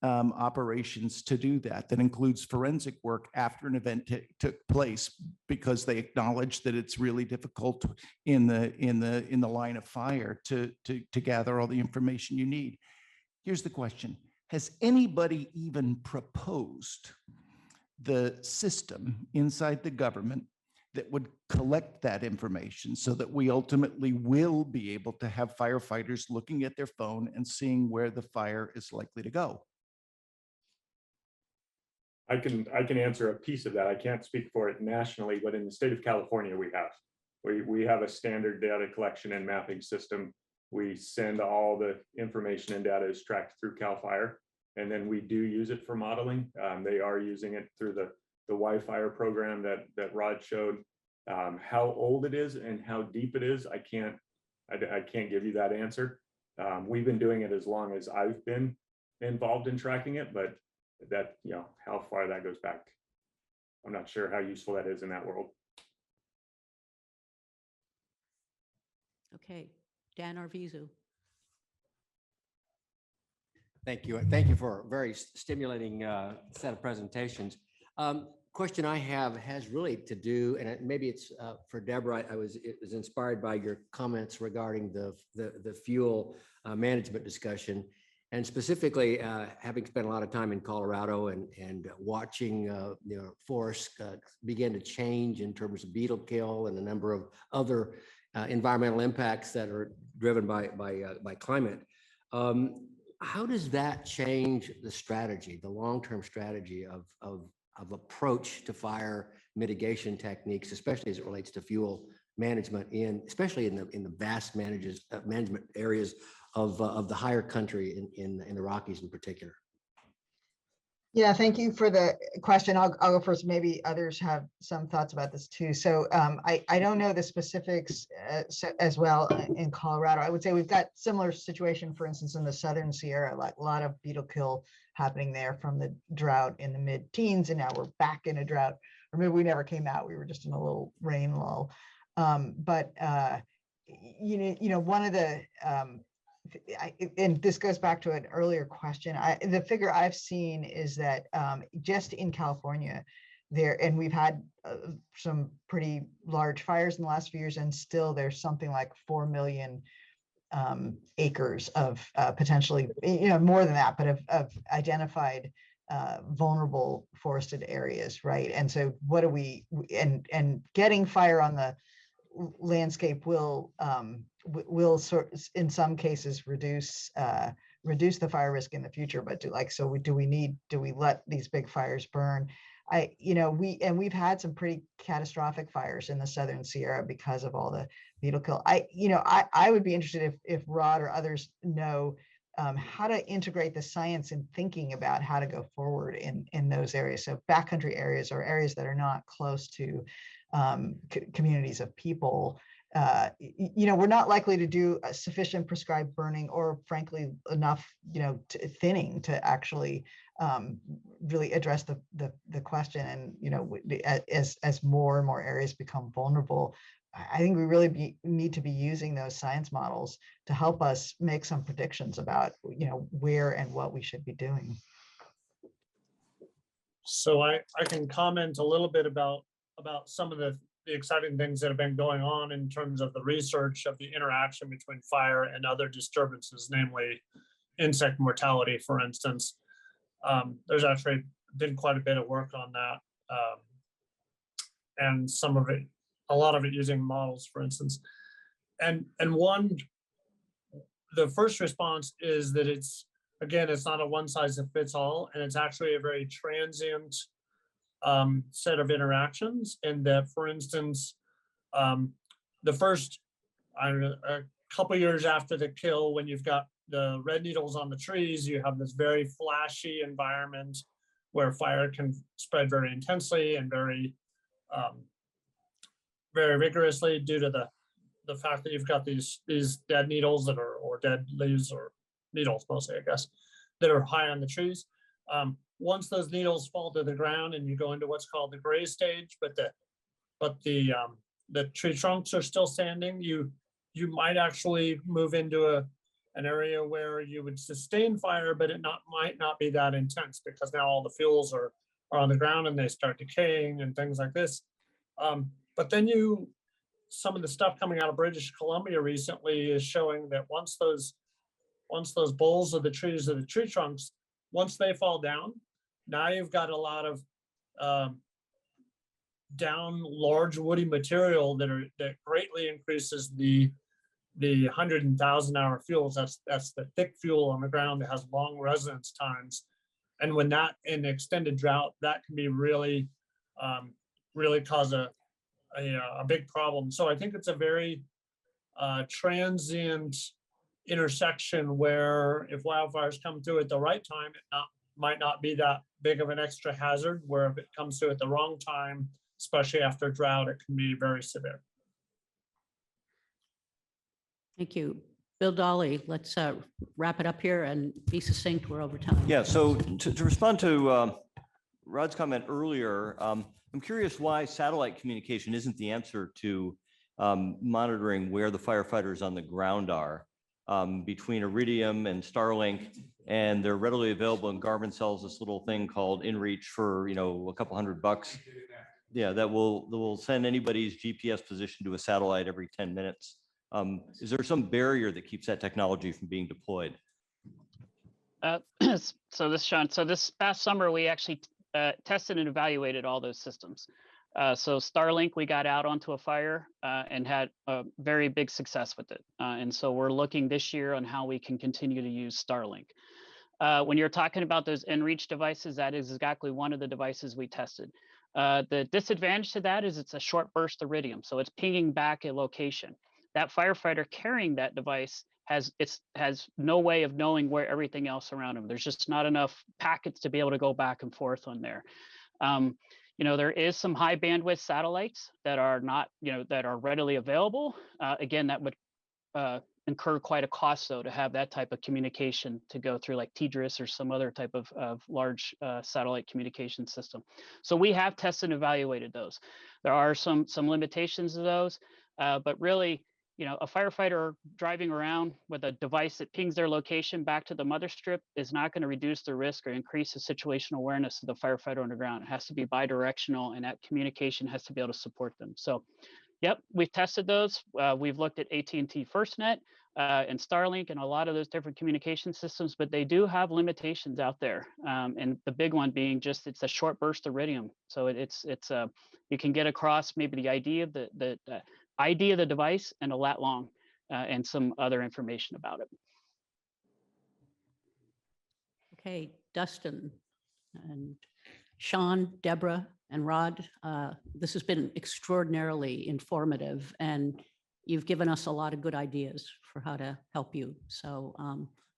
operations to do that. That includes forensic work after an event took place, because they acknowledge that it's really difficult in the line of fire to gather all the information you need. Here's the question: has anybody even proposed the system inside the government that would collect that information so that we ultimately will be able to have firefighters looking at their phone and seeing where the fire is likely to go? I can answer a piece of that. I can't speak for it nationally, but in the state of California, we have a standard data collection and mapping system. We send all the information and data is tracked through CAL FIRE, and then we do use it for modeling. They are using it through the Wildfire program that Rod showed. How old it is and how deep it is, I can't give you that answer. We've been doing it as long as I've been involved in tracking it, but that, how far that goes back, I'm not sure how useful that is in that world. Okay, Dan Arvizu. Thank you. Thank you for a very stimulating set of presentations. Question I have has really to do, and maybe it's for Deborah. It was inspired by your comments regarding the fuel management discussion, and specifically having spent a lot of time in Colorado and watching forests begin to change in terms of beetle kill and a number of other environmental impacts that are driven by climate. How does that change the strategy, the long-term strategy of approach to fire mitigation techniques, especially as it relates to fuel management, especially in the vast management areas of the higher country in the Rockies in particular? Yeah, thank you for the question. I'll go first. Maybe others have some thoughts about this too. So I don't know the specifics as well in Colorado. I would say we've got similar situation, for instance, in the Southern Sierra, like a lot of beetle kill happening there from the drought in the mid-teens, and now we're back in a drought. Or maybe we never came out, we were just in a little rain lull. But one of the and this goes back to an earlier question. The figure I've seen is that just in California there, and we've had some pretty large fires in the last few years, and still there's something like 4 million acres of potentially, more than that, but of identified vulnerable forested areas, right? And so what do and getting fire on the landscape will in some cases reduce the fire risk in the future, but do we let these big fires burn? We've had some pretty catastrophic fires in the Southern Sierra because of all the beetle kill. I would be interested if Rod or others know how to integrate the science in thinking about how to go forward in those areas. So backcountry areas or areas that are not close to communities of people. we're not likely to do a sufficient prescribed burning or frankly enough, thinning to actually really address the question. And, as more and more areas become vulnerable, I think we really need to be using those science models to help us make some predictions about, where and what we should be doing. So I can comment a little bit about some of the exciting things that have been going on in terms of the research of the interaction between fire and other disturbances, namely insect mortality, for instance. There's actually been quite a bit of work on that. And a lot of it using models, for instance. And the first response is that it's not a one size fits all, and it's actually a very transient set of interactions. And that, for instance, the first, a couple years after the kill, when you've got the red needles on the trees, you have this very flashy environment where fire can spread very intensely and very vigorously due to the fact that you've got these dead needles that are, or dead leaves or needles mostly, I guess, that are high on the trees. Once those needles fall to the ground and you go into what's called the gray stage, but the tree trunks are still standing, you might actually move into an area where you would sustain fire, but it might not be that intense because now all the fuels are on the ground and they start decaying and things like this. But then some of the stuff coming out of British Columbia recently is showing that once those boles of the trees or the tree trunks, once they fall down, now you've got a lot of down large woody material that greatly increases the 100,000 hour fuels. That's the thick fuel on the ground that has long residence times. And when that in extended drought, that can be really cause a big problem. So I think it's a very transient intersection where if wildfires come through at the right time, it might not be that big of an extra hazard, where if it comes through at the wrong time, especially after drought, it can be very severe. Thank you. Bill Dolly, let's wrap it up here and be succinct. We're over time. Yeah, so to respond to Rod's comment earlier, I'm curious why satellite communication isn't the answer to monitoring where the firefighters on the ground are. Between Iridium and Starlink, and they're readily available, and Garmin sells this little thing called InReach for a couple $100. Yeah, that will send anybody's GPS position to a satellite every 10 minutes. Is there some barrier that keeps that technology from being deployed? So this past summer, we actually tested and evaluated all those systems. So Starlink, we got out onto a fire and had a very big success with it. And so we're looking this year on how we can continue to use Starlink. When you're talking about those inReach devices, that is exactly one of the devices we tested. The disadvantage to that is it's a short burst Iridium, so it's pinging back a location. That firefighter carrying that device has no way of knowing where everything else around him. There's just not enough packets to be able to go back and forth on there. There is some high bandwidth satellites that are not, that are readily available. Again, that would incur quite a cost, though, to have that type of communication to go through, like TDRS or some other type of large satellite communication system. So we have tested and evaluated those. There are some limitations to those, but really, a firefighter driving around with a device that pings their location back to the mother strip is not going to reduce the risk or increase the situational awareness of the firefighter on the ground. It has to be bidirectional, and that communication has to be able to support them. So, yep, we've tested those. We've looked at AT&T FirstNet and Starlink and a lot of those different communication systems, but they do have limitations out there. And the big one being just it's a short burst Iridium. So you can get across maybe the ID of the ID of the device and a lat long and some other information about it. Okay, Dustin and Sean, Deborah, and Rod, this has been extraordinarily informative, and you've given us a lot of good ideas for how to help you. So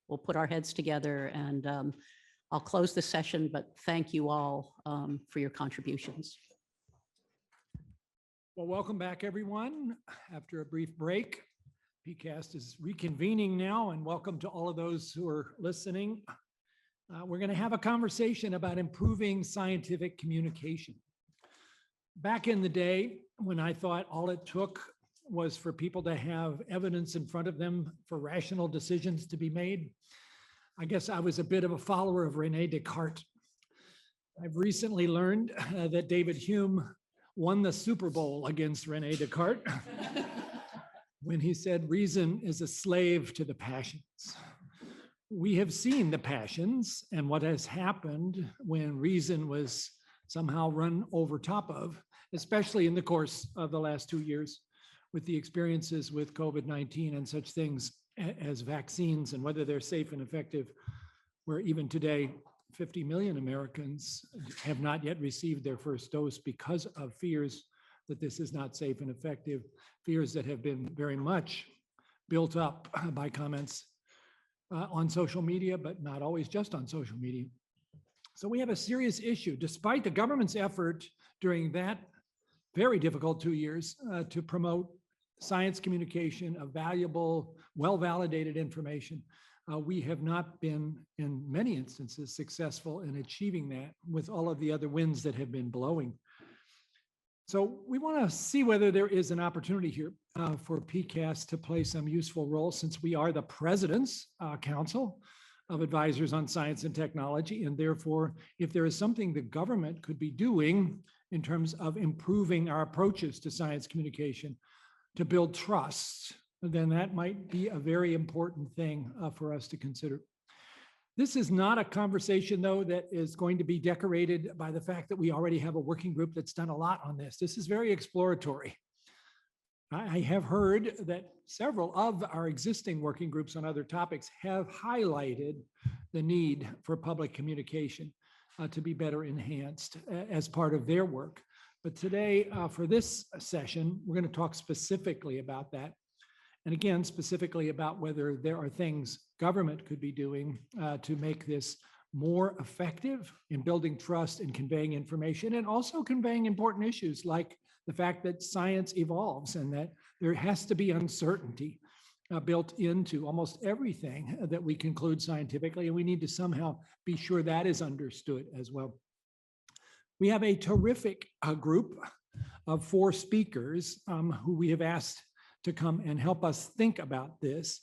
we'll put our heads together, and I'll close the session, but thank you all for your contributions. Well, welcome back, everyone. After a brief break, PCAST is reconvening now, and welcome to all of those who are listening. We're going to have a conversation about improving scientific communication. Back in the day, when I thought all it took was for people to have evidence in front of them for rational decisions to be made, I guess I was a bit of a follower of René Descartes. I've recently learned that David Hume won the Super Bowl against René Descartes when he said, "Reason is a slave to the passions." We have seen the passions and what has happened when reason was somehow run over top of, especially in the course of the last 2 years with the experiences with COVID-19 and such things as vaccines and whether they're safe and effective, where even today, 50 million Americans have not yet received their first dose because of fears that this is not safe and effective, fears that have been very much built up by comments on social media, but not always just on social media. So we have a serious issue, despite the government's effort during that very difficult 2 years to promote science communication of valuable, well-validated information. We have not been, in many instances, successful in achieving that with all of the other winds that have been blowing. So we want to see whether there is an opportunity here for PCAST to play some useful role, since we are the President's Council of Advisors on Science and Technology. And therefore, if there is something the government could be doing in terms of improving our approaches to science communication to build trust, then that might be a very important thing for us to consider. This is not a conversation, though, that is going to be decorated by the fact that we already have a working group that's done a lot on this. This is very exploratory. I have heard that several of our existing working groups on other topics have highlighted the need for public communication to be better enhanced as part of their work. But today, for this session, we're going to talk specifically about that. And again, specifically about whether there are things government could be doing to make this more effective in building trust and conveying information, and also conveying important issues like the fact that science evolves and that there has to be uncertainty built into almost everything that we conclude scientifically, and we need to somehow be sure that is understood as well. We have a terrific group of 4 speakers who we have asked to come and help us think about this.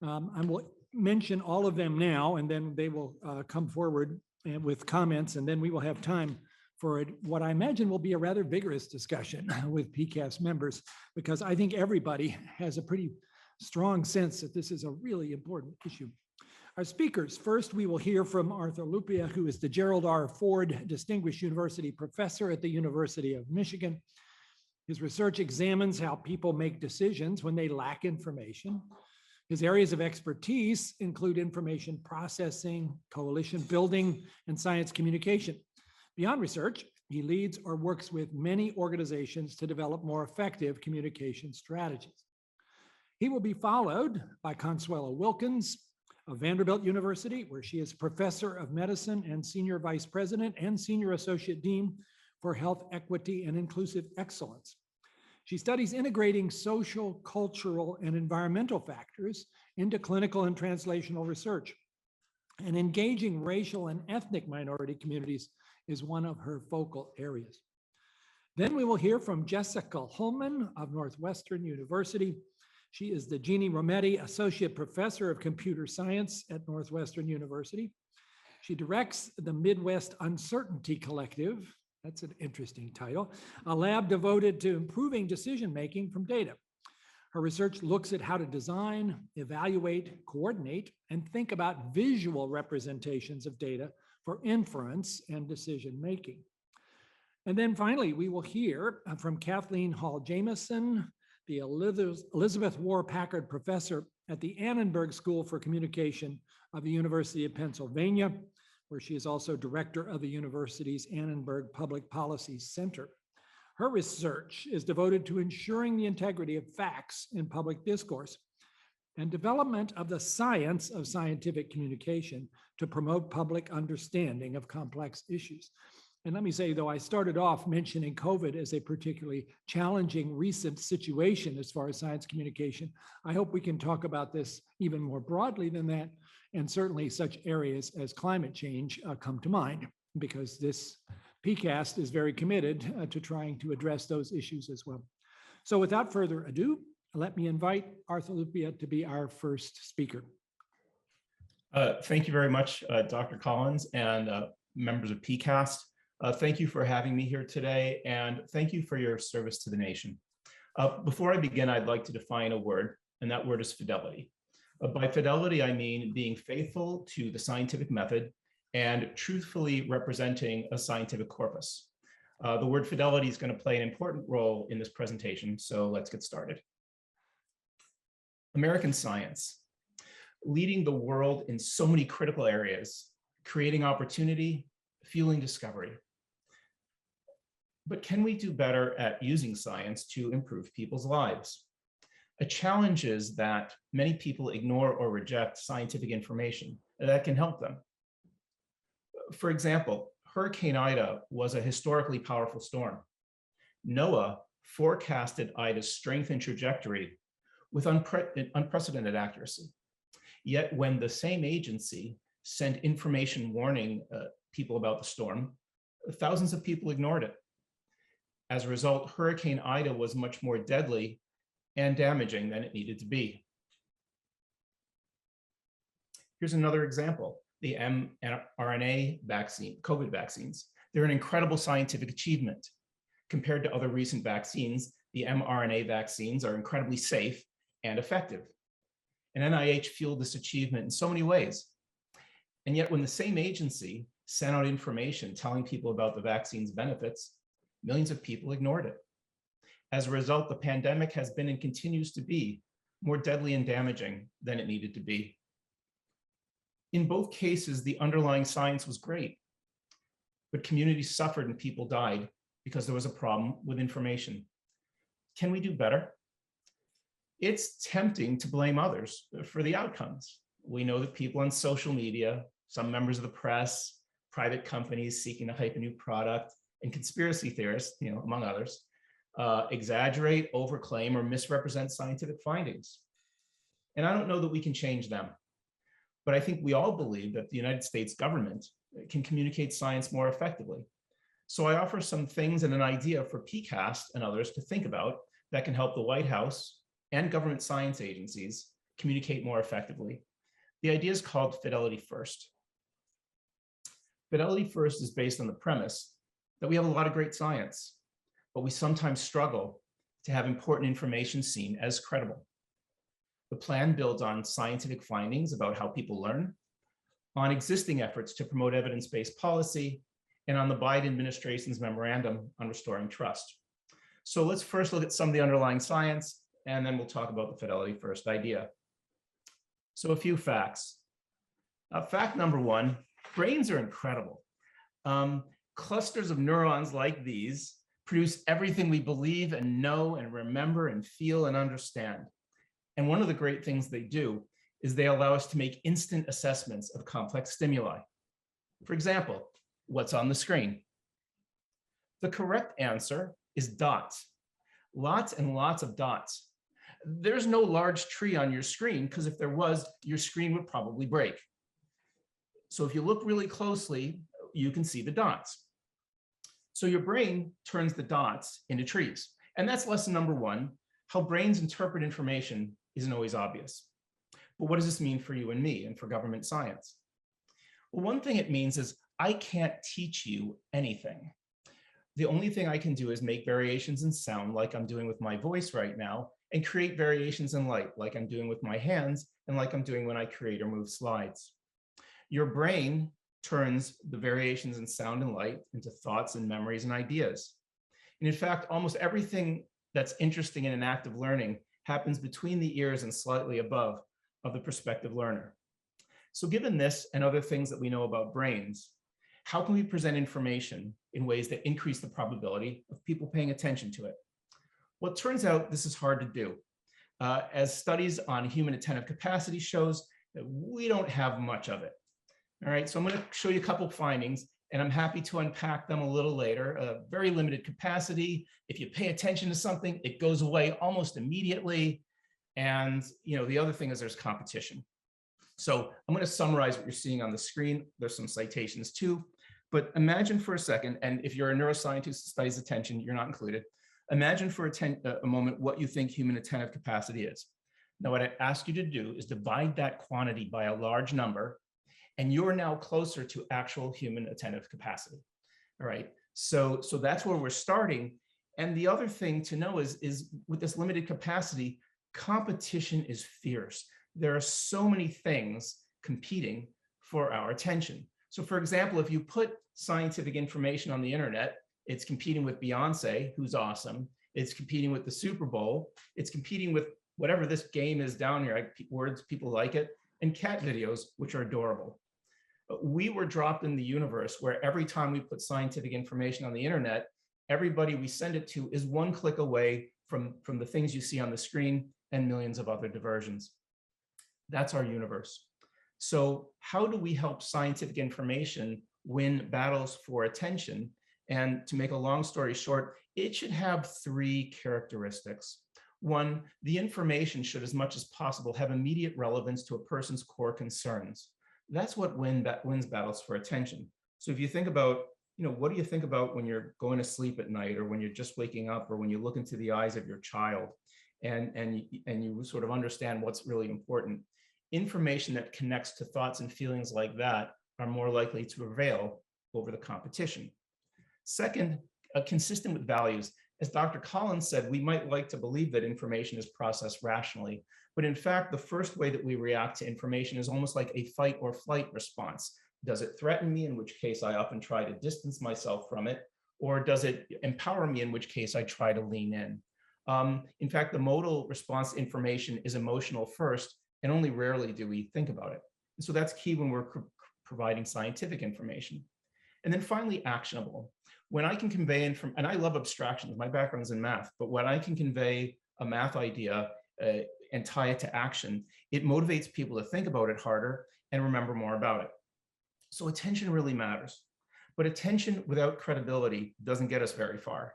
I will mention all of them now, and then they will come forward with comments, and then we will have time for what I imagine will be a rather vigorous discussion with PCAST members, because I think everybody has a pretty strong sense that this is a really important issue. Our speakers, first we will hear from Arthur Lupia, who is the Gerald R. Ford Distinguished University Professor at the University of Michigan. His research examines how people make decisions when they lack information. His areas of expertise include information processing, coalition building, and science communication. Beyond research, he leads or works with many organizations to develop more effective communication strategies. He will be followed by Consuelo Wilkins of Vanderbilt University, where she is Professor of Medicine and Senior Vice President and Senior Associate Dean for Health Equity and Inclusive Excellence. She studies integrating social, cultural, and environmental factors into clinical and translational research. And engaging racial and ethnic minority communities is one of her focal areas. Then we will hear from Jessica Holman of Northwestern University. She is the Jeannie Rometty Associate Professor of Computer Science at Northwestern University. She directs the Midwest Uncertainty Collective. That's an interesting title, a lab devoted to improving decision-making from data. Her research looks at how to design, evaluate, coordinate, and think about visual representations of data for inference and decision-making. And then finally, we will hear from Kathleen Hall Jamieson, the Elizabeth Warr Packard Professor at the Annenberg School for Communication of the University of Pennsylvania, where she is also director of the university's Annenberg Public Policy Center. Her research is devoted to ensuring the integrity of facts in public discourse and development of the science of scientific communication to promote public understanding of complex issues. And let me say, though, I started off mentioning COVID as a particularly challenging recent situation as far as science communication. I hope we can talk about this even more broadly than that. And certainly such areas as climate change come to mind, because this PCAST is very committed to trying to address those issues as well. So without further ado, let me invite Arthur Lupia to be our first speaker. Thank you very much, Dr. Collins and members of PCAST. Thank you for having me here today, and thank you for your service to the nation. Before I begin, I'd like to define a word, and that word is fidelity. By fidelity, I mean being faithful to the scientific method and truthfully representing a scientific corpus. The word fidelity is going to play an important role in this presentation, so let's get started. American science, leading the world in so many critical areas, creating opportunity, fueling discovery. But can we do better at using science to improve people's lives? A challenge is that many people ignore or reject scientific information that can help them. For example, Hurricane Ida was a historically powerful storm. NOAA forecasted Ida's strength and trajectory with unprecedented accuracy. Yet when the same agency sent information warning people about the storm, thousands of people ignored it. As a result, Hurricane Ida was much more deadly and damaging than it needed to be. Here's another example, the mRNA vaccine, COVID vaccines. They're an incredible scientific achievement. Compared to other recent vaccines, the mRNA vaccines are incredibly safe and effective. And NIH fueled this achievement in so many ways. And yet when the same agency sent out information telling people about the vaccine's benefits, millions of people ignored it. As a result, the pandemic has been and continues to be more deadly and damaging than it needed to be. In both cases, the underlying science was great, but communities suffered and people died because there was a problem with information. Can we do better? It's tempting to blame others for the outcomes. We know that people on social media, some members of the press, private companies seeking to hype a new product, and conspiracy theorists, among others, exaggerate, overclaim, or misrepresent scientific findings. And I don't know that we can change them, but I think we all believe that the United States government can communicate science more effectively. So I offer some things and an idea for PCAST and others to think about that can help the White House and government science agencies communicate more effectively. The idea is called Fidelity First. Fidelity First is based on the premise that we have a lot of great science, but we sometimes struggle to have important information seen as credible. The plan builds on scientific findings about how people learn, on existing efforts to promote evidence-based policy, and on the Biden administration's memorandum on restoring trust. So let's first look at some of the underlying science, and then we'll talk about the Fidelity First idea. So a few facts. Fact number one, brains are incredible. Clusters of neurons like these produce everything we believe and know and remember and feel and understand. And one of the great things they do is they allow us to make instant assessments of complex stimuli. For example, what's on the screen? The correct answer is dots. Lots and lots of dots. There's no large tree on your screen because if there was, your screen would probably break. So if you look really closely, you can see the dots. So your brain turns the dots into trees. And that's lesson number one. How brains interpret information isn't always obvious. But what does this mean for you and me and for government science? Well, one thing it means is I can't teach you anything. The only thing I can do is make variations in sound like I'm doing with my voice right now, and create variations in light like I'm doing with my hands and like I'm doing when I create or move slides. Your brain turns the variations in sound and light into thoughts and memories and ideas. And in fact, almost everything that's interesting in an active learning happens between the ears and slightly above of the prospective learner. So given this and other things that we know about brains, how can we present information in ways that increase the probability of people paying attention to it? Well, it turns out this is hard to do. As studies on human attentive capacity shows, that we don't have much of it. All right, so I'm going to show you a couple of findings, and I'm happy to unpack them a little later. A very limited capacity. If you pay attention to something, it goes away almost immediately. And the other thing is there's competition. So I'm going to summarize what you're seeing on the screen. There's some citations too, but imagine for a second, and if you're a neuroscientist who studies attention, you're not included. Imagine for a moment what you think human attentive capacity is. Now, what I ask you to do is divide that quantity by a large number, and you're now closer to actual human attentive capacity. All right, so that's where we're starting. And the other thing to know is with this limited capacity, competition is fierce. There are so many things competing for our attention. So for example, if you put scientific information on the internet, it's competing with Beyonce, who's awesome. It's competing with the Super Bowl. It's competing with whatever this game is down here, words, people like it, and cat videos, which are adorable. We were dropped in the universe where every time we put scientific information on the internet, everybody we send it to is one click away from the things you see on the screen and millions of other diversions. That's our universe. So how do we help scientific information win battles for attention? And to make a long story short, it should have 3 characteristics. 1, the information should, as much as possible, have immediate relevance to a person's core concerns. That's what wins battles for attention. So if you think about, what do you think about when you're going to sleep at night, or when you're just waking up, or when you look into the eyes of your child and you sort of understand what's really important? Information that connects to thoughts and feelings like that are more likely to prevail over the competition. Second, consistent with values. As Dr. Collins said, we might like to believe that information is processed rationally, but in fact, the first way that we react to information is almost like a fight or flight response. Does it threaten me, in which case I often try to distance myself from it, or does it empower me, in which case I try to lean in? In fact, the modal response to information is emotional first, and only rarely do we think about it. And so that's key when we're providing scientific information. And then finally, actionable. When I can convey and I love abstractions, my background is in math, but when I can convey a math idea and tie it to action, it motivates people to think about it harder and remember more about it. So attention really matters, but attention without credibility doesn't get us very far.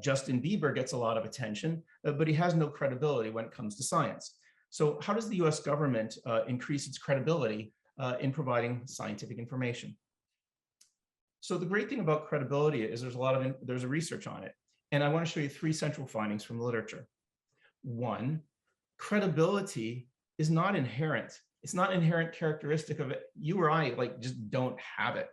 Justin Bieber gets a lot of attention, but he has no credibility when it comes to science. So how does the US government increase its credibility in providing scientific information? So the great thing about credibility is there's research on it. And I want to show you 3 central findings from the literature. 1, credibility is not inherent. It's not an inherent characteristic of it. You or I just don't have it.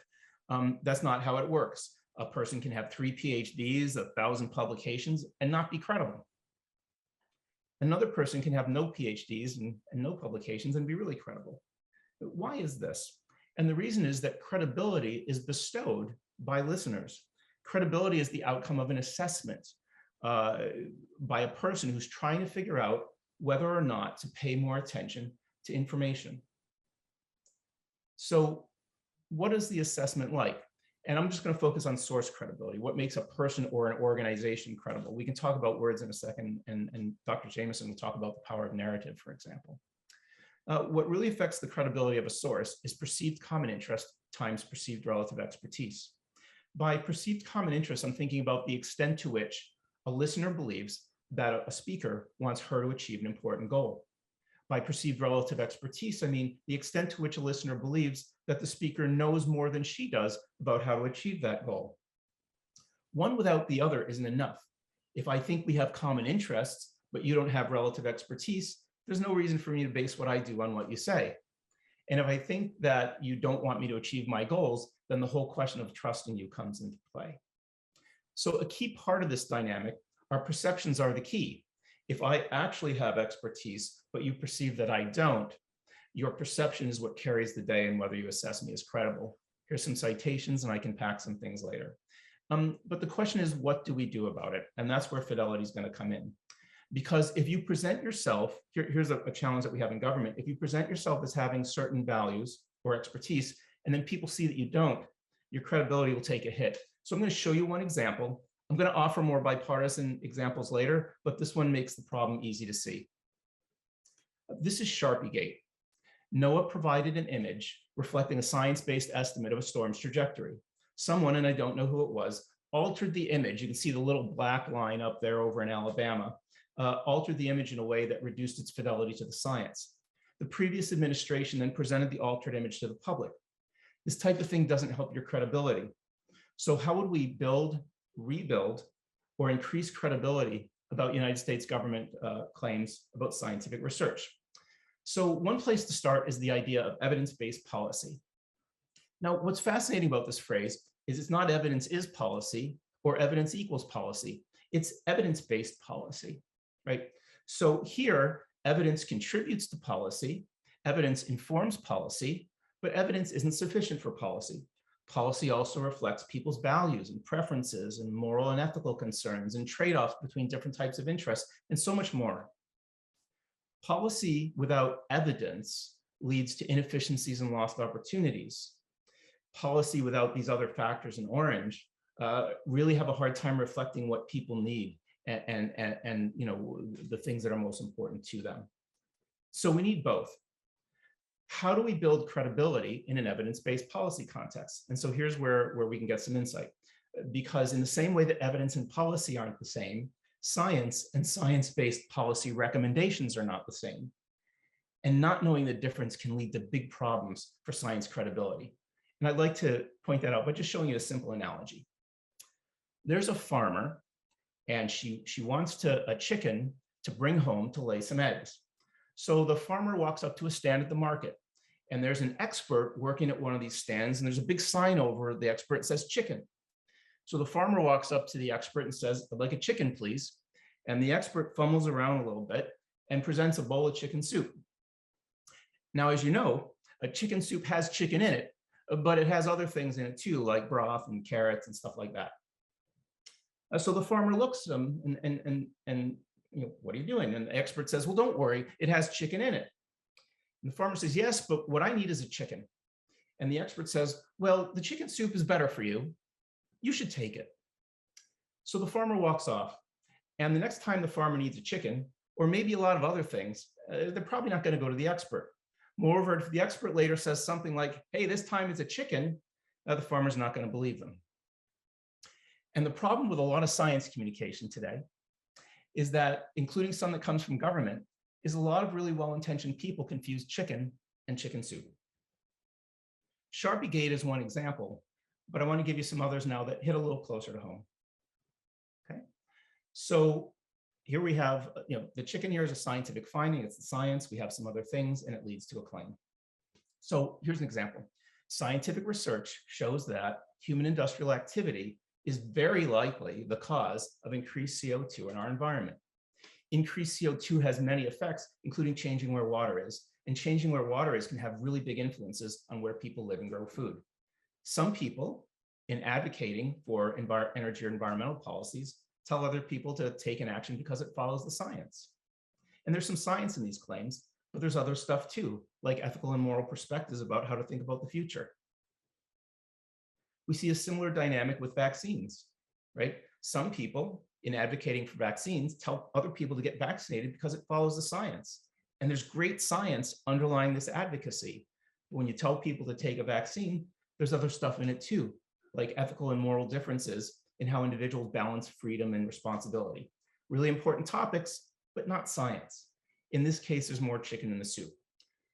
That's not how it works. A person can have 3 PhDs, 1,000 publications, and not be credible. Another person can have no PhDs and no publications and be really credible. Why is this? And the reason is that credibility is bestowed by listeners. Credibility is the outcome of an assessment by a person who's trying to figure out whether or not to pay more attention to information. So what is the assessment like? And I'm just going to focus on source credibility. What makes a person or an organization credible? We can talk about words in a second, and Dr. Jameson will talk about the power of narrative, for example. What really affects the credibility of a source is perceived common interest times perceived relative expertise. By perceived common interest, I'm thinking about the extent to which a listener believes that a speaker wants her to achieve an important goal. By perceived relative expertise, I mean the extent to which a listener believes that the speaker knows more than she does about how to achieve that goal. One without the other isn't enough. If I think we have common interests, but you don't have relative expertise, there's no reason for me to base what I do on what you say. And if I think that you don't want me to achieve my goals, then the whole question of trusting you comes into play. So a key part of this dynamic, our perceptions are the key. If I actually have expertise, but you perceive that I don't, your perception is what carries the day and whether you assess me as credible. Here's some citations and I can pack some things later. But the question is, what do we do about it? And that's where fidelity is going to come in. Because if you present yourself, here's a challenge that we have in government. If you present yourself as having certain values or expertise, and then people see that you don't, your credibility will take a hit. So I'm going to show you one example. I'm going to offer more bipartisan examples later, but this one makes the problem easy to see. This is Sharpiegate. NOAA provided an image reflecting a science-based estimate of a storm's trajectory. someone, and I don't know who it was, altered the image. You can see the little black line up there over in Alabama, altered the image in a way that reduced its fidelity to the science. The previous administration then presented the altered image to the public. This type of thing doesn't help your credibility. So how would we build, rebuild, or increase credibility about United States government claims about scientific research? So one place to start is the idea of evidence-based policy. Now, what's fascinating about this phrase is it's not evidence is policy or evidence equals policy. It's evidence-based policy, right? So here, evidence contributes to policy, evidence informs policy, but evidence isn't sufficient for policy. Policy also reflects people's values and preferences and moral and ethical concerns and trade-offs between different types of interests and so much more. Policy without evidence leads to inefficiencies and lost opportunities. Policy without these other factors in orange really have a hard time reflecting what people need and you know, the things that are most important to them. So we need both. How do we build credibility in an evidence-based policy context? And so here's where we can get some insight. Because in the same way that evidence and policy aren't the same, science and science-based policy recommendations are not the same. And not knowing the difference can lead to big problems for science credibility. And I'd like to point that out by just showing you a simple analogy. There's a farmer and she wants a chicken to bring home to lay some eggs. So the farmer walks up to a stand at the market and there's an expert working at one of these stands and there's a big sign over the expert that says chicken. So the farmer walks up to the expert and says, "I'd like a chicken, please." And the expert fumbles around a little bit and presents a bowl of chicken soup. Now, as you know, a chicken soup has chicken in it, but it has other things in it too, like broth and carrots and stuff like that. So the farmer looks at him and you know, "What are you doing?" And the expert says, "Well, don't worry, it has chicken in it." And the farmer says, "Yes, but what I need is a chicken." And the expert says, "Well, the chicken soup is better for you. You should take it." So the farmer walks off. And the next time the farmer needs a chicken, or maybe a lot of other things, they're probably not going to go to the expert. Moreover, if the expert later says something like, "Hey, this time it's a chicken," the farmer's not going to believe them. And the problem with a lot of science communication today is that, including some that comes from government, is a lot of really well-intentioned people confuse chicken and chicken soup. Sharpie Gate is one example, but I want to give you some others now that hit a little closer to home. Okay, so here we have, you know, the chicken here is a scientific finding, it's the science, we have some other things, and it leads to a claim. So here's an example. Scientific research shows that human industrial activity is very likely the cause of increased CO2 in our environment. Increased CO2 has many effects, including changing where water is, and changing where water is can have really big influences on where people live and grow food. Some people, in advocating for energy or environmental policies, tell other people to take an action because it follows the science. And there's some science in these claims, but there's other stuff too, like ethical and moral perspectives about how to think about the future. We see a similar dynamic with vaccines, right? Some people, in advocating for vaccines, tell other people to get vaccinated because it follows the science. And there's great science underlying this advocacy. When you tell people to take a vaccine, there's other stuff in it too, like ethical and moral differences in how individuals balance freedom and responsibility. Really important topics, but not science. In this case, there's more chicken in the soup.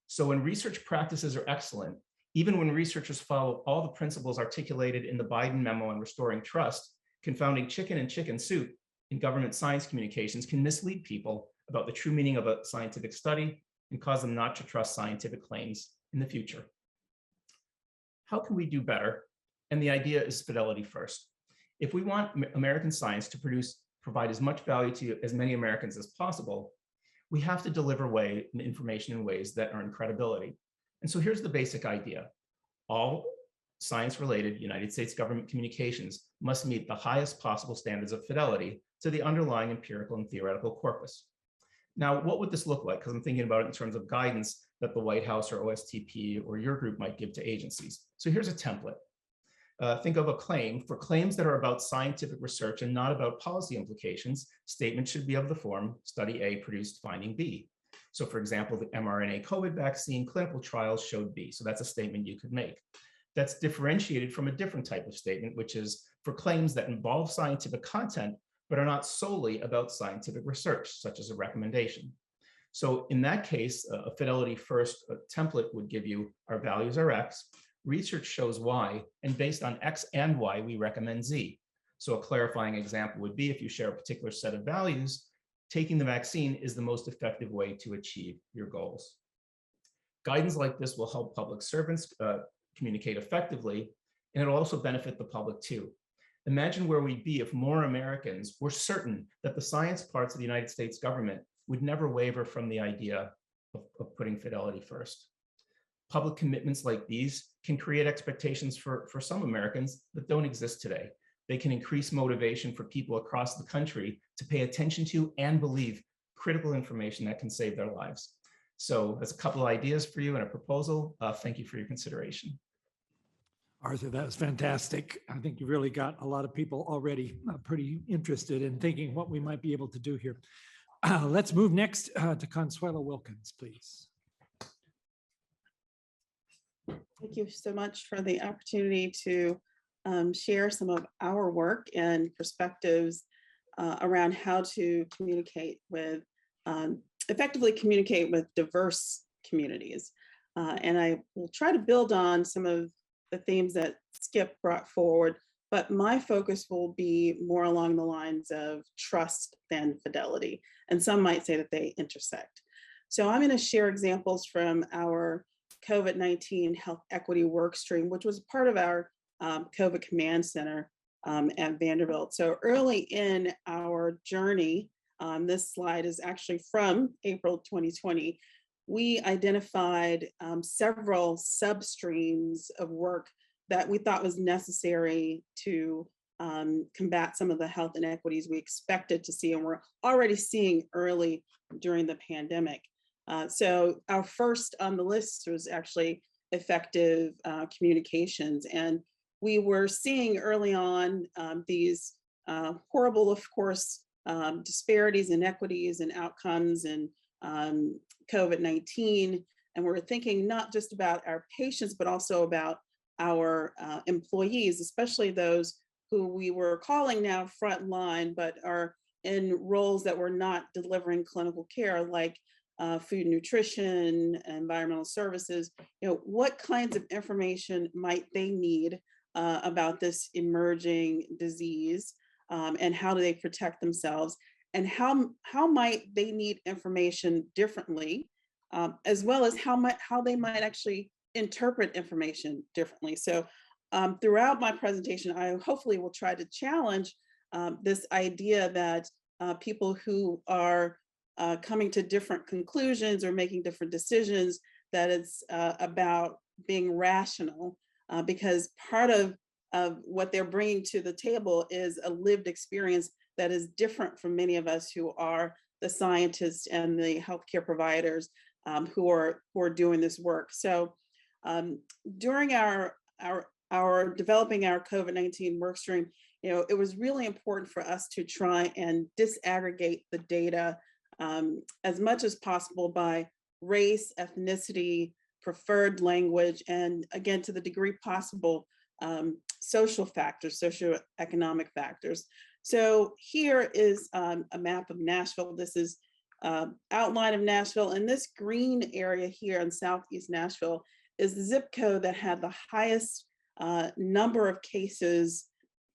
So when research practices are excellent, even when researchers follow all the principles articulated in the Biden memo on restoring trust, confounding chicken and chicken soup in government science communications can mislead people about the true meaning of a scientific study and cause them not to trust scientific claims in the future. How can we do better? And the idea is fidelity first. If we want American science to provide as much value to as many Americans as possible, we have to deliver information in ways that earn credibility. And so here's the basic idea. All science-related United States government communications must meet the highest possible standards of fidelity to the underlying empirical and theoretical corpus. Now, what would this look like? Because I'm thinking about it in terms of guidance that the White House or OSTP or your group might give to agencies. So here's a template. Think of a claim. For claims that are about scientific research and not about policy implications, statements should be of the form, study A produced finding B. So for example, the mRNA COVID vaccine clinical trials showed B. So that's a statement you could make. that's differentiated from a different type of statement, which is for claims that involve scientific content, but are not solely about scientific research, such as a recommendation. So in that case, a fidelity first template would give you our values are X, research shows Y, and based on X and Y, we recommend Z. So a clarifying example would be if you share a particular set of values, taking the vaccine is the most effective way to achieve your goals. Guidance like this will help public servants communicate effectively, and it'll also benefit the public too. Imagine where we'd be if more Americans were certain that the science parts of the United States government would never waver from the idea of putting fidelity first. Public commitments like these can create expectations for some Americans that don't exist today. They can increase motivation for people across the country to pay attention to and believe critical information that can save their lives. So that's a couple of ideas for you and a proposal. Thank you for your consideration. Arthur, that was fantastic. I think you really got a lot of people already pretty interested in thinking what we might be able to do here. Let's move next to Consuelo Wilkins, please. Thank you so much for the opportunity to share some of our work and perspectives around how to communicate with, effectively communicate with diverse communities. And I will try to build on some of the themes that Skip brought forward, but my focus will be more along the lines of trust than fidelity. And some might say that they intersect. So I'm going to share examples from our COVID-19 health equity workstream, which was part of our COVID command center at Vanderbilt. So early in our journey, this slide is actually from April 2020, we identified several substreams of work that we thought was necessary to combat some of the health inequities we expected to see and we're already seeing early during the pandemic. So our first on the list was actually effective communications. And we were seeing early on these horrible, of course, disparities, inequities, and outcomes in COVID-19. And we're thinking not just about our patients, but also about our employees, especially those who we were calling now frontline, but are in roles that were not delivering clinical care, like food and nutrition, environmental services. You know, what kinds of information might they need about this emerging disease, and how do they protect themselves, and how might they need information differently, as well as how they might actually interpret information differently. So throughout my presentation, I hopefully will try to challenge this idea that people who are coming to different conclusions or making different decisions, that it's about being rational, because part of what they're bringing to the table is a lived experience that is different from many of us who are the scientists and the healthcare providers who are doing this work. So during our developing our COVID-19 workstream, you know, it was really important for us to try and disaggregate the data as much as possible by race, ethnicity, preferred language, and again, to the degree possible, social factors, socioeconomic factors. So here is a map of Nashville. This is outline of Nashville, and this green area here in Southeast Nashville is the zip code that had the highest number of cases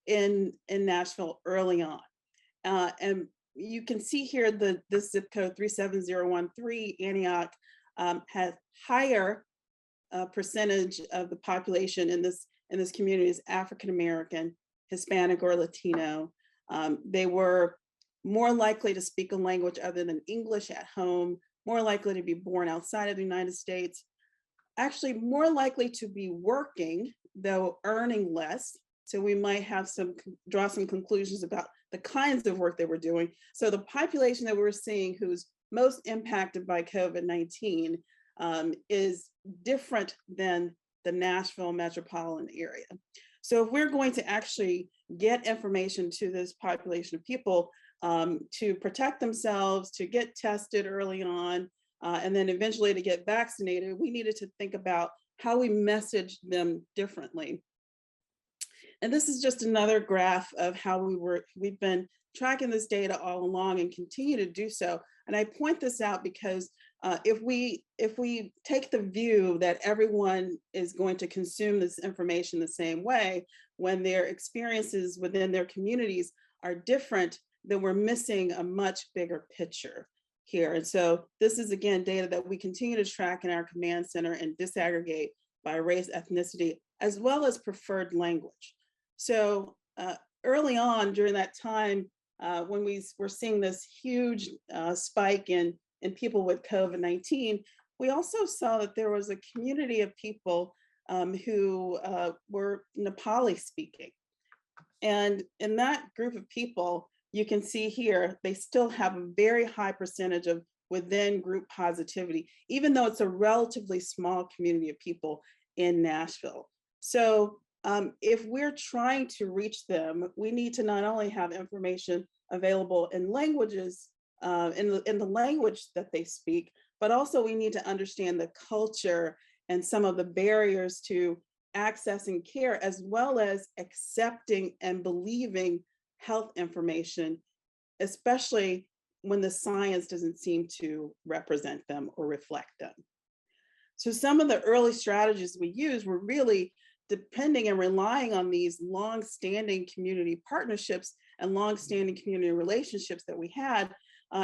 in Nashville early on. And you can see here this zip code 37013, Antioch, has higher percentage of the population in this community is African American, Hispanic, or Latino. They were more likely to speak a language other than English at home, more likely to be born outside of the United States, actually more likely to be working, though earning less. So we might have draw some conclusions about the kinds of work they were doing. So the population that we're seeing who's most impacted by COVID-19 is different than the Nashville metropolitan area. So if we're going to actually get information to this population of people to protect themselves, to get tested early on, and then eventually to get vaccinated, we needed to think about how we message them differently. And this is just another graph of how we've been tracking this data all along and continue to do so. And I point this out because if we take the view that everyone is going to consume this information the same way, when their experiences within their communities are different, then we're missing a much bigger picture here. And so this is, again, data that we continue to track in our command center and disaggregate by race, ethnicity, as well as preferred language. So early on during that time, when we were seeing this huge spike in people with COVID-19, we also saw that there was a community of people who were Nepali speaking. And in that group of people, you can see here, they still have a very high percentage of within group positivity, even though it's a relatively small community of people in Nashville. So if we're trying to reach them, we need to not only have information available in languages, in the language that they speak, but also we need to understand the culture and some of the barriers to accessing care, as well as accepting and believing health information, especially when the science doesn't seem to represent them or reflect them. So some of the early strategies we used were really depending and relying on these long-standing community partnerships and long-standing community relationships that we had,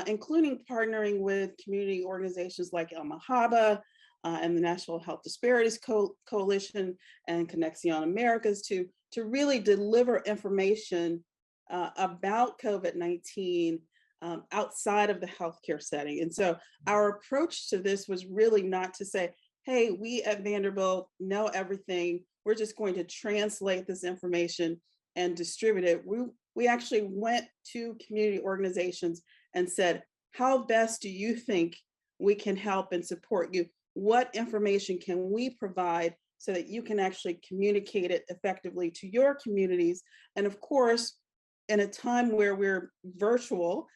including partnering with community organizations like El Mahaba and the National Health Disparities Coalition and Conexion Americas to really deliver information about COVID-19 outside of the healthcare setting. And so our approach to this was really not to say, hey, we at Vanderbilt know everything. We're just going to translate this information and distribute it. We actually went to community organizations and said, how best do you think we can help and support you? What information can we provide so that you can actually communicate it effectively to your communities? And of course, in a time where we're virtual,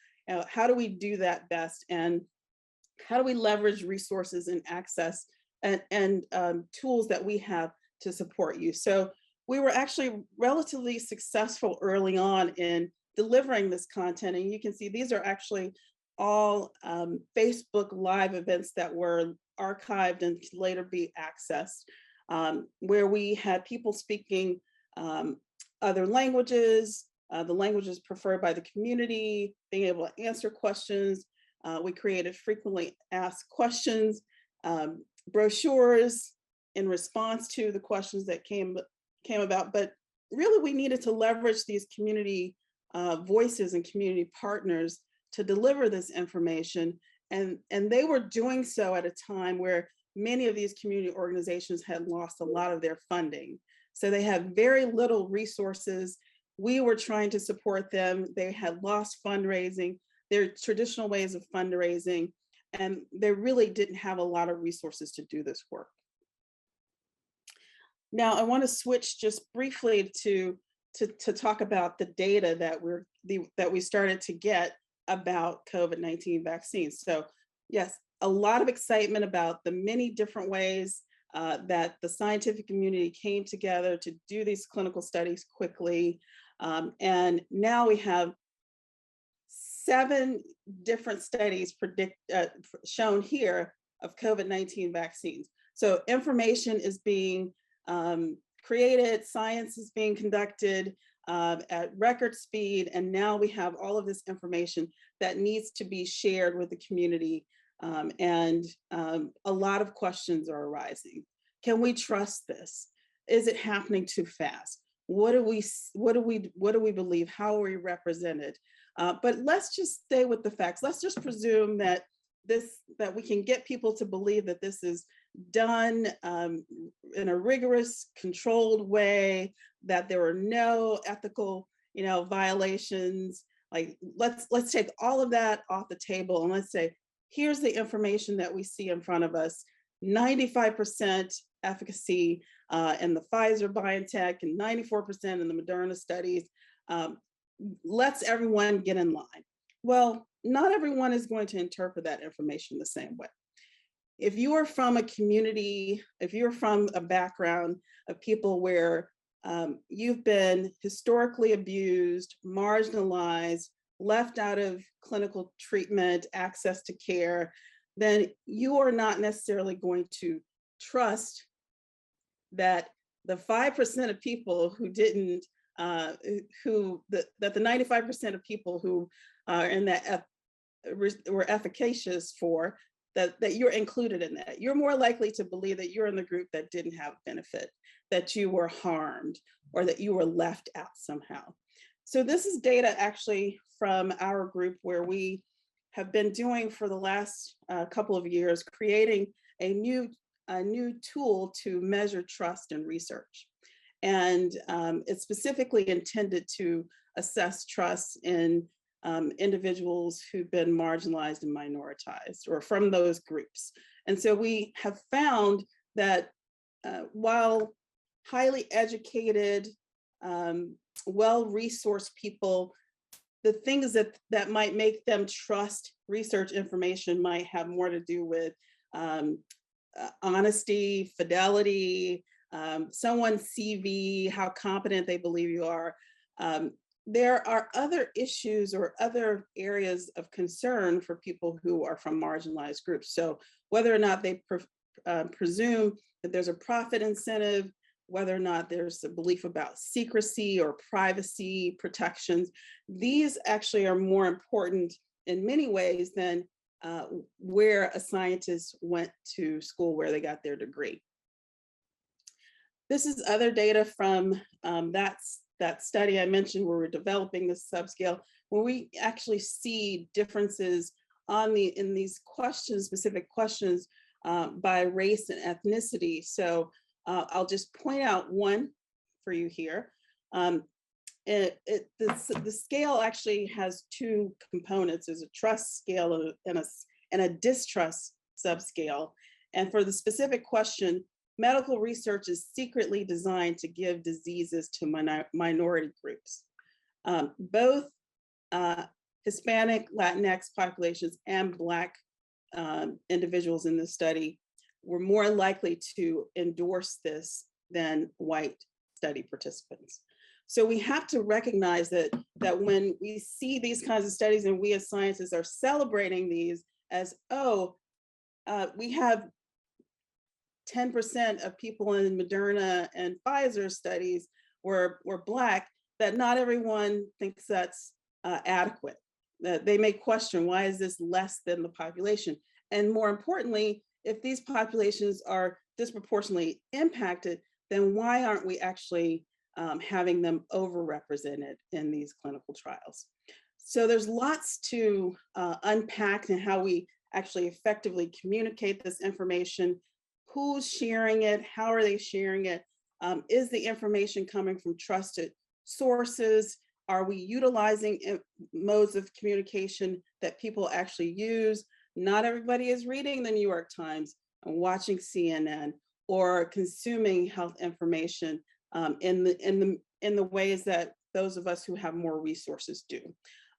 how do we do that best? And how do we leverage resources and access and tools that we have to support you? So we were actually relatively successful early on in delivering this content. And you can see these are actually all Facebook Live events that were archived and could later be accessed, where we had people speaking other languages, the languages preferred by the community, being able to answer questions. We created frequently asked questions, brochures in response to the questions that came about. But really, we needed to leverage these community voices and community partners to deliver this information. And they were doing so at a time where many of these community organizations had lost a lot of their funding. So they had very little resources. We were trying to support them. They had lost fundraising, their traditional ways of fundraising, and they really didn't have a lot of resources to do this work. Now, I want to switch just briefly to talk about the data that we started to get about COVID-19 vaccines. So yes, a lot of excitement about the many different ways that the scientific community came together to do these clinical studies quickly. And now we have 7 different studies shown here of COVID-19 vaccines. So information is being created, science is being conducted at record speed, and now we have all of this information that needs to be shared with the community. And a lot of questions are arising. Can we trust this? Is it happening too fast? What do we believe? How are we represented? But let's just stay with the facts. Let's just presume that we can get people to believe that this is done in a rigorous, controlled way, that there are no ethical, violations. Like let's take all of that off the table and let's say, here's the information that we see in front of us: 95% efficacy in the Pfizer BioNTech and 94% in the Moderna studies. Let's everyone get in line. Well, not everyone is going to interpret that information the same way. if you are from a community, if you're from a background of people where you've been historically abused, marginalized, left out of clinical treatment, access to care, then you are not necessarily going to trust that the 5% of people who didn't, that the 95% of people who are in that were efficacious for, that you're included in that. You're more likely to believe that you're in the group that didn't have benefit, that you were harmed, or that you were left out somehow. So this is data actually from our group where we have been doing for the last couple of years, creating a new tool to measure trust in research. And it's specifically intended to assess trust in individuals who've been marginalized and minoritized, or from those groups. And so we have found that while highly educated, well-resourced people, the things that might make them trust research information might have more to do with honesty, fidelity, someone's CV, how competent they believe you are. There are other issues or other areas of concern for people who are from marginalized groups. So whether or not they presume that there's a profit incentive, whether or not there's a belief about secrecy or privacy protections, these actually are more important in many ways than where a scientist went to school, where they got their degree. This is other data from that study I mentioned where we're developing this subscale, where we actually see differences in these questions, specific questions by race and ethnicity. So I'll just point out one for you here. The scale actually has two components. There's a trust scale and a distrust subscale. And for the specific question, medical research is secretly designed to give diseases to minority groups. Both Hispanic, Latinx populations and Black individuals in this study were more likely to endorse this than white study participants. So we have to recognize that when we see these kinds of studies and we as scientists are celebrating these as, oh, we have 10% of people in Moderna and Pfizer studies were Black, that not everyone thinks that's adequate. That they may question, why is this less than the population? And more importantly, if these populations are disproportionately impacted, then why aren't we actually having them overrepresented in these clinical trials? So there's lots to unpack in how we actually effectively communicate this information. Who's sharing it? How are they sharing it? Is the information coming from trusted sources? Are we utilizing modes of communication that people actually use? Not everybody is reading the New York Times and watching CNN or consuming health information in the ways that those of us who have more resources do.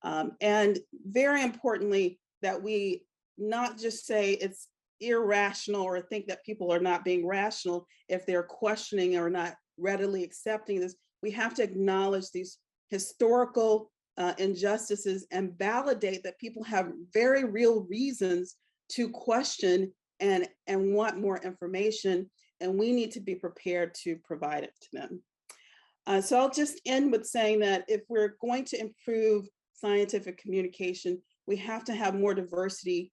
And very importantly, that we not just say it's irrational or think that people are not being rational if they're questioning or not readily accepting this. We have to acknowledge these historical injustices and validate that people have very real reasons to question and want more information, and we need to be prepared to provide it to them. So I'll just end with saying that if we're going to improve scientific communication, we have to have more diversity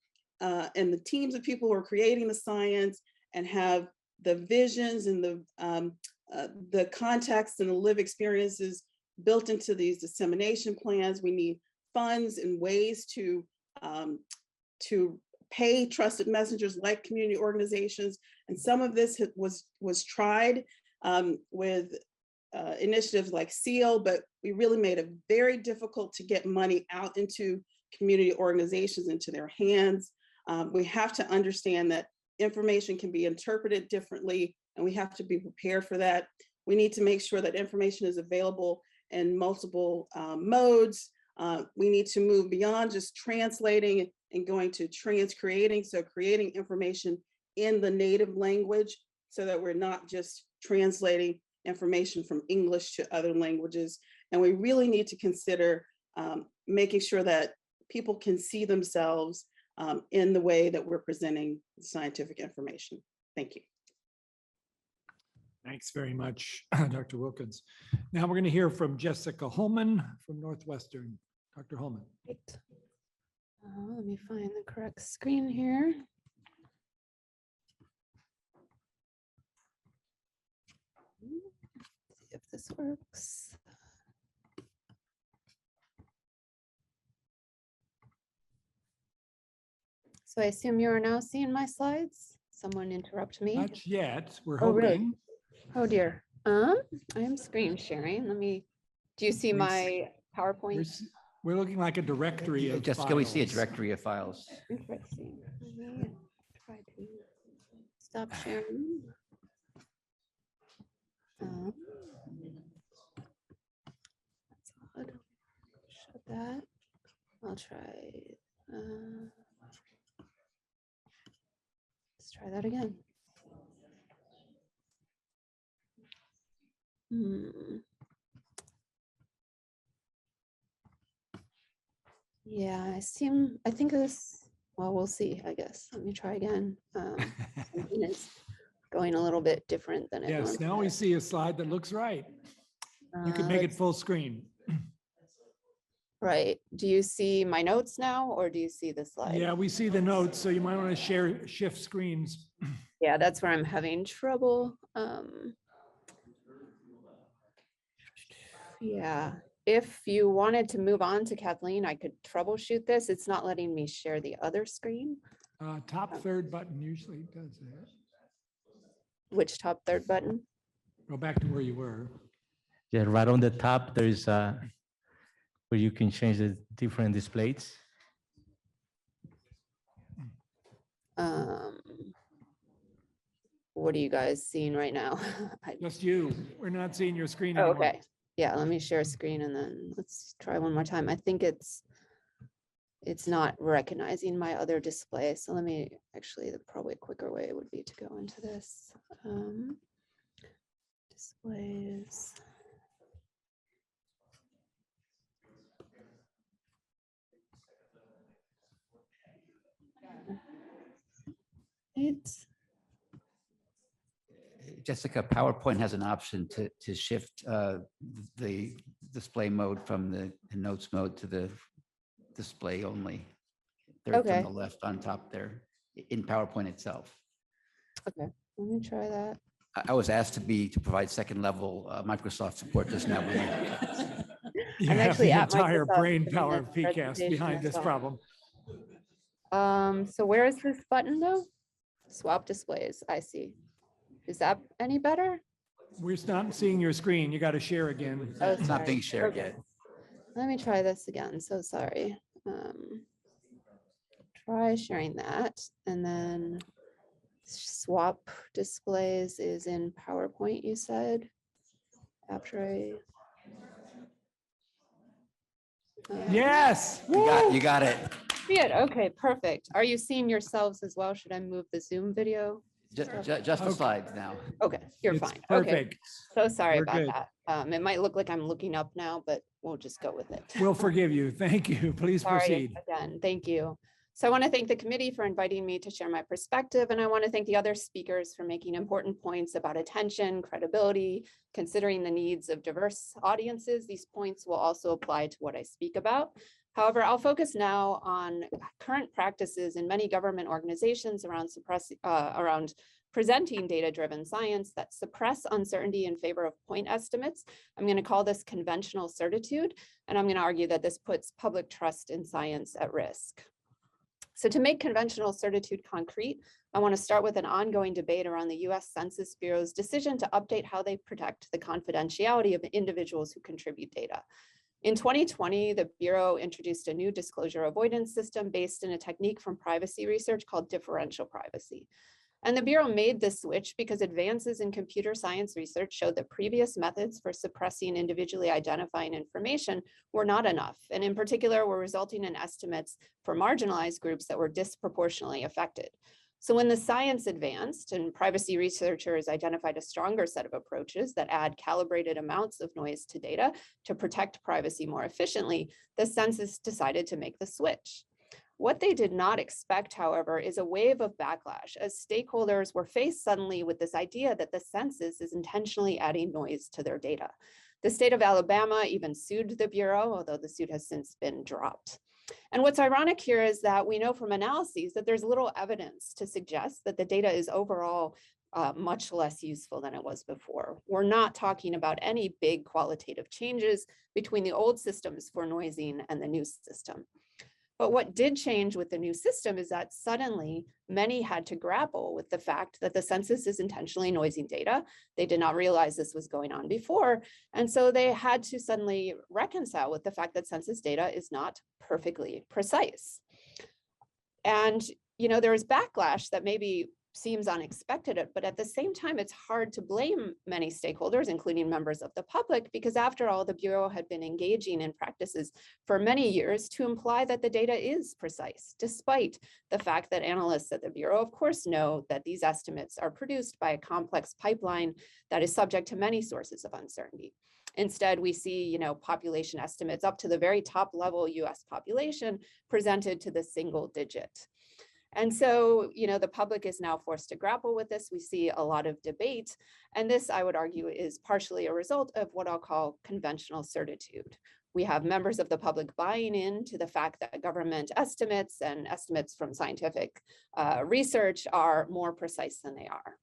in the teams of people who are creating the science, and have the visions and the context and the lived experiences built into these dissemination plans. We need funds and ways to pay trusted messengers like community organizations. And some of this was tried with initiatives like SEAL, but we really made it very difficult to get money out into community organizations, into their hands. We have to understand that information can be interpreted differently, and we have to be prepared for that. We need to make sure that information is available in multiple modes. We need to move beyond just translating and going to transcreating. So creating information in the native language so that we're not just translating information from English to other languages. And we really need to consider making sure that people can see themselves in the way that we're presenting scientific information. Thank you. Thanks very much, Dr. Wilkins. Now we're going to hear from Jessica Holman from Northwestern. Dr. Holman. Great. Let me find the correct screen here. See if this works. So I assume you are now seeing my slides? Someone interrupt me. Not yet. We're Oh, really? hoping. Oh dear. I am screen sharing. Let me, do you see my PowerPoint? We're looking like a directory of Jessica, we see a files. directory of files. Interesting. Let me try to stop sharing. That's odd. Shut that. I'll try. Let's try that again. Yeah, I think this, well, we'll see, I guess. Let me try again. Something is going a little bit different than it Yes, normally now we is. see a slide that looks right. You can make it full screen. Right. Do you see my notes now, or do you see the slide? Yeah, we see the notes, so you might want to shift screens. Yeah, that's where I'm having trouble. Yeah, if you wanted to move on to Kathleen, I could troubleshoot this. It's not letting me share the other screen. Top third button usually does that. Which top third button? Go back to where you were. Yeah, right on the top, there is where you can change the different displays. What are you guys seeing right now? Just you. We're not seeing your screen Oh, anymore. okay. Yeah, let me share a screen and then let's try one more time. I think it's not recognizing my other display. So let me actually, probably a quicker way would be to go into this. Displays. Jessica, PowerPoint has an option to shift the display mode from the notes mode to the display only. Third Okay. from the left on top there in PowerPoint itself. Okay, let me try that. I was asked to provide second level Microsoft support just now. You I'm have actually the at entire Microsoft brain doing power this of PCAST presentation behind as this well. problem. So where is this button though? Swap displays, I see. Is that any better? We're not seeing your screen. You got to share again. Oh, It's not sorry. being shared Okay. yet. Let me try this again. So sorry. Try sharing that and then swap displays is in PowerPoint, you said. After I. Yes. You got it. Good. Okay, perfect. Are you seeing yourselves as well? Should I move the Zoom video? Just the slides now. Okay, you're It's fine. perfect. Okay. So sorry We're about good. that. It might look like I'm looking up now, but we'll just go with it. We'll forgive you. Thank you. Please Sorry proceed. again. Thank you. So I want to thank the committee for inviting me to share my perspective, and I want to thank the other speakers for making important points about attention, credibility, considering the needs of diverse audiences. These points will also apply to what I speak about. However, I'll focus now on current practices in many government organizations around presenting data-driven science that suppress uncertainty in favor of point estimates. I'm going to call this conventional certitude, and I'm going to argue that this puts public trust in science at risk. So to make conventional certitude concrete, I want to start with an ongoing debate around the US Census Bureau's decision to update how they protect the confidentiality of individuals who contribute data. In 2020, the Bureau introduced a new disclosure avoidance system based in a technique from privacy research called differential privacy. And the Bureau made this switch because advances in computer science research showed that previous methods for suppressing individually identifying information were not enough, and in particular were resulting in estimates for marginalized groups that were disproportionately affected. So when the science advanced and privacy researchers identified a stronger set of approaches that add calibrated amounts of noise to data to protect privacy more efficiently, the census decided to make the switch. What they did not expect, however, is a wave of backlash as stakeholders were faced suddenly with this idea that the census is intentionally adding noise to their data. The state of Alabama even sued the Bureau, although the suit has since been dropped. And what's ironic here is that we know from analyses that there's little evidence to suggest that the data is overall much less useful than it was before. We're not talking about any big qualitative changes between the old systems for noising and the new system. But what did change with the new system is that suddenly many had to grapple with the fact that the census is intentionally noising data. They did not realize this was going on before. And so they had to suddenly reconcile with the fact that census data is not perfectly precise. And, you know, there is backlash that maybe seems unexpected, but at the same time, it's hard to blame many stakeholders, including members of the public, because after all, the Bureau had been engaging in practices for many years to imply that the data is precise, despite the fact that analysts at the Bureau, of course, know that these estimates are produced by a complex pipeline that is subject to many sources of uncertainty. Instead, we see, you know, population estimates up to the very top level US population presented to the single digit. And so, you know, the public is now forced to grapple with this. We see a lot of debate. And this, I would argue, is partially a result of what I'll call conventional certitude. We have members of the public buying into the fact that government estimates and estimates from scientific research are more precise than they are.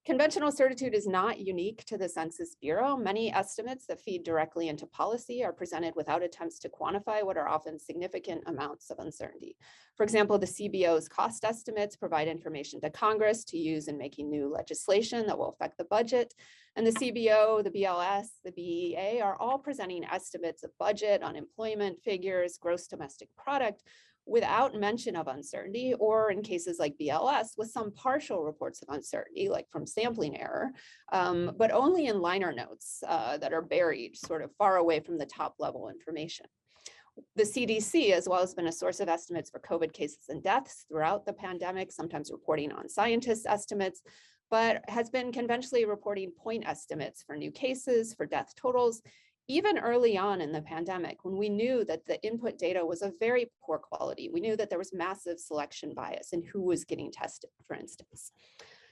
Conventional certitude is not unique to the Census Bureau. Many estimates that feed directly into policy are presented without attempts to quantify what are often significant amounts of uncertainty. For example, the CBO's cost estimates provide information to Congress to use in making new legislation that will affect the budget. And the CBO, the BLS, the BEA are all presenting estimates of budget, unemployment figures, gross domestic product, without mention of uncertainty, or in cases like BLS, with some partial reports of uncertainty, like from sampling error, but only in liner notes that are buried sort of far away from the top level information. The CDC as well has been a source of estimates for COVID cases and deaths throughout the pandemic, sometimes reporting on scientists' estimates, but has been conventionally reporting point estimates for new cases, for death totals, even early on in the pandemic, when we knew that the input data was of very poor quality. We knew that there was massive selection bias in who was getting tested, for instance.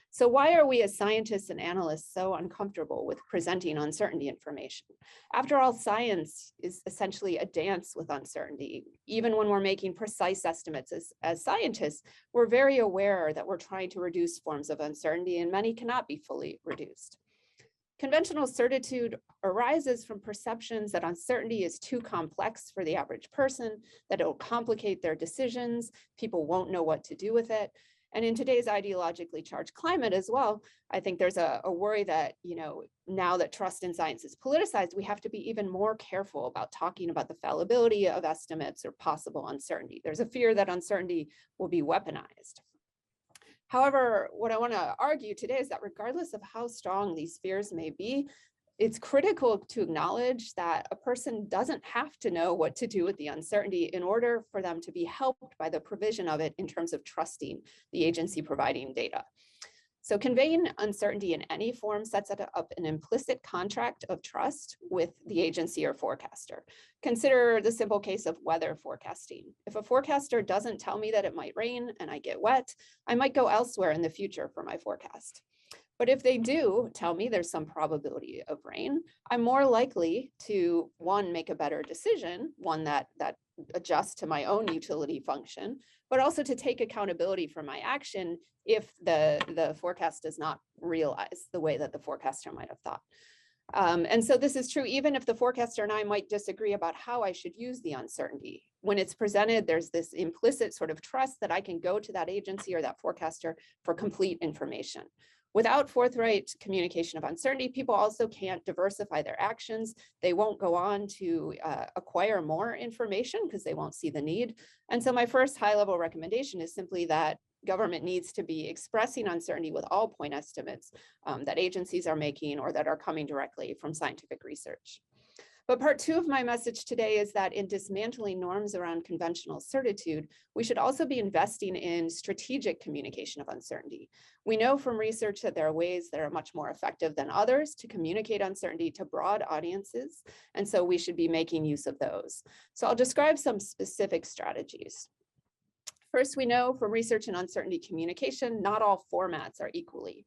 So why are we as scientists and analysts so uncomfortable with presenting uncertainty information? After all, science is essentially a dance with uncertainty. Even when we're making precise estimates as scientists, we're very aware that we're trying to reduce forms of uncertainty, and many cannot be fully reduced. Conventional certitude arises from perceptions that uncertainty is too complex for the average person, that it'll complicate their decisions, people won't know what to do with it. And in today's ideologically charged climate as well, I think there's a worry that, you know, now that trust in science is politicized, we have to be even more careful about talking about the fallibility of estimates or possible uncertainty. There's a fear that uncertainty will be weaponized. However, what I want to argue today is that regardless of how strong these fears may be, it's critical to acknowledge that a person doesn't have to know what to do with the uncertainty in order for them to be helped by the provision of it in terms of trusting the agency providing data. So conveying uncertainty in any form sets up an implicit contract of trust with the agency or forecaster. Consider the simple case of weather forecasting. If a forecaster doesn't tell me that it might rain and I get wet, I might go elsewhere in the future for my forecast. But if they do tell me there's some probability of rain, I'm more likely to, one, make a better decision, one that adjusts to my own utility function, but also to take accountability for my action if the forecast does not realize the way that the forecaster might have thought. And so this is true even if the forecaster and I might disagree about how I should use the uncertainty. When it's presented, there's this implicit sort of trust that I can go to that agency or that forecaster for complete information. Without forthright communication of uncertainty, people also can't diversify their actions. They won't go on to acquire more information because they won't see the need. And so my first high-level recommendation is simply that government needs to be expressing uncertainty with all point estimates that agencies are making or that are coming directly from scientific research. But part two of my message today is that in dismantling norms around conventional certitude, we should also be investing in strategic communication of uncertainty. We know from research that there are ways that are much more effective than others to communicate uncertainty to broad audiences, and so we should be making use of those. So I'll describe some specific strategies. First, we know from research in uncertainty communication, not all formats are equally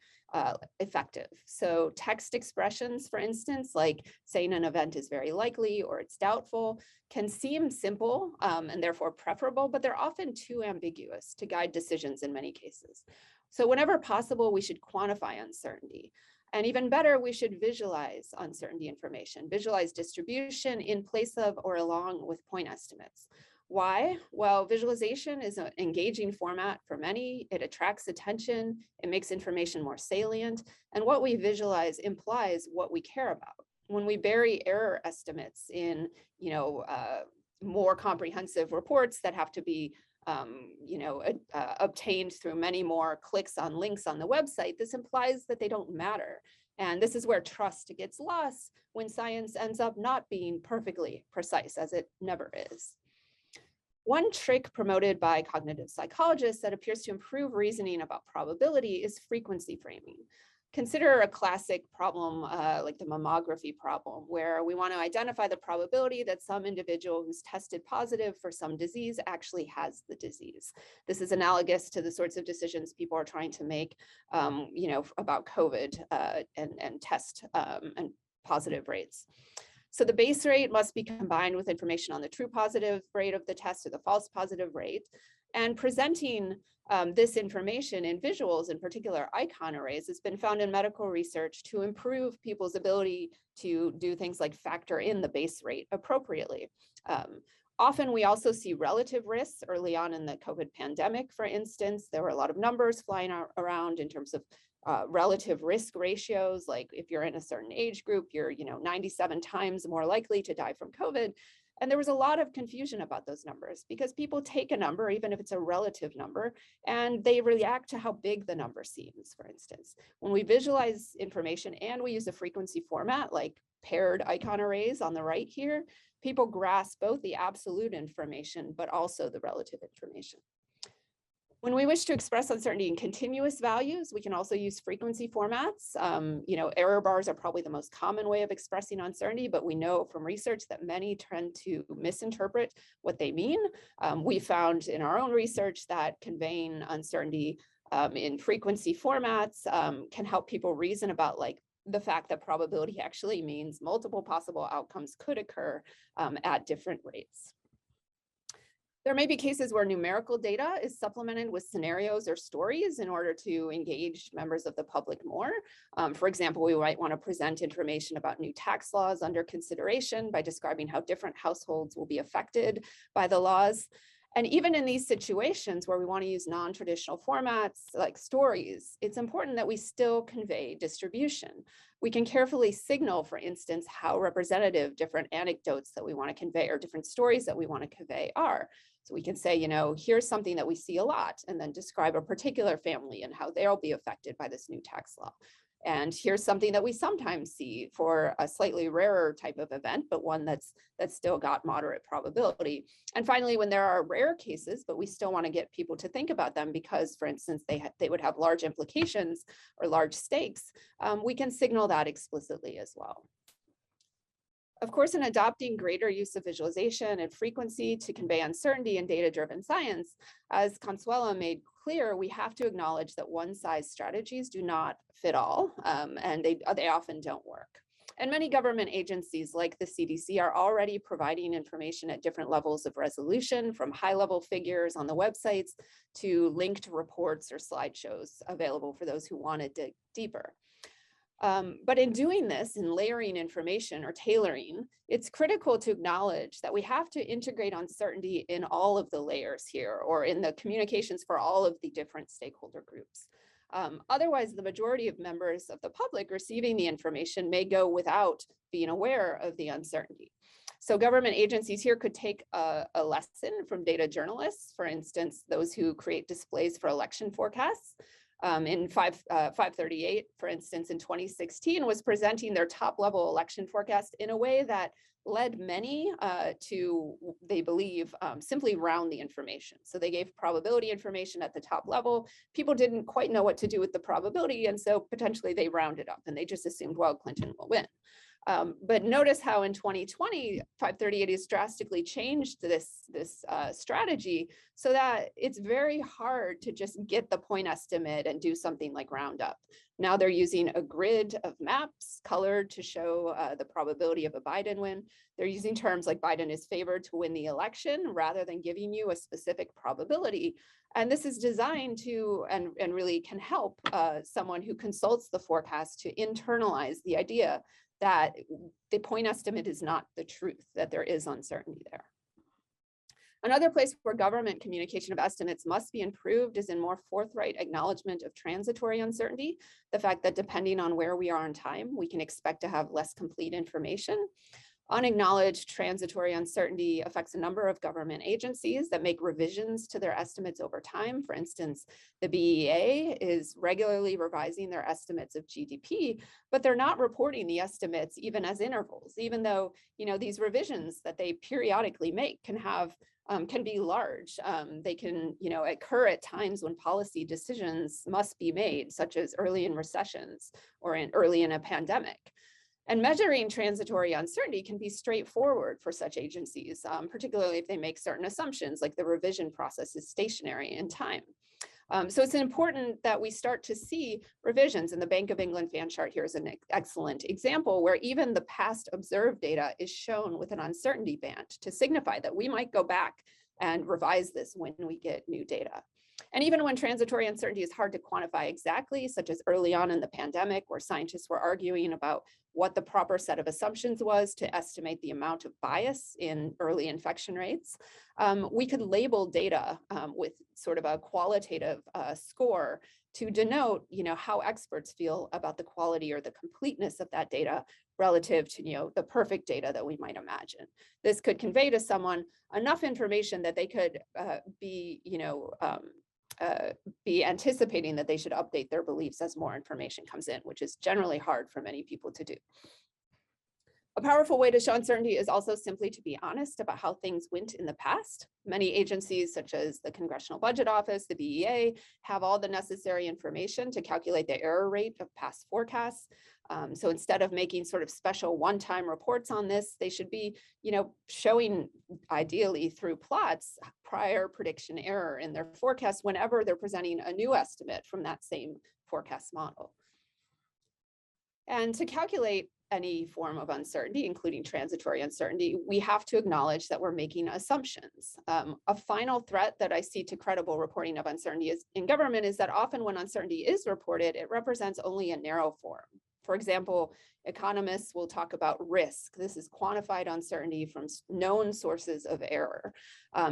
effective. So text expressions, for instance, like saying an event is very likely or it's doubtful, can seem simple and therefore preferable, but they're often too ambiguous to guide decisions in many cases. So whenever possible, we should quantify uncertainty. And even better, we should visualize uncertainty information, visualize distribution in place of or along with point estimates. Why? Well, visualization is an engaging format for many. It attracts attention. It makes information more salient. And what we visualize implies what we care about. When we bury error estimates in, more comprehensive reports that have to be, obtained through many more clicks on links on the website, this implies that they don't matter. And this is where trust gets lost when science ends up not being perfectly precise, as it never is. One trick promoted by cognitive psychologists that appears to improve reasoning about probability is frequency framing. Consider a classic problem like the mammography problem, where we want to identify the probability that some individual who's tested positive for some disease actually has the disease. This is analogous to the sorts of decisions people are trying to make, about COVID and test and positive rates. So the base rate must be combined with information on the true positive rate of the test or the false positive rate. And presenting this information in visuals, in particular icon arrays, has been found in medical research to improve people's ability to do things like factor in the base rate appropriately. Often we also see relative risks early on in the COVID pandemic, for instance. There were a lot of numbers flying around in terms of relative risk ratios, like if you're in a certain age group, you're 97 times more likely to die from COVID. And there was a lot of confusion about those numbers because people take a number, even if it's a relative number, and they react to how big the number seems, for instance. When we visualize information and we use a frequency format like paired icon arrays on the right here, people grasp both the absolute information, but also the relative information. When we wish to express uncertainty in continuous values, we can also use frequency formats. Error bars are probably the most common way of expressing uncertainty, but we know from research that many tend to misinterpret what they mean. We found in our own research that conveying uncertainty in frequency formats can help people reason about the fact that probability actually means multiple possible outcomes could occur at different rates. There may be cases where numerical data is supplemented with scenarios or stories in order to engage members of the public more. For example, we might want to present information about new tax laws under consideration by describing how different households will be affected by the laws. And even in these situations where we want to use non-traditional formats like stories, it's important that we still convey distribution. We can carefully signal, for instance, how representative different anecdotes that we want to convey or different stories that we want to convey are. So we can say, here's something that we see a lot, and then describe a particular family and how they'll be affected by this new tax law. And here's something that we sometimes see for a slightly rarer type of event, but one that's still got moderate probability. And finally, when there are rare cases, but we still want to get people to think about them because, for instance, they would have large implications or large stakes, we can signal that explicitly as well. Of course, in adopting greater use of visualization and frequency to convey uncertainty in data-driven science, as Consuela made clear, we have to acknowledge that one-size strategies do not fit all, and they often don't work. And many government agencies like the CDC are already providing information at different levels of resolution, from high-level figures on the websites to linked reports or slideshows available for those who want to dig deeper. But in doing this, in layering information or tailoring, it's critical to acknowledge that we have to integrate uncertainty in all of the layers here, or in the communications for all of the different stakeholder groups. Otherwise, the majority of members of the public receiving the information may go without being aware of the uncertainty. So government agencies here could take a lesson from data journalists, for instance, those who create displays for election forecasts. In 538, for instance, in 2016, was presenting their top level election forecast in a way that led many to, they believe, simply round the information. So they gave probability information at the top level. People didn't quite know what to do with the probability, and so potentially they rounded up and they just assumed, well, Clinton will win. But notice how in 2020, 538 has drastically changed this strategy so that it's very hard to just get the point estimate and do something like roundup. Now they're using a grid of maps colored to show the probability of a Biden win. They're using terms like Biden is favored to win the election rather than giving you a specific probability. And this is designed to, and really can help someone who consults the forecast to internalize the idea that the point estimate is not the truth, that there is uncertainty there. Another place where government communication of estimates must be improved is in more forthright acknowledgement of transitory uncertainty, the fact that depending on where we are in time, we can expect to have less complete information. Unacknowledged transitory uncertainty affects a number of government agencies that make revisions to their estimates over time. For instance, the BEA is regularly revising their estimates of GDP, but they're not reporting the estimates even as intervals, even though, you know, these revisions that they periodically make can have can be large. They can, you know, occur at times when policy decisions must be made, such as early in recessions or early in a pandemic. And measuring transitory uncertainty can be straightforward for such agencies, particularly if they make certain assumptions, like the revision process is stationary in time. So it's important that we start to see revisions, and the Bank of England fan chart here is an excellent example where even the past observed data is shown with an uncertainty band to signify that we might go back and revise this when we get new data. And even when transitory uncertainty is hard to quantify exactly, such as early on in the pandemic, where scientists were arguing about what the proper set of assumptions was to estimate the amount of bias in early infection rates, we could label data with sort of a qualitative score to denote, you know, how experts feel about the quality or the completeness of that data relative to, you know, the perfect data that we might imagine. This could convey to someone enough information that they could be, you know, be anticipating that they should update their beliefs as more information comes in, which is generally hard for many people to do. A powerful way to show uncertainty is also simply to be honest about how things went in the past. Many agencies, such as the Congressional Budget Office, the BEA, have all the necessary information to calculate the error rate of past forecasts. So instead of making sort of special one-time reports on this, they should be, you know, showing ideally through plots prior prediction error in their forecast whenever they're presenting a new estimate from that same forecast model. And to calculate any form of uncertainty, including transitory uncertainty, we have to acknowledge that we're making assumptions. A final threat that I see to credible reporting of uncertainty in government is that often when uncertainty is reported, it represents only a narrow form. For example, economists will talk about risk. This is quantified uncertainty from known sources of error,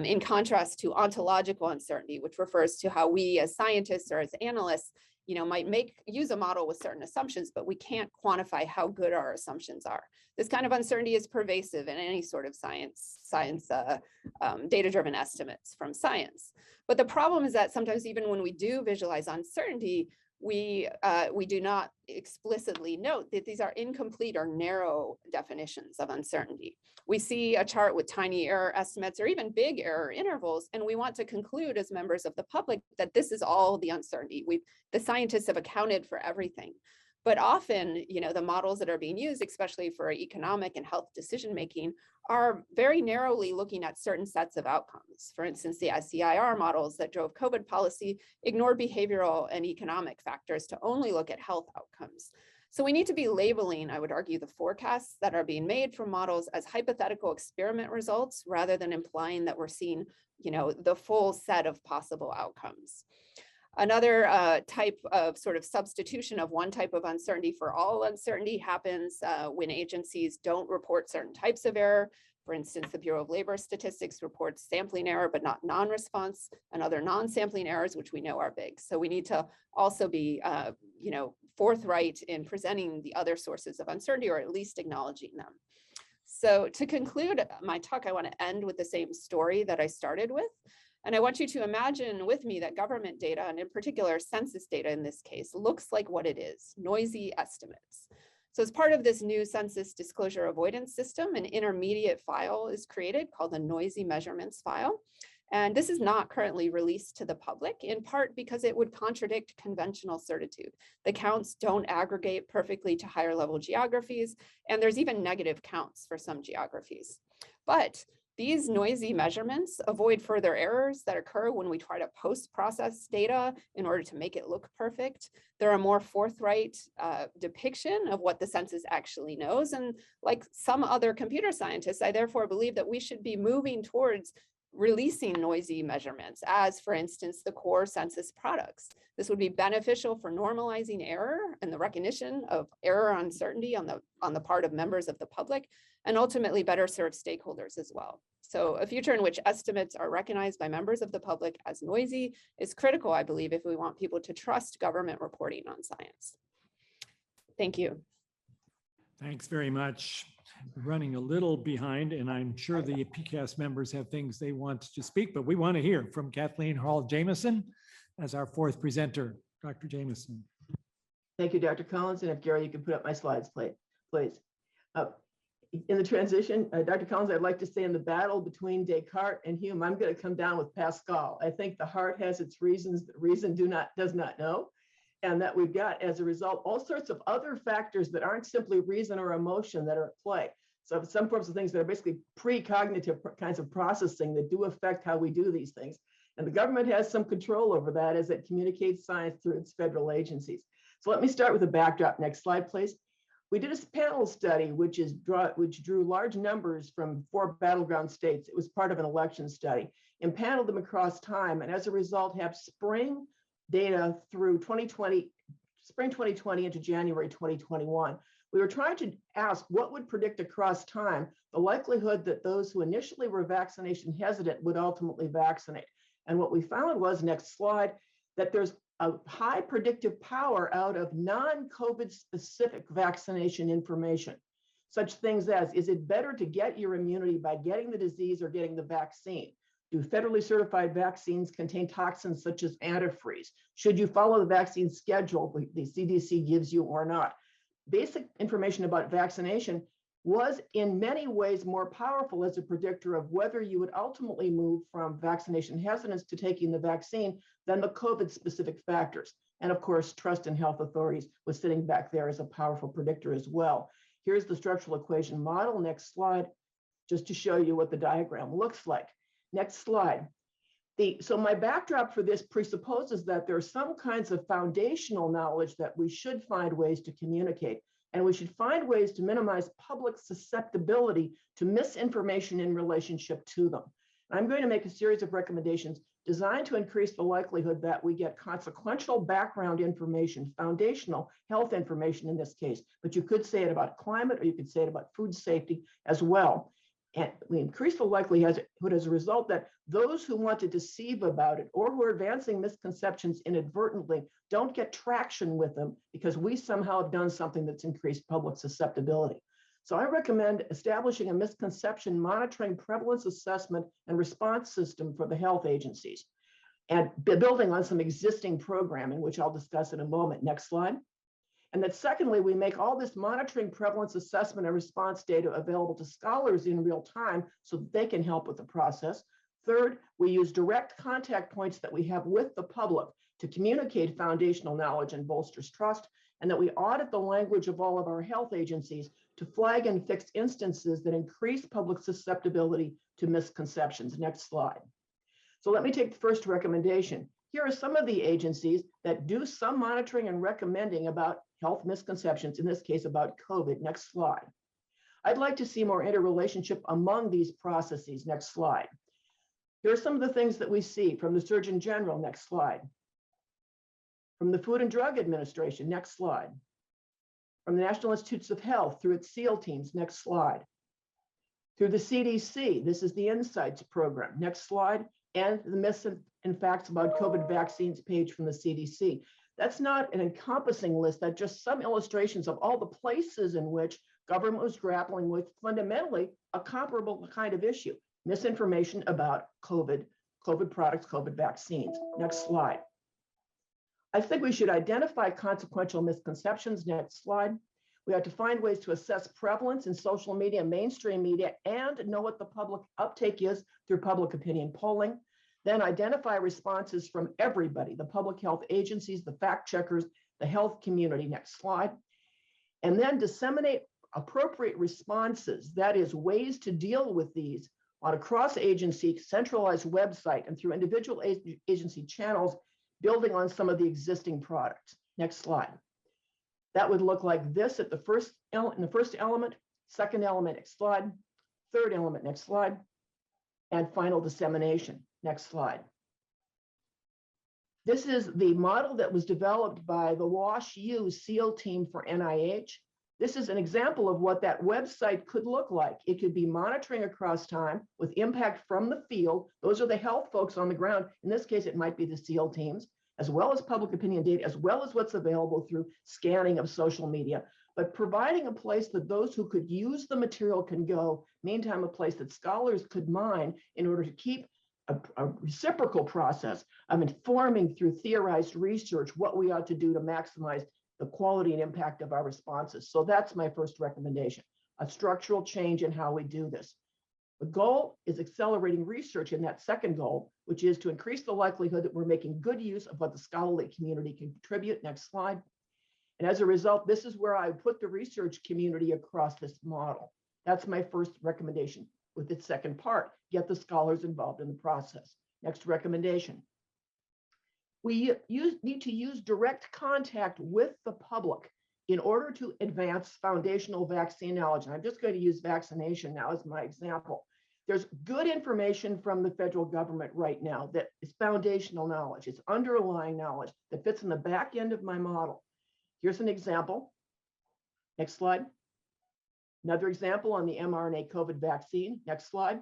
in contrast to ontological uncertainty, which refers to how we as scientists or as analysts, you know, might use a model with certain assumptions, but we can't quantify how good our assumptions are. This kind of uncertainty is pervasive in any sort of data-driven estimates from science. But the problem is that sometimes even when we do visualize uncertainty, we do not explicitly note that these are incomplete or narrow definitions of uncertainty. We see a chart with tiny error estimates or even big error intervals, and we want to conclude as members of the public that this is all the uncertainty. The scientists have accounted for everything. But often, you know, the models that are being used, especially for economic and health decision-making, are very narrowly looking at certain sets of outcomes. For instance, the SEIR models that drove COVID policy ignored behavioral and economic factors to only look at health outcomes. So we need to be labeling, I would argue, the forecasts that are being made from models as hypothetical experiment results, rather than implying that we're seeing, you know, the full set of possible outcomes. Another type of sort of substitution of one type of uncertainty for all uncertainty happens when agencies don't report certain types of error. For instance, the Bureau of Labor Statistics reports sampling error, but not non-response, and other non-sampling errors, which we know are big. So we need to also be, you know, forthright in presenting the other sources of uncertainty, or at least acknowledging them. So to conclude my talk, I want to end with the same story that I started with. And I want you to imagine with me that government data, and in particular census data in this case, looks like what it is, noisy estimates. So as part of this new census disclosure avoidance system, an intermediate file is created called the noisy measurements file. And this is not currently released to the public, in part because it would contradict conventional certitude. The counts don't aggregate perfectly to higher level geographies, and there's even negative counts for some geographies. But these noisy measurements avoid further errors that occur when we try to post-process data in order to make it look perfect. They're a more forthright depiction of what the census actually knows. And like some other computer scientists, I therefore believe that we should be moving towards releasing noisy measurements as, for instance, the core census products. This would be beneficial for normalizing error and the recognition of error uncertainty on the part of members of the public, and ultimately better serve stakeholders as well. So a future in which estimates are recognized by members of the public as noisy is critical, I believe, if we want people to trust government reporting on science. Thank you. Thanks very much. We're running a little behind, and I'm sure the PCAST members have things they want to speak, but we want to hear from Kathleen Hall-Jamieson as our fourth presenter. Dr. Jamieson. Thank you, Dr. Collins. And if Gary, you can put up my slides, please. In the transition, Dr. Collins, I'd like to say in the battle between Descartes and Hume, I'm going to come down with Pascal. I think the heart has its reasons that reason does not know. And that we've got, as a result, all sorts of other factors that aren't simply reason or emotion that are at play. So some forms of things that are basically precognitive kinds of processing that do affect how we do these things. And the government has some control over that as it communicates science through its federal agencies. So let me start with a backdrop. Next slide, please. We did a panel study, which drew large numbers from 4 battleground states. It was part of an election study, and paneled them across time. And as a result, have spring data through spring 2020 into January 2021. We were trying to ask what would predict across time the likelihood that those who initially were vaccination hesitant would ultimately vaccinate. And what we found was, next slide, that there's a high predictive power out of non-COVID specific vaccination information. Such things as, is it better to get your immunity by getting the disease or getting the vaccine? Do federally certified vaccines contain toxins such as antifreeze? Should you follow the vaccine schedule the CDC gives you or not? Basic information about vaccination was in many ways more powerful as a predictor of whether you would ultimately move from vaccination hesitance to taking the vaccine than the COVID specific factors. And of course, trust in health authorities was sitting back there as a powerful predictor as well. Here's the structural equation model. Next slide, just to show you what the diagram looks like. Next slide. So my backdrop for this presupposes that there are some kinds of foundational knowledge that we should find ways to communicate, and we should find ways to minimize public susceptibility to misinformation in relationship to them. I'm going to make a series of recommendations designed to increase the likelihood that we get consequential background information, foundational health information in this case, but you could say it about climate, or you could say it about food safety as well. And we increase the likelihood as a result that those who want to deceive about it or who are advancing misconceptions inadvertently don't get traction with them because we somehow have done something that's increased public susceptibility. So I recommend establishing a misconception monitoring, prevalence assessment, and response system for the health agencies, and building on some existing programming, which I'll discuss in a moment. Next slide. And that secondly, we make all this monitoring, prevalence assessment, and response data available to scholars in real time so that they can help with the process. Third, we use direct contact points that we have with the public to communicate foundational knowledge and bolsters trust, and that we audit the language of all of our health agencies to flag and fix instances that increase public susceptibility to misconceptions. Next slide. So let me take the first recommendation. Here are some of the agencies that do some monitoring and recommending about health misconceptions, in this case about COVID. Next slide. I'd like to see more interrelationship among these processes. Next slide. Here are some of the things that we see from the Surgeon General. Next slide. From the Food and Drug Administration. Next slide. From the National Institutes of Health through its SEAL teams. Next slide. Through the CDC. This is the Insights program. Next slide. And the myths and facts about COVID vaccines page from the CDC. That's not an encompassing list. That's just some illustrations of all the places in which government was grappling with fundamentally a comparable kind of issue, misinformation about COVID COVID products, COVID vaccines. Next slide. I think we should identify consequential misconceptions. Next slide. We have to find ways to assess prevalence in social media, mainstream media, and know what the public uptake is through public opinion polling. Then identify responses from everybody, the public health agencies, the fact checkers, the health community. Next slide. And then disseminate appropriate responses, that is, ways to deal with these on a cross-agency centralized website and through individual agency channels, building on some of the existing products. Next slide. That would look like this at the first in the first element, second element, next slide, third element, next slide, and final dissemination. Next slide. This is the model that was developed by the WashU SEAL team for NIH. This is an example of what that website could look like. It could be monitoring across time with impact from the field. Those are the health folks on the ground. In this case, it might be the SEAL teams, as well as public opinion data, as well as what's available through scanning of social media, but providing a place that those who could use the material can go, meantime, a place that scholars could mine in order to keep a reciprocal process of informing through theorized research what we ought to do to maximize the quality and impact of our responses. So that's my first recommendation, a structural change in how we do this. The goal is accelerating research in that second goal, which is to increase the likelihood that we're making good use of what the scholarly community can contribute. Next slide. And as a result, this is where I put the research community across this model. That's my first recommendation with its second part, get the scholars involved in the process. Next recommendation. We need to use direct contact with the public in order to advance foundational vaccine knowledge. And I'm just going to use vaccination now as my example. There's good information from the federal government right now that is foundational knowledge. It's underlying knowledge that fits in the back end of my model. Here's an example. Next slide. Another example on the mRNA COVID vaccine. Next slide.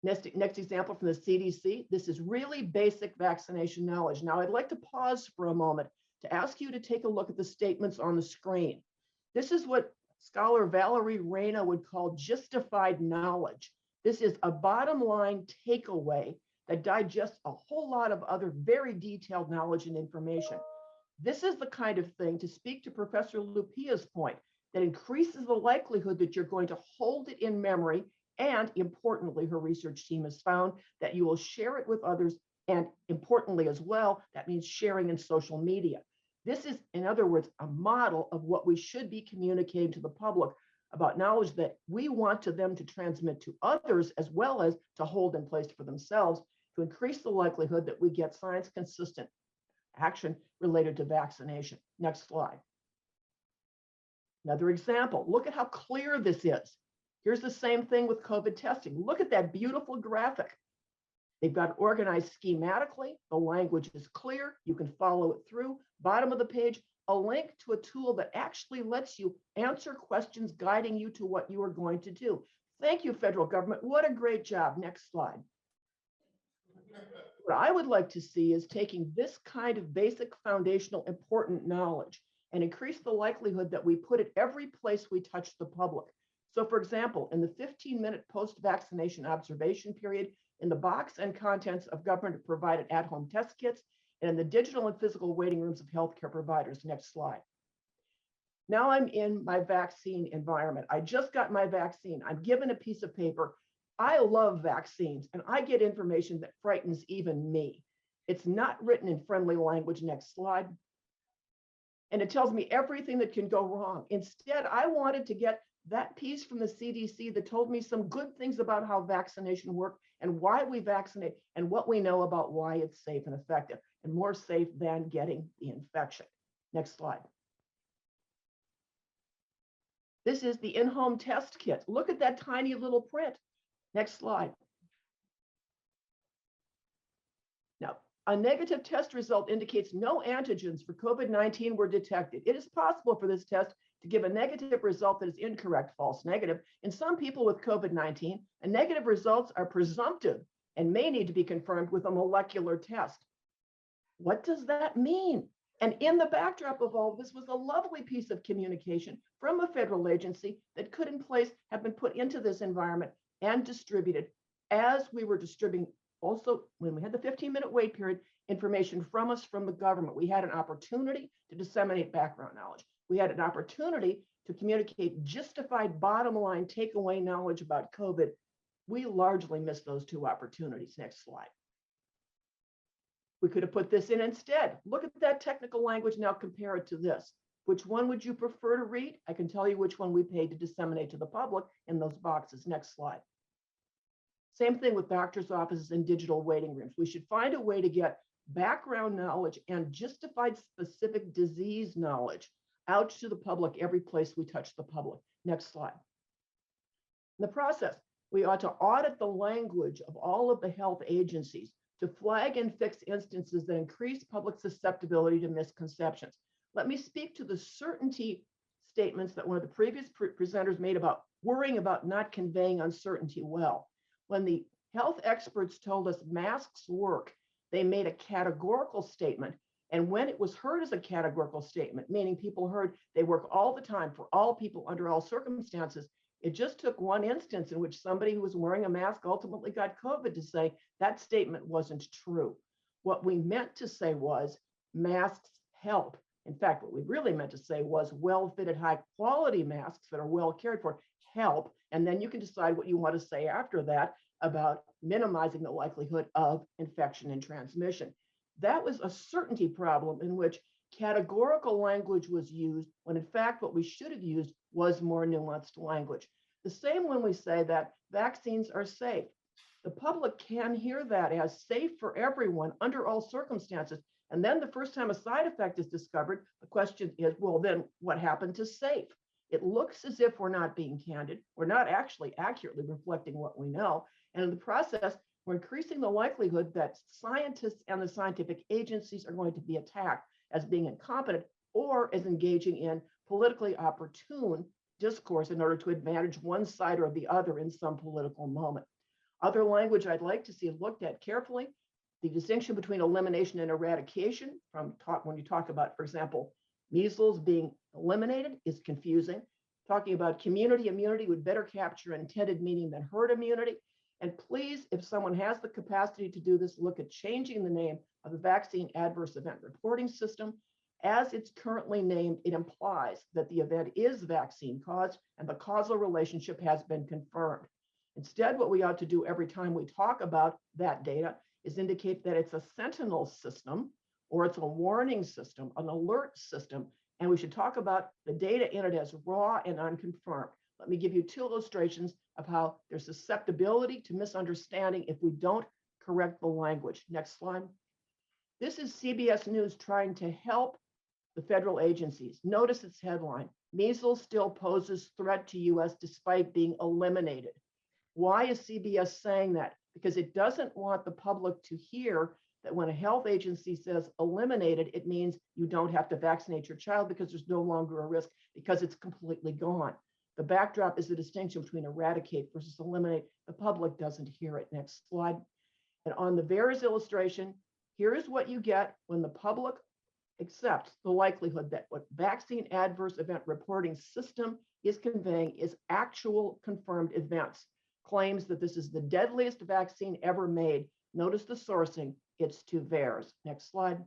Next example from the CDC. This is really basic vaccination knowledge. Now, I'd like to pause for a moment to ask you to take a look at the statements on the screen. This is what scholar Valerie Reyna would call justified knowledge. This is a bottom line takeaway that digests a whole lot of other very detailed knowledge and information. This is the kind of thing, to speak to Professor Lupia's point, that increases the likelihood that you're going to hold it in memory. And importantly, her research team has found that you will share it with others. And importantly as well, that means sharing in social media. This is, in other words, a model of what we should be communicating to the public about knowledge that we want them to transmit to others, as well as to hold in place for themselves, to increase the likelihood that we get science consistent action related to vaccination. Next slide. Another example, look at how clear this is. Here's the same thing with COVID testing. Look at that beautiful graphic. They've got it organized schematically. The language is clear. You can follow it through. Bottom of the page, a link to a tool that actually lets you answer questions, guiding you to what you are going to do. Thank you, federal government. What a great job. Next slide. What I would like to see is taking this kind of basic foundational important knowledge and increase the likelihood that we put it every place we touch the public. So for example, in the 15-minute post-vaccination observation period, in the box and contents of government-provided at-home test kits, and in the digital and physical waiting rooms of healthcare providers. Next slide. Now I'm in my vaccine environment. I just got my vaccine. I'm given a piece of paper. I love vaccines, and I get information that frightens even me. It's not written in friendly language. Next slide. And it tells me everything that can go wrong. Instead, I wanted to get that piece from the CDC that told me some good things about how vaccination works and why we vaccinate and what we know about why it's safe and effective and more safe than getting the infection. Next slide. This is the in-home test kit. Look at that tiny little print. Next slide. Now, a negative test result indicates no antigens for COVID-19 were detected. It is possible for this test to give a negative result that is incorrect, false negative. In some people with COVID-19, negative results are presumptive and may need to be confirmed with a molecular test. What does that mean? And in the backdrop of all this was a lovely piece of communication from a federal agency that could in place have been put into this environment and distributed as we were distributing Also, when we had the 15-minute wait period, information from us from the government, we had an opportunity to disseminate background knowledge. We had an opportunity to communicate justified bottom line takeaway knowledge about COVID. We largely missed those two opportunities. Next slide. We could have put this in instead. Look at that technical language now, compare it to this. Which one would you prefer to read? I can tell you which one we paid to disseminate to the public in those boxes. Next slide. Same thing with doctors' offices and digital waiting rooms. We should find a way to get background knowledge and justified specific disease knowledge out to the public every place we touch the public. Next slide. In the process, we ought to audit the language of all of the health agencies to flag and fix instances that increase public susceptibility to misconceptions. Let me speak to the certainty statements that one of the previous presenters made about worrying about not conveying uncertainty well. When the health experts told us masks work, they made a categorical statement. And when it was heard as a categorical statement, meaning people heard they work all the time for all people under all circumstances, it just took one instance in which somebody who was wearing a mask ultimately got COVID to say that statement wasn't true. What we meant to say was masks help. In fact, what we really meant to say was well-fitted, high-quality masks that are well cared for help. And then you can decide what you want to say after that about minimizing the likelihood of infection and transmission. That was a certainty problem in which categorical language was used when in fact what we should have used was more nuanced language. The same when we say that vaccines are safe. The public can hear that as safe for everyone under all circumstances. And then the first time a side effect is discovered, the question is, well, then what happened to safe? It looks as if we're not being candid. We're not actually accurately reflecting what we know. And in the process, we're increasing the likelihood that scientists and the scientific agencies are going to be attacked as being incompetent or as engaging in politically opportune discourse in order to advantage one side or the other in some political moment. Other language I'd like to see looked at carefully, the distinction between elimination and eradication when you talk about, for example, measles being eliminated is confusing. Talking about community immunity would better capture intended meaning than herd immunity. And please, if someone has the capacity to do this, look at changing the name of the vaccine adverse event reporting system. As it's currently named, it implies that the event is vaccine caused and the causal relationship has been confirmed. Instead, what we ought to do every time we talk about that data is indicate that it's a sentinel system or it's a warning system, an alert system, and we should talk about the data in it as raw and unconfirmed. Let me give you two illustrations of how there's susceptibility to misunderstanding if we don't correct the language. Next slide. This is CBS News trying to help the federal agencies. Notice its headline, measles still poses threat to US despite being eliminated. Why is CBS saying that? Because it doesn't want the public to hear that when a health agency says eliminated, it means you don't have to vaccinate your child because there's no longer a risk because it's completely gone. The backdrop is the distinction between eradicate versus eliminate. The public doesn't hear it. Next slide. And on the VAERS illustration, here is what you get when the public accepts the likelihood that what vaccine adverse event reporting system is conveying is actual confirmed events. Claims that this is the deadliest vaccine ever made. Notice the sourcing, it's to VAERS. Next slide.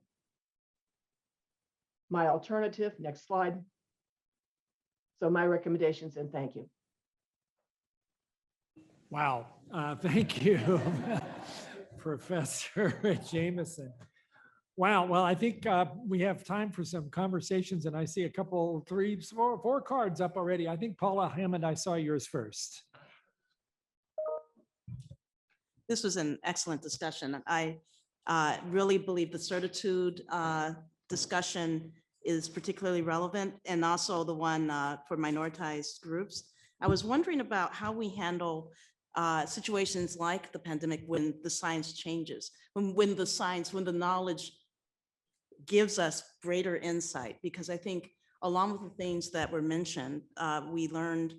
My alternative, next slide. So my recommendations and thank you. Wow, thank you, Professor Jameson. Wow, well, I think we have time for some conversations and I see a couple, three, four cards up already. I think Paula Hammond, I saw yours first. This was an excellent discussion. I really believe the certitude discussion is particularly relevant and also the one for minoritized groups. I was wondering about how we handle situations like the pandemic when the science changes, when the knowledge gives us greater insight, because I think along with the things that were mentioned, we learned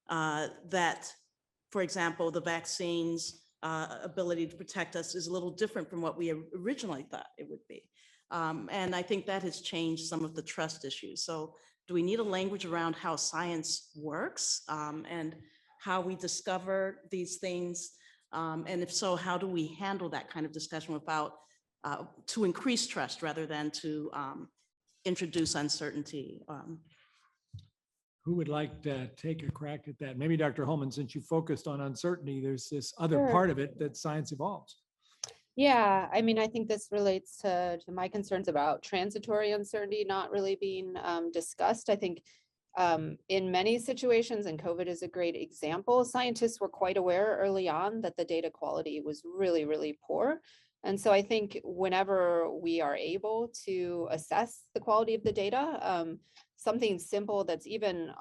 that, for example, the vaccines ability to protect us is a little different from what we originally thought it would be. And I think that has changed some of the trust issues. So do we need a language around how science works and how we discover these things And if so, how do we handle that kind of discussion without, to increase trust rather than to introduce uncertainty? Who would like to take a crack at that? Maybe Dr. Holman, since you focused on uncertainty, there's this other Sure. part of it that science evolves. Yeah, I mean, I think this relates to my concerns about transitory uncertainty not really being discussed. I think in many situations, and COVID is a great example, scientists were quite aware early on that the data quality was really, really poor. And so I think whenever we are able to assess the quality of the data, something simple that's even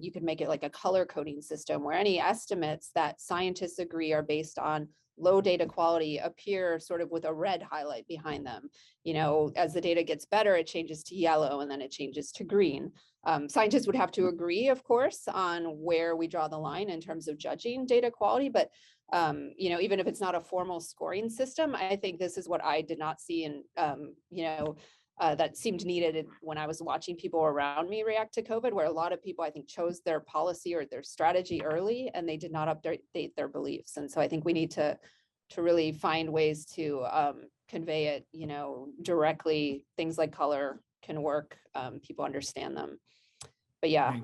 you could make it like a color coding system where any estimates that scientists agree are based on low data quality appear sort of with a red highlight behind them. You know, as the data gets better, it changes to yellow and then it changes to green. Scientists would have to agree, of course, on where we draw the line in terms of judging data quality. But, you know, even if it's not a formal scoring system, I think this is what I did not see in, that seemed needed when I was watching people around me react to COVID, where a lot of people, I think, chose their policy or their strategy early and they did not update their beliefs. And so I think we need to really find ways to convey it, you know, directly. Things like color can work. People understand them. But yeah,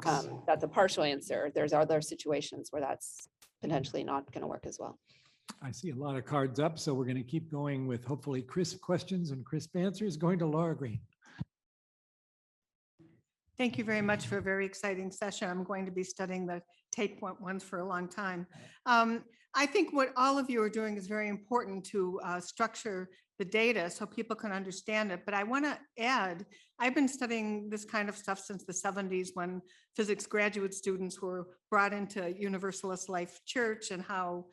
that's a partial answer. There's other situations where that's potentially not going to work as well. I see a lot of cards up, so we're going to keep going with hopefully crisp questions and crisp answers. Going to Laura Green. Thank you very much for a very exciting session. I'm going to be studying the tape ones for a long time. I think what all of you are doing is very important to structure the data so people can understand it. But I want to add, I've been studying this kind of stuff since the 70s when physics graduate students were brought into Universalist Life Church and how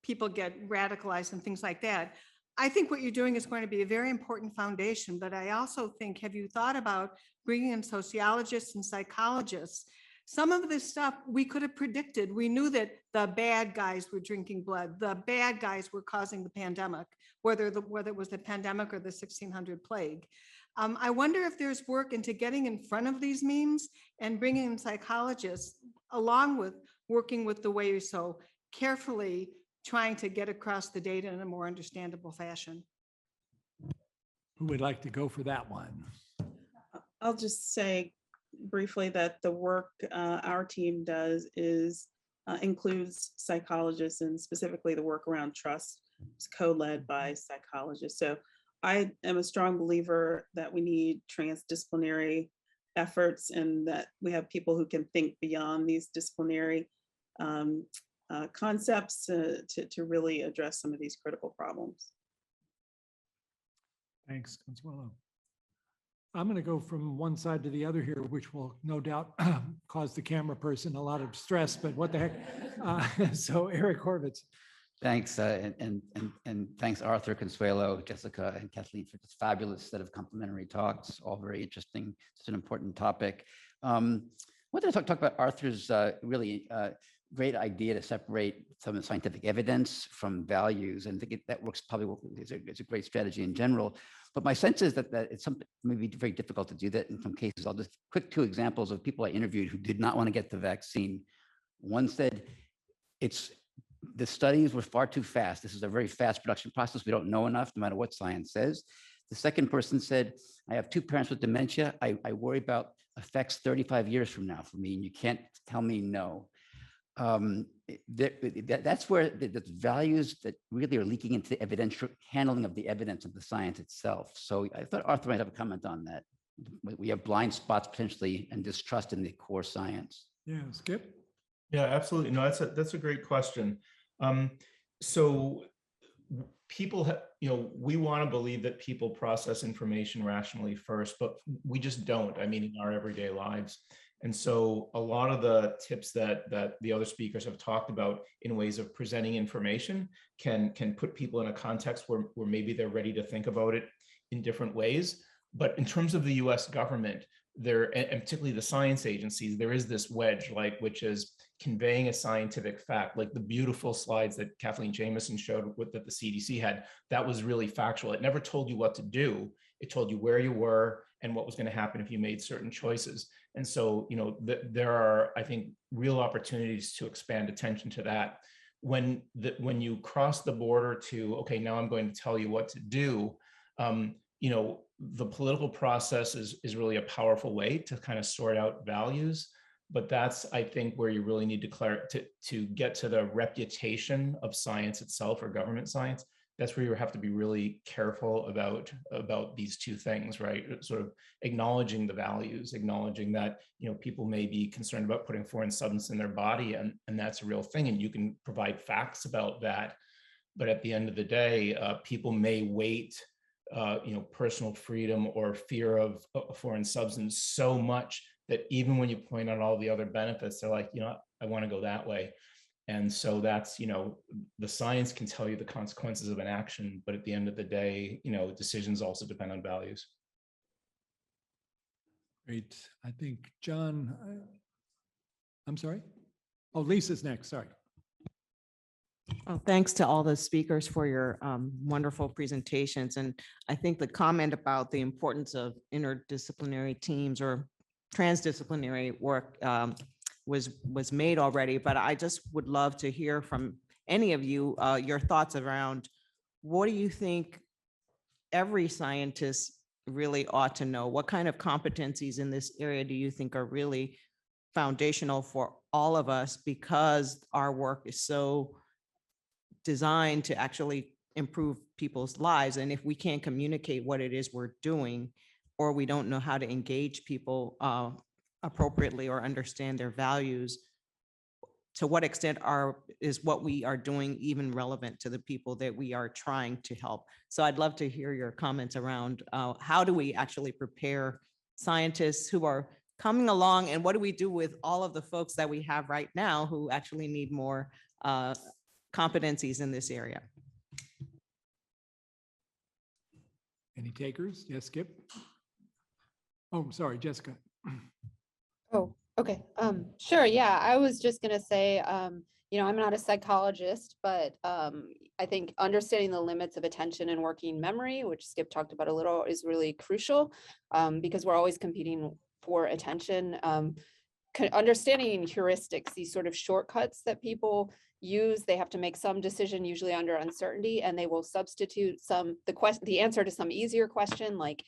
people get radicalized and things like that. I think what you're doing is going to be a very important foundation, but I also think, have you thought about bringing in sociologists and psychologists? Some of this stuff we could have predicted. We knew that the bad guys were drinking blood. The bad guys were causing the pandemic, whether it was the pandemic or the 1600 plague. I wonder if there's work into getting in front of these memes and bringing in psychologists along with working with the way you're so carefully trying to get across the data in a more understandable fashion. Who would like to go for that one? I'll just say briefly that the work our team does is includes psychologists, and specifically the work around trust is co-led by psychologists. So I am a strong believer that we need transdisciplinary efforts and that we have people who can think beyond these disciplinary concepts to really address some of these critical problems. Thanks, Consuelo. I'm going to go from one side to the other here, which will no doubt cause the camera person a lot of stress, but what the heck. So Eric Horvitz. Thanks, and thanks Arthur, Consuelo, Jessica, and Kathleen for this fabulous set of complimentary talks, all very interesting. It's an important topic. I wanted to talk about Arthur's really great idea to separate some of the scientific evidence from values, and I think that works probably. It's a great strategy in general. But my sense is that it's something maybe very difficult to do that in some cases. I'll just quick two examples of people I interviewed who did not want to get the vaccine. One said the studies were far too fast. This is a very fast production process. We don't know enough, no matter what science says. The second person said, I have two parents with dementia. I worry about effects 35 years from now for me, and you can't tell me no. That's where the values that really are leaking into the evidential handling of the evidence of the science itself. So I thought Arthur might have a comment on that. We have blind spots potentially and distrust in the core science. Yeah, Skip. Yeah, absolutely. No, that's a great question. So people have, we want to believe that people process information rationally first, but we just don't. I mean, in our everyday lives. And so a lot of the tips that the other speakers have talked about in ways of presenting information can put people in a context where maybe they're ready to think about it in different ways. But in terms of the US government, and particularly the science agencies, there is this wedge, which is conveying a scientific fact, like the beautiful slides that Kathleen Jamieson showed that the CDC had. That was really factual. It never told you what to do. It told you where you were and what was going to happen if you made certain choices. And so, there are, I think, real opportunities to expand attention to that. when you cross the border to, okay, now I'm going to tell you what to do, the political process is really a powerful way to kind of sort out values. But that's, I think, where you really need to get to the reputation of science itself or government science. That's where you have to be really careful about these two things, right? Sort of acknowledging the values, acknowledging that people may be concerned about putting foreign substance in their body, and that's a real thing, and you can provide facts about that. But at the end of the day, people may weight personal freedom or fear of a foreign substance so much that even when you point out all the other benefits, they're like, I want to go that way. And so that's, the science can tell you the consequences of an action, but at the end of the day, decisions also depend on values. Great. I think, John, I'm sorry. Oh, Lisa's next. Sorry. Oh, thanks to all the speakers for your wonderful presentations. And I think the comment about the importance of interdisciplinary teams or transdisciplinary work was made already, but I just would love to hear from any of you your thoughts around what do you think every scientist really ought to know? What kind of competencies in this area do you think are really foundational for all of us, because our work is so designed to actually improve people's lives? And if we can't communicate what it is we're doing, or we don't know how to engage people appropriately or understand their values, to what extent is what we are doing even relevant to the people that we are trying to help? So I'd love to hear your comments around how do we actually prepare scientists who are coming along, and what do we do with all of the folks that we have right now who actually need more competencies in this area? Any takers? Yes, Skip. Oh, I'm sorry, Jessica. Oh, okay. Sure. Yeah, I was just going to say, I'm not a psychologist, but I think understanding the limits of attention and working memory, which Skip talked about a little, is really crucial because we're always competing for attention. Understanding heuristics, these sort of shortcuts that people use, they have to make some decision, usually under uncertainty, and they will substitute the answer to some easier question, like,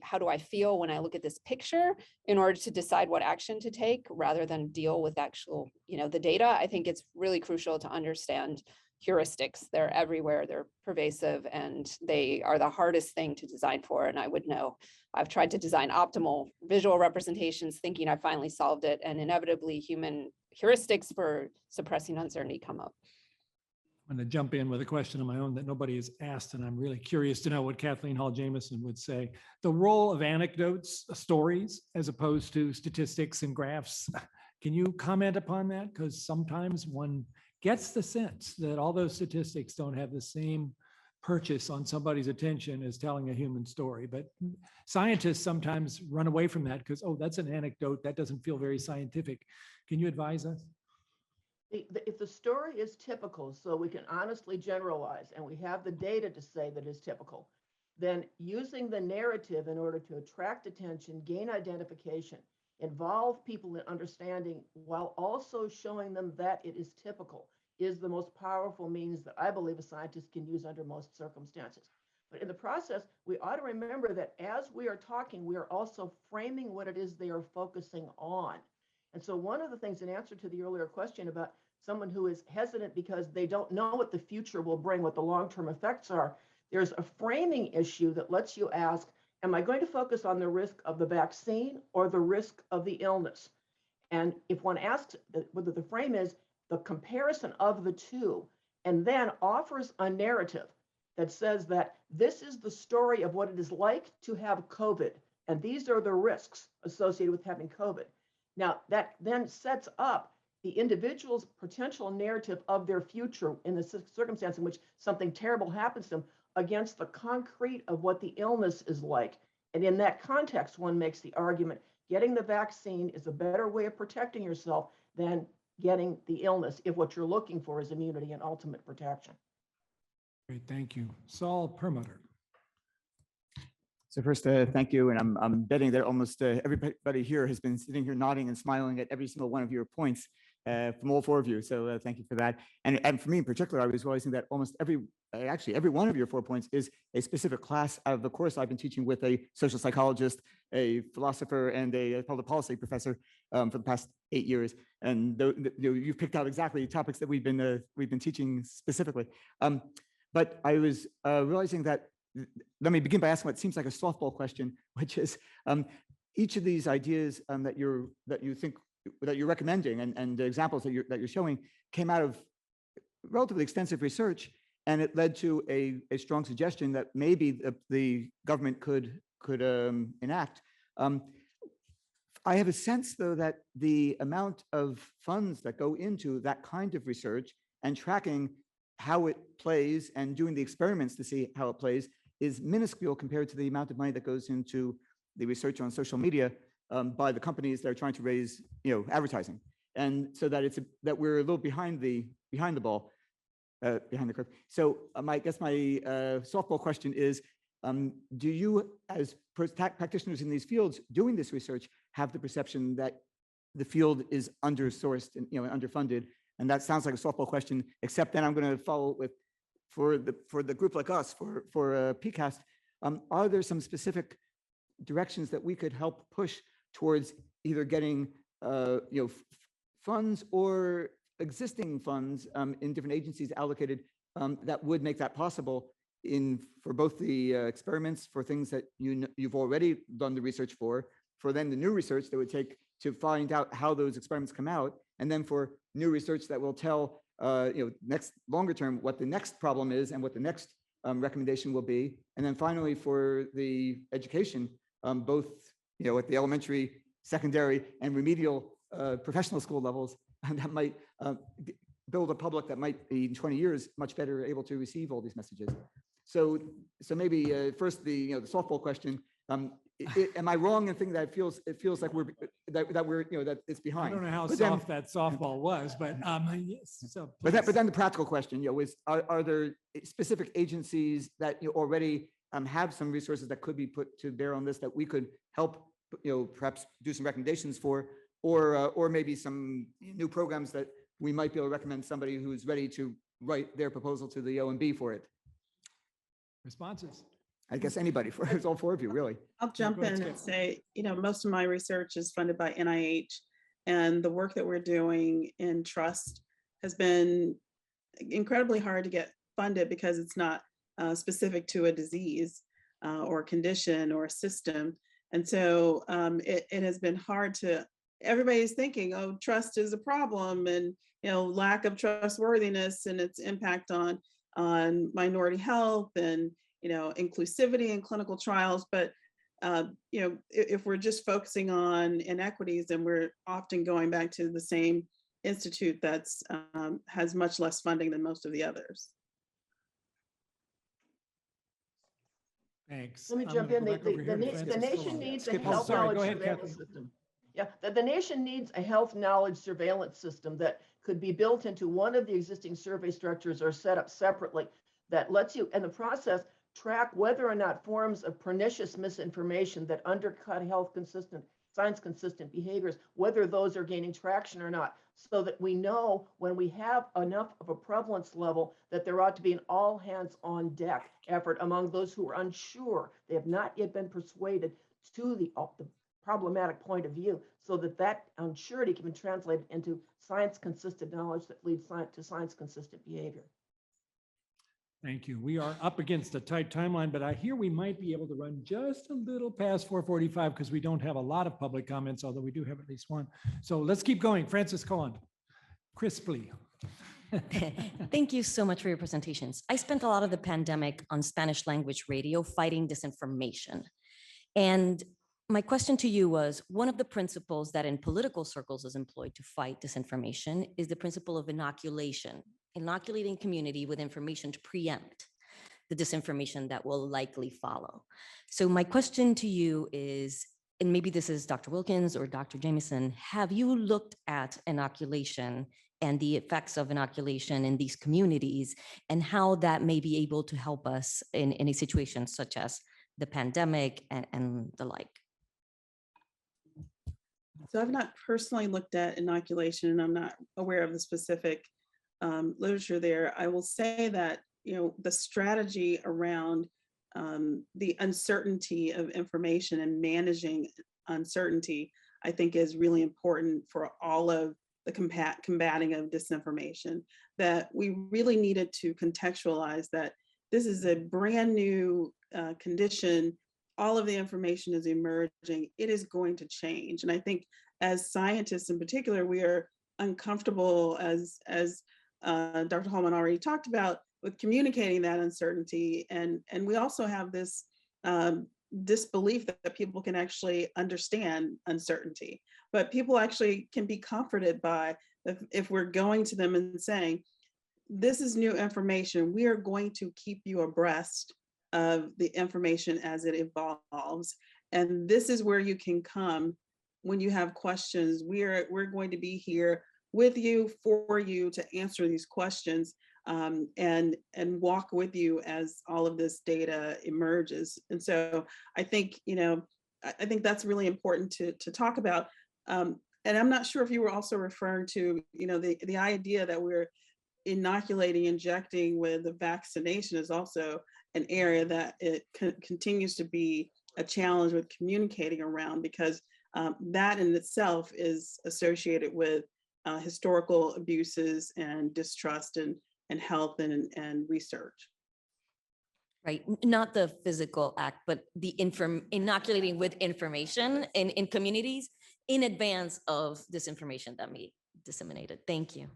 how do I feel when I look at this picture, in order to decide what action to take rather than deal with actual, the data. I think it's really crucial to understand heuristics. They're everywhere, they're pervasive, and they are the hardest thing to design for. And I would know, I've tried to design optimal visual representations thinking I finally solved it, and inevitably human heuristics for suppressing uncertainty come up. I'm going to jump in with a question of my own that nobody has asked, and I'm really curious to know what Kathleen Hall Jamieson would say. The role of anecdotes, stories, as opposed to statistics and graphs. Can you comment upon that? Because sometimes one gets the sense that all those statistics don't have the same purchase on somebody's attention as telling a human story. But scientists sometimes run away from that because, oh, that's an anecdote. That doesn't feel very scientific. Can you advise us? If the story is typical, so we can honestly generalize, and we have the data to say that it's typical, then using the narrative in order to attract attention, gain identification, involve people in understanding, while also showing them that it is typical, is the most powerful means that I believe a scientist can use under most circumstances. But in the process, we ought to remember that as we are talking, we are also framing what it is they are focusing on. And so one of the things, in answer to the earlier question about someone who is hesitant because they don't know what the future will bring, what the long-term effects are, there's a framing issue that lets you ask, am I going to focus on the risk of the vaccine or the risk of the illness? And if one asks whether the frame is the comparison of the two, and then offers a narrative that says that this is the story of what it is like to have COVID, and these are the risks associated with having COVID. Now, that then sets up the individual's potential narrative of their future in the circumstance in which something terrible happens to them against the concrete of what the illness is like. And in that context, one makes the argument, getting the vaccine is a better way of protecting yourself than getting the illness, if what you're looking for is immunity and ultimate protection. Great, thank you. Saul Perlmutter. So first, thank you. And I'm betting that almost everybody here has been sitting here nodding and smiling at every single one of your points. from all four of you. So thank you for that. And for me in particular, I was realizing that almost actually every one of your 4 points is a specific class out of the course I've been teaching with a social psychologist, a philosopher, and a public policy professor for the past 8 years. And you've picked out exactly topics that we've been teaching specifically. But I was realizing that, let me begin by asking what seems like a softball question, which is each of these ideas that you're recommending and the examples that you're showing came out of relatively extensive research, and it led to a strong suggestion that maybe the government could enact. I have a sense, though, that the amount of funds that go into that kind of research and tracking how it plays and doing the experiments to see how it plays is minuscule compared to the amount of money that goes into the research on social media by the companies that are trying to raise, advertising, and so that that we're a little behind the ball, behind the curve. So I guess my softball question is, do you, as practitioners in these fields doing this research, have the perception that the field is undersourced and underfunded? And that sounds like a softball question, except then I'm going to follow with, for the group like us, for PCAST, are there some specific directions that we could help push towards either getting funds or existing funds in different agencies allocated that would make that possible for both the experiments, for things that you've already done the research for then the new research that would take to find out how those experiments come out, and then for new research that will tell next longer term what the next problem is and what the next recommendation will be, and then finally for the education, both at the elementary, secondary, and remedial professional school levels, and that might build a public that might be in 20 years much better able to receive all these messages. So maybe first the softball question. Am I wrong in thinking that it feels like that it's behind? I don't know how But soft that softball was, but yes. So but then the practical question, are there specific agencies that already have some resources that could be put to bear on this that we could help, perhaps do some recommendations for, or maybe some new programs that we might be able to recommend somebody who's ready to write their proposal to the OMB for it? Responses? I guess anybody, it's all four of you, really. I'll jump in and say, most of my research is funded by NIH, and the work that we're doing in trust has been incredibly hard to get funded because it's not specific to a disease or a condition or a system. And so it has been hard everybody's thinking, oh, trust is a problem, and lack of trustworthiness and its impact on minority health and inclusivity in clinical trials. But if we're just focusing on inequities, then we're often going back to the same institute that's has much less funding than most of the others. Thanks. Let me jump in. The nation needs a health knowledge surveillance system. Yeah, the nation needs a health knowledge surveillance system that could be built into one of the existing survey structures or set up separately that lets you, in the process, track whether or not forms of pernicious misinformation that undercut science consistent behaviors, whether those are gaining traction or not, so that we know when we have enough of a prevalence level that there ought to be an all hands on deck effort among those who are unsure, they have not yet been persuaded to the problematic point of view, so that unsurety can be translated into science consistent knowledge that leads to science consistent behavior. Thank you. We are up against a tight timeline, but I hear we might be able to run just a little past 4:45 because we don't have a lot of public comments, although we do have at least one. So let's keep going. Francis, go on. Crisply. Thank you so much for your presentations. I spent a lot of the pandemic on Spanish language radio fighting disinformation. And my question to you was, one of the principles that in political circles is employed to fight disinformation is the principle of inoculation, inoculating community with information to preempt the disinformation that will likely follow. So my question to you is, and maybe this is Dr. Wilkins or Dr. Jameson, have you looked at inoculation and the effects of inoculation in these communities and how that may be able to help us in any situation such as the pandemic and the like? So I've not personally looked at inoculation, and I'm not aware of the specific literature there. I will say that, you know, the strategy around the uncertainty of information and managing uncertainty, I think is really important for all of the combating of disinformation, that we really needed to contextualize that this is a brand new condition. All of the information is emerging. It is going to change. And I think as scientists in particular, we are uncomfortable, as Dr. Holman already talked about, with communicating that uncertainty. And we also have this disbelief that people can actually understand uncertainty, but people actually can be comforted by if we're going to them and saying, this is new information, we are going to keep you abreast of the information as it evolves. And this is where you can come when you have questions. We're going to be here with you, for you, to answer these questions, and walk with you as all of this data emerges. And so I think, you know, I think that's really important to talk about. And I'm not sure if you were also referring to, you know, the idea that we're inoculating, injecting with the vaccination is also an area that it continues to be a challenge with communicating around, because that in itself is associated with historical abuses and distrust and health and research. Right, not the physical act, but the inoculating with information in communities in advance of disinformation that may be disseminated. Thank you.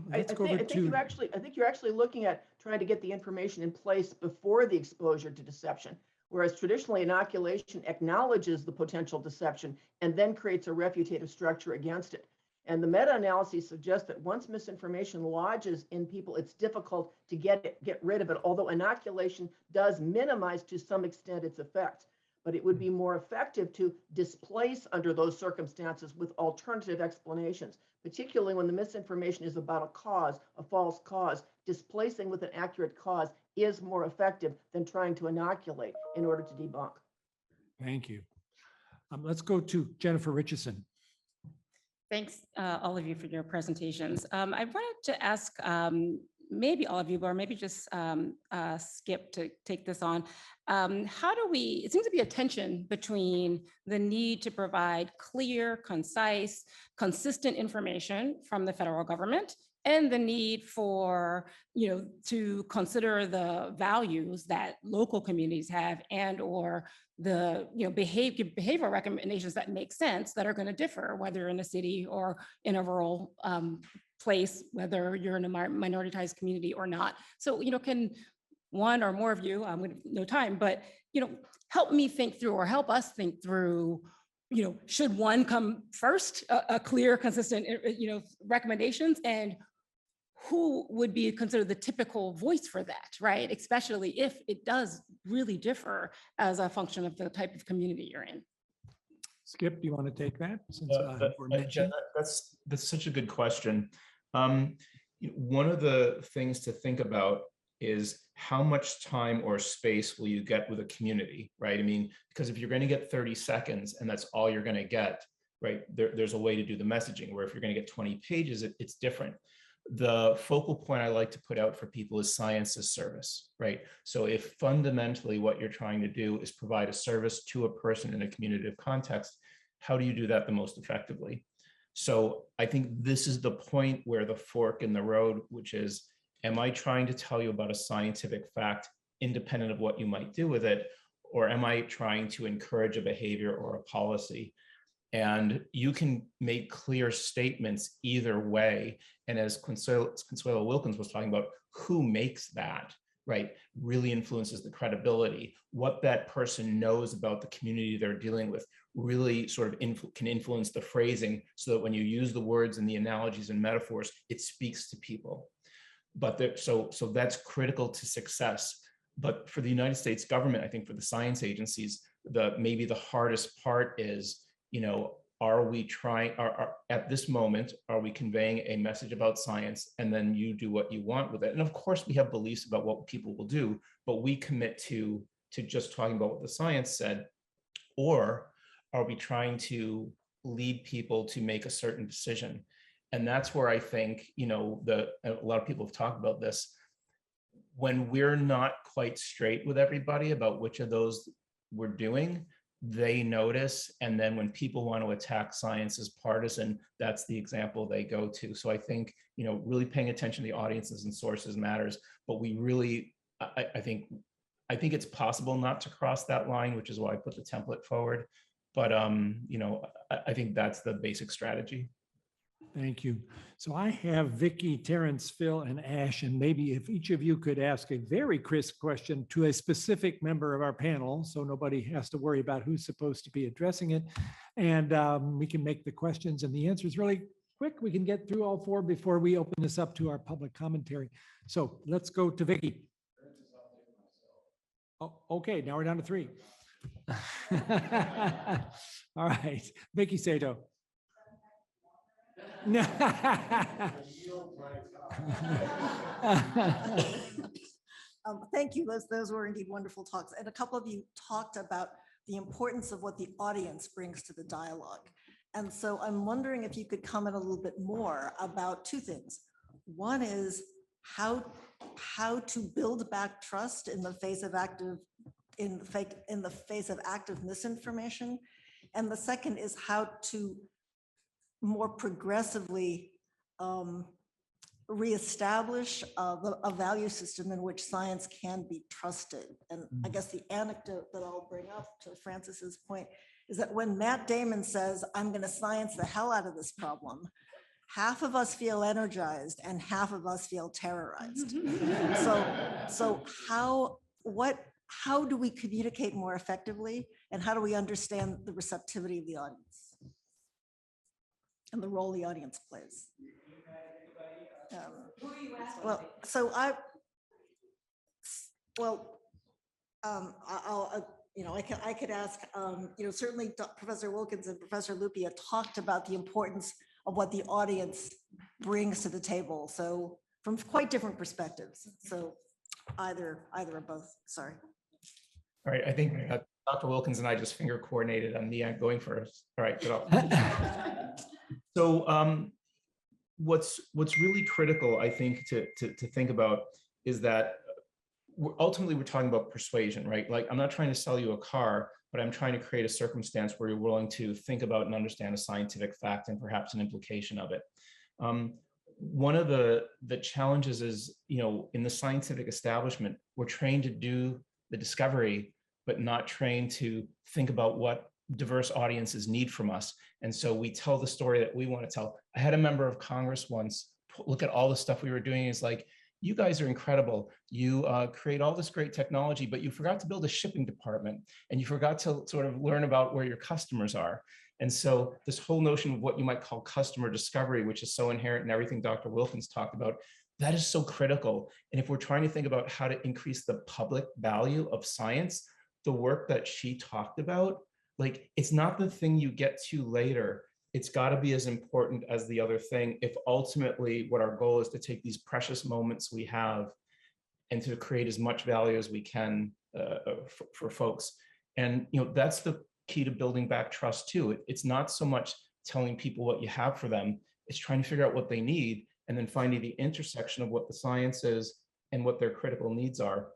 Let's go over I think to. you're actually looking at trying to get the information in place before the exposure to deception. Whereas traditionally inoculation acknowledges the potential deception and then creates a refutative structure against it. And the meta-analyses suggest that once misinformation lodges in people, it's difficult to get rid of it, although inoculation does minimize to some extent its effects. But it would be more effective to displace under those circumstances with alternative explanations, particularly when the misinformation is about a cause, a false cause. Displacing with an accurate cause is more effective than trying to inoculate in order to debunk. Thank you. Let's go to Jennifer Richardson. Thanks, all of you, for your presentations. I wanted to ask maybe all of you, or maybe just Skip to take this on. How do we, it seems to be a tension between the need to provide clear, concise, consistent information from the federal government and the need for, you know, to consider the values that local communities have and or the, you know, behavioral recommendations that make sense that are going to differ, whether in a city or in a rural place, whether you're in a minoritized community or not. So, you know, can one or more of you, I'm going to no time, but, you know, help me think through, or help us think through, you know, should one come first, a clear, consistent, you know, recommendations, and who would be considered the typical voice for that, right? Especially if it does really differ as a function of the type of community you're in. Skip, do you want to take that? Since we're Jen, mentioning. that's such a good question. One of the things to think about is how much time or space will you get with a community, right? I mean, because if you're going to get 30 seconds and that's all you're going to get, right, there's a way to do the messaging, where if you're going to get 20 pages, it's different. The focal point I like to put out for people is science as service, right? So if fundamentally what you're trying to do is provide a service to a person in a communicative context, how do you do that the most effectively? So I think this is the point where the fork in the road, which is, am I trying to tell you about a scientific fact independent of what you might do with it? Or am I trying to encourage a behavior or a policy? And you can make clear statements either way. And as Consuelo Wilkins was talking about, who makes that, right, really influences the credibility. What that person knows about the community they're dealing with really sort of can influence the phrasing, so that when you use the words and the analogies and metaphors, it speaks to people. But so that's critical to success. But for the United States government, I think for the science agencies, maybe the hardest part is, you know, are we trying, at this moment, are we conveying a message about science, and then you do what you want with it? And of course we have beliefs about what people will do, but we commit to just talking about what the science said. Or are we trying to lead people to make a certain decision? And that's where I think, you know, a lot of people have talked about this. When we're not quite straight with everybody about which of those we're doing, they notice. And then when people want to attack science as partisan, that's the example they go to. So I think, you know, really paying attention to the audiences and sources matters, but we really, I think it's possible not to cross that line, which is why I put the template forward. But, you know, I think that's the basic strategy. Thank you. So I have Vicky, Terrence, Phil, and Ash, and maybe if each of you could ask a very crisp question to a specific member of our panel, so nobody has to worry about who's supposed to be addressing it. And we can make the questions and the answers really quick. We can get through all four before we open this up to our public commentary. So let's go to Vicky. Oh, okay, now we're down to three. All right, Vicky Sato. Thank you, Liz. Those were indeed wonderful talks. And a couple of you talked about the importance of what the audience brings to the dialogue. And so I'm wondering if you could comment a little bit more about two things. One is how to build back trust in the face of active misinformation. And the second is how to more progressively reestablish a value system in which science can be trusted. And I guess the anecdote that I'll bring up to Francis's point is that when Matt Damon says, I'm going to science the hell out of this problem, half of us feel energized and half of us feel terrorized. So how do we communicate more effectively, and how do we understand the receptivity of the audience and the role the audience plays? I could ask, certainly Professor Wilkins and Professor Lupia talked about the importance of what the audience brings to the table. So from quite different perspectives. So either or both, sorry. All right, I think Dr. Wilkins and I just finger coordinated on the going first. All right, good. So what's really critical, I think, to think about is that ultimately we're talking about persuasion, right? Like, I'm not trying to sell you a car, but I'm trying to create a circumstance where you're willing to think about and understand a scientific fact and perhaps an implication of it. One of the challenges is, in the scientific establishment, we're trained to do the discovery, but not trained to think about what diverse audiences need from us. And so we tell the story that we want to tell. I had a member of Congress once look at all the stuff we were doing. Is like, you guys are incredible. You create all this great technology, but you forgot to build a shipping department, and you forgot to sort of learn about where your customers are. And so this whole notion of what you might call customer discovery, which is so inherent in everything Dr. Wilkins talked about, that is so critical. And if we're trying to think about how to increase the public value of science, the work that she talked about, like, it's not the thing you get to later. It's got to be as important as the other thing if ultimately what our goal is to take these precious moments we have and to create as much value as we can for folks. And that's the key to building back trust too. It's not so much telling people what you have for them, it's trying to figure out what they need and then finding the intersection of what the science is and what their critical needs are.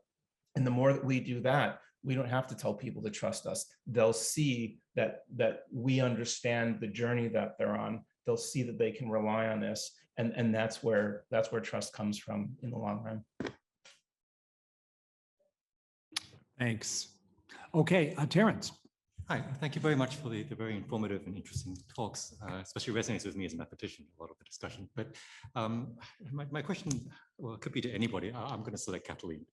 And the more that we do that, we don't have to tell people to trust us. They'll see that we understand the journey that they're on. They'll see that they can rely on this. And that's where trust comes from in the long run. Thanks. Okay, Terrence. Hi, thank you very much for the very informative and interesting talks, especially resonates with me as a mathematician, a lot of the discussion. But my question, well, it could be to anybody. I'm going to select Kathleen.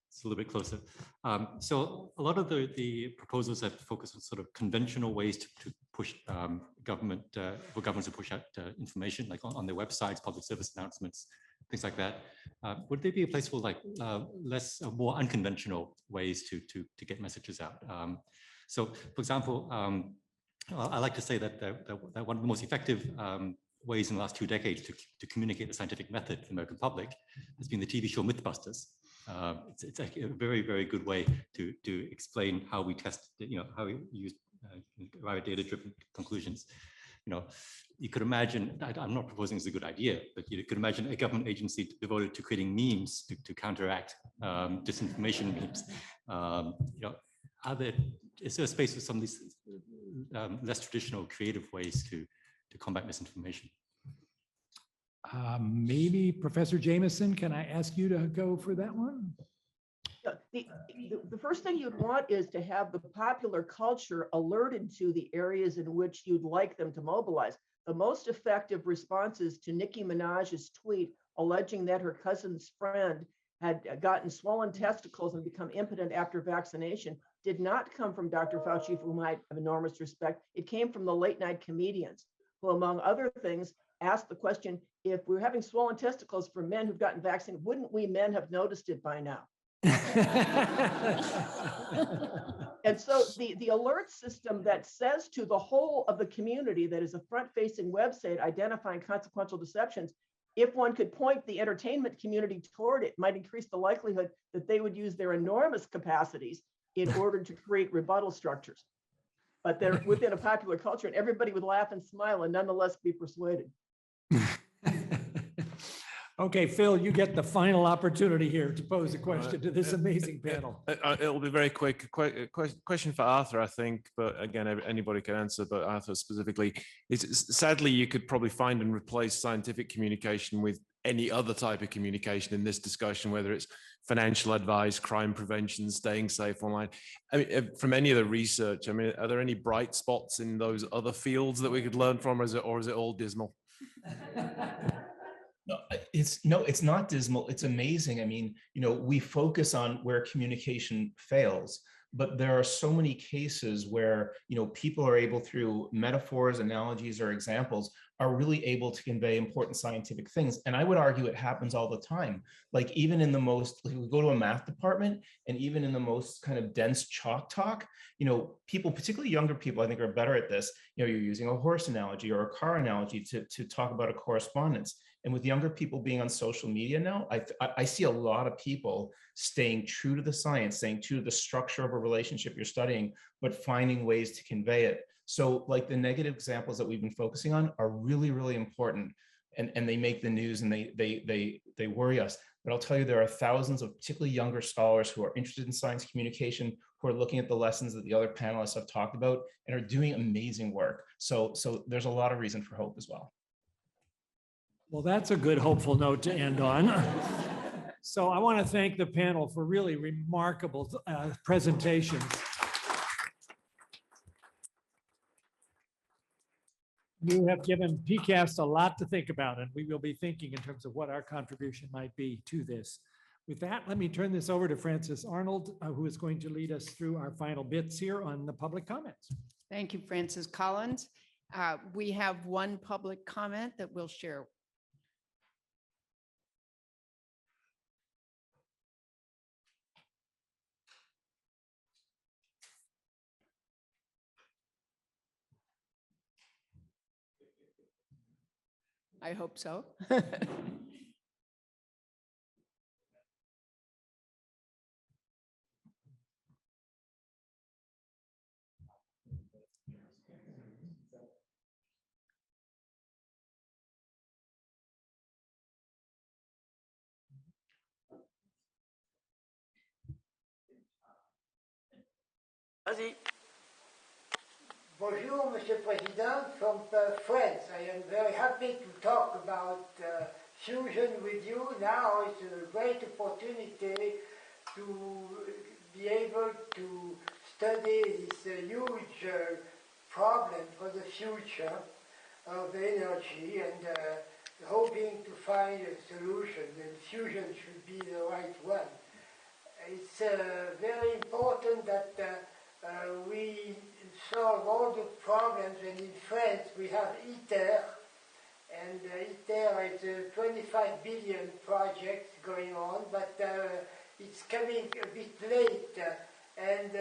It's a little bit closer. So a lot of the proposals have focused on sort of conventional ways to push for governments to push out information, like on their websites, public service announcements, things like that. Would there be a place for like more unconventional ways to get messages out? So, for example, I like to say that one of the most effective ways in the last 2 decades to communicate the scientific method to the American public has been the TV show Mythbusters. It's a very, very good way to explain how we test, how we use arrive at data-driven conclusions. You could imagine, I'm not proposing it's a good idea, but you could imagine a government agency devoted to creating memes to counteract disinformation memes. Is there a space for some of these less traditional creative ways to combat misinformation? Maybe Professor Jameson, can I ask you to go for that one? The first thing you'd want is to have the popular culture alerted to the areas in which you'd like them to mobilize. The most effective responses to Nicki Minaj's tweet alleging that her cousin's friend had gotten swollen testicles and become impotent after vaccination did not come from Dr. Fauci, for whom I have enormous respect. It came from the late night comedians who, among other things, asked the question, if we're having swollen testicles for men who've gotten vaccinated, wouldn't we men have noticed it by now? And so the alert system that says to the whole of the community that is a front-facing website identifying consequential deceptions, if one could point the entertainment community toward it, might increase the likelihood that they would use their enormous capacities in order to create rebuttal structures. But they're within a popular culture and everybody would laugh and smile and nonetheless be persuaded. Okay, Phil, you get the final opportunity here to pose a question to this amazing panel. It'll be very quick. Question for Arthur, I think, but again, anybody can answer, but Arthur specifically. Sadly, you could probably find and replace scientific communication with any other type of communication in this discussion, whether it's financial advice, crime prevention, staying safe online. I mean, from any of the research, I mean, are there any bright spots in those other fields that we could learn from, or is it all dismal? No, it's not dismal. It's amazing. I mean, we focus on where communication fails, but there are so many cases where, people are able, through metaphors, analogies, or examples, are really able to convey important scientific things. And I would argue it happens all the time. Like even in the most, like we go to a math department and even in the most kind of dense chalk talk, people, particularly younger people, I think are better at this. You're using a horse analogy or a car analogy to talk about a correspondence. And with younger people being on social media now, I see a lot of people staying true to the science, staying true to the structure of a relationship you're studying, but finding ways to convey it. So like the negative examples that we've been focusing on are really, really important. And they make the news and they worry us. But I'll tell you, there are thousands of particularly younger scholars who are interested in science communication, who are looking at the lessons that the other panelists have talked about and are doing amazing work. So there's a lot of reason for hope as well. Well, that's a good hopeful note to end on. So I want to thank the panel for really remarkable presentations. You have given PCAST a lot to think about, and we will be thinking in terms of what our contribution might be to this. With that, let me turn this over to Frances Arnold, who is going to lead us through our final bits here on the public comments. Thank you, Frances Collins. We have one public comment that we'll share. I hope so. Vas-y. Bonjour, Monsieur le Président, from France. I am very happy to talk about fusion with you. Now it's a great opportunity to be able to study this huge problem for the future of energy and hoping to find a solution. And fusion should be the right one. It's very important that we solve all the problems, and in France we have ITER, and ITER is a 25 billion project going on, but it's coming a bit late, and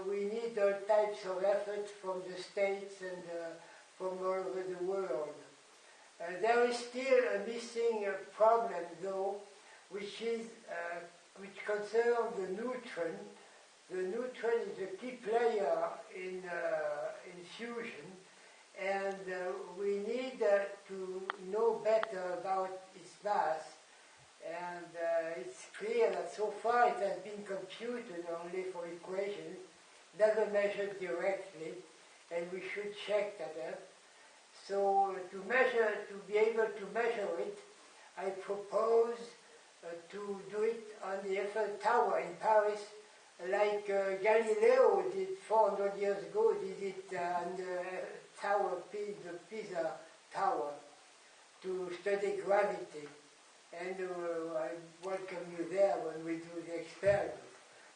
we need all types of efforts from the States and from all over the world. There is still a missing problem though, which concerns the neutron. The neutron is a key player in infusion, and we need to know better about its mass. And it's clear that so far it has been computed only for equations, never measured directly, and we should check that. So to be able to measure it, I propose to do it on the Eiffel Tower in Paris, like Galileo did 400 years ago, did it on the Pisa Tower, to study gravity. And I welcome you there when we do the experiment.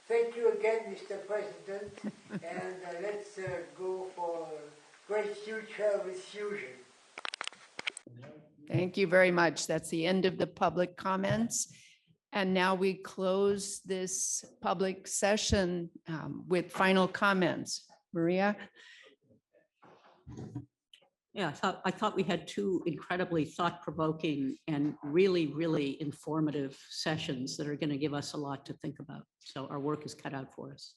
Thank you again, Mr. President, and let's go for a great future with fusion. Thank you very much. That's the end of the public comments. And now we close this public session with final comments. Maria? Yeah, I thought we had two incredibly thought-provoking and really, really informative sessions that are going to give us a lot to think about. So our work is cut out for us.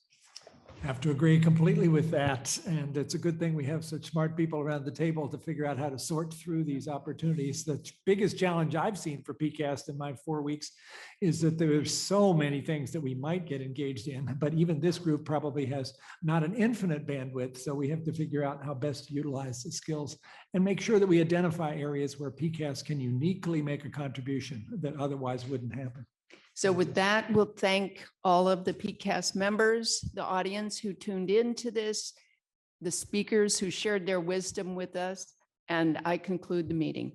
Have to agree completely with that. And it's a good thing we have such smart people around the table to figure out how to sort through these opportunities. The biggest challenge I've seen for PCAST in my 4 weeks is that there's so many things that we might get engaged in, but even this group probably has not an infinite bandwidth. So we have to figure out how best to utilize the skills and make sure that we identify areas where PCAST can uniquely make a contribution that otherwise wouldn't happen. So with that, we'll thank all of the PCAST members, the audience who tuned in to this, the speakers who shared their wisdom with us, and I conclude the meeting.